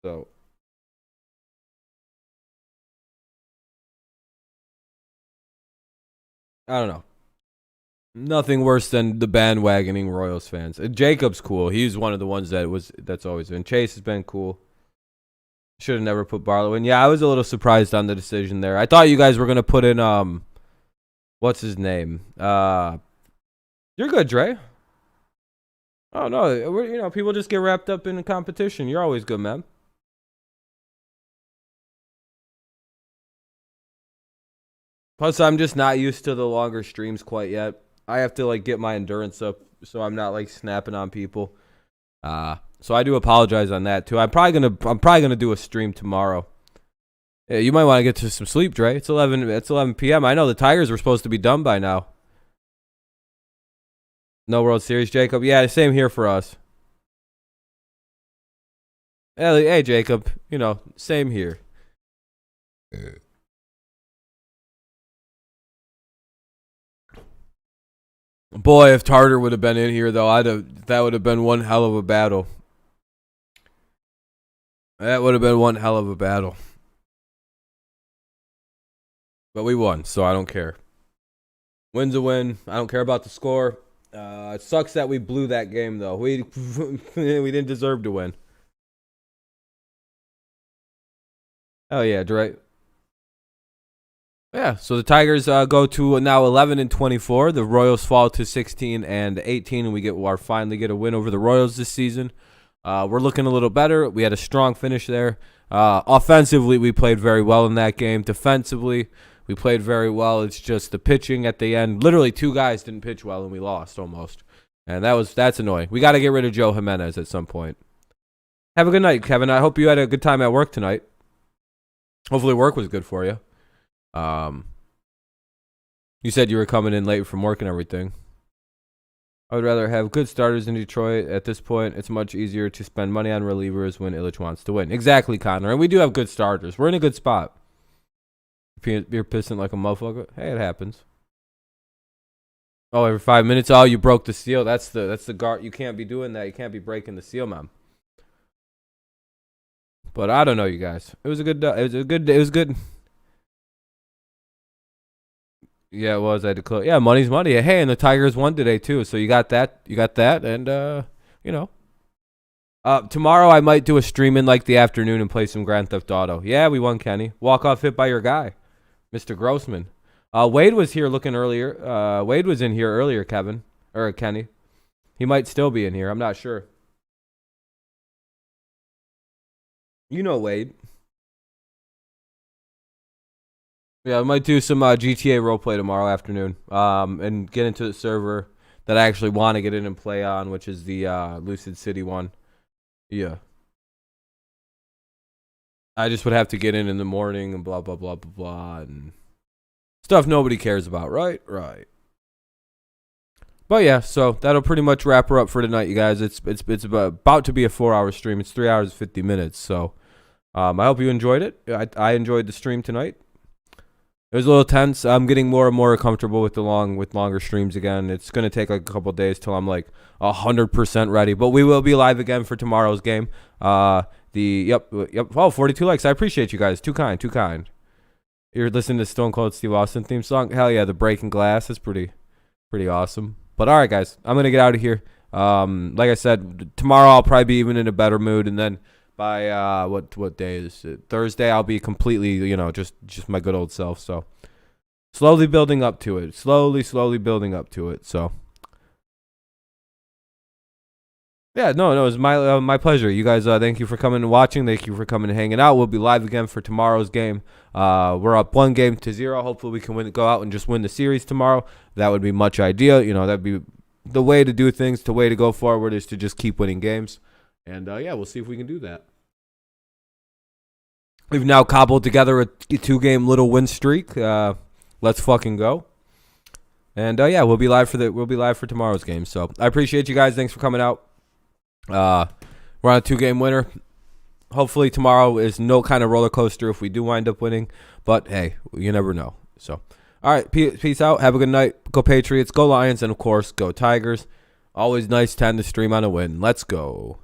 so. I don't know. Nothing worse than the bandwagoning Royals fans. Jacob's cool. He's one of the ones that's always been. Chase has been cool. Should have never put Barlow in. Yeah, I was a little surprised on the decision there. I thought you guys were gonna put in what's his name? You're good, Dre. Oh no, people just get wrapped up in the competition. You're always good, man. Plus, I'm just not used to the longer streams quite yet. I have to get my endurance up so I'm not snapping on people. So I do apologize on that too. I'm probably gonna do a stream tomorrow. Yeah, you might want to get to some sleep, Dre. It's 11 p.m. I know the Tigers were supposed to be done by now. No World Series, Jacob. Yeah, same here for us. Hey, Jacob. Same here. Boy, if Tartar would have been in here, though, that would have been one hell of a battle. That would have been one hell of a battle. But we won, so I don't care. Win's a win. I don't care about the score. It sucks that we blew that game, though. We didn't deserve to win. Oh, yeah, Dre. Yeah, so the Tigers go to now 11-24. The Royals fall to 16-18, and we finally get a win over the Royals this season. We're looking a little better. We had a strong finish there. Offensively, we played very well in that game. Defensively, we played very well. It's just the pitching at the end. Literally, 2 guys didn't pitch well, and we lost almost. And that's annoying. We got to get rid of Joe Jimenez at some point. Have a good night, Kevin. I hope you had a good time at work tonight. Hopefully work was good for you. You said you were coming in late from work and everything. I would rather have good starters in Detroit. At this point, it's much easier to spend money on relievers when Illich wants to win. Exactly, Connor. And we do have good starters. We're in a good spot. You're pissing like a motherfucker. Hey, it happens. Oh, every 5 minutes. Oh, you broke the seal. That's the guard. You can't be doing that. You can't be breaking the seal, man. But I don't know, you guys. It was good. Yeah, it was. I had to close. Yeah, money's money. Hey, and the Tigers won today too. So you got that. And tomorrow I might do a stream in like the afternoon and play some Grand Theft Auto. Yeah, we won, Kenny. Walk-off hit by your guy, Mr. Grossman. Wade was here looking earlier. Wade was in here earlier, Kevin or Kenny. He might still be in here. I'm not sure. You know Wade. Yeah, I might do some GTA roleplay tomorrow afternoon. And get into the server that I actually want to get in and play on, which is the Lucid City one. Yeah. I just would have to get in the morning and blah, blah, blah, blah, blah, and stuff nobody cares about, right? Right. But yeah, so that'll pretty much wrap her up for tonight, you guys. It's about to be a 4-hour stream. It's 3 hours and 50 minutes. So I hope you enjoyed it. I enjoyed the stream tonight. It was a little tense. I'm getting more and more comfortable with longer streams again. It's going to take like a couple days till I'm like 100% ready. But we will be live again for tomorrow's game. Yep. Oh, 42 likes. I appreciate you guys. Too kind. You're listening to Stone Cold Steve Austin theme song. Hell yeah, the Breaking Glass is pretty awesome. But all right, guys, I'm gonna get out of here. Like I said, tomorrow I'll probably be even in a better mood, and then by what day is it? Thursday, I'll be completely, just my good old self. So slowly building up to it. Slowly building up to it. So yeah, no, it was my pleasure. You guys, thank you for coming and watching. Thank you for coming and hanging out. We'll be live again for tomorrow's game. We're up 1-0. Hopefully we can go out and just win the series tomorrow. That would be much ideal. That'd be the way to do things. The way to go forward is to just keep winning games. And yeah, we'll see if we can do that. We've now cobbled together a 2-game little win streak. Let's fucking go. And yeah, we'll be live for tomorrow's game. So I appreciate you guys. Thanks for coming out. We're on a 2-game winner. Hopefully tomorrow is no kind of roller coaster if we do wind up winning. But hey, you never know. So all right, peace out. Have a good night. Go Patriots. Go Lions. And of course, go Tigers. Always nice to end the stream on a win. Let's go.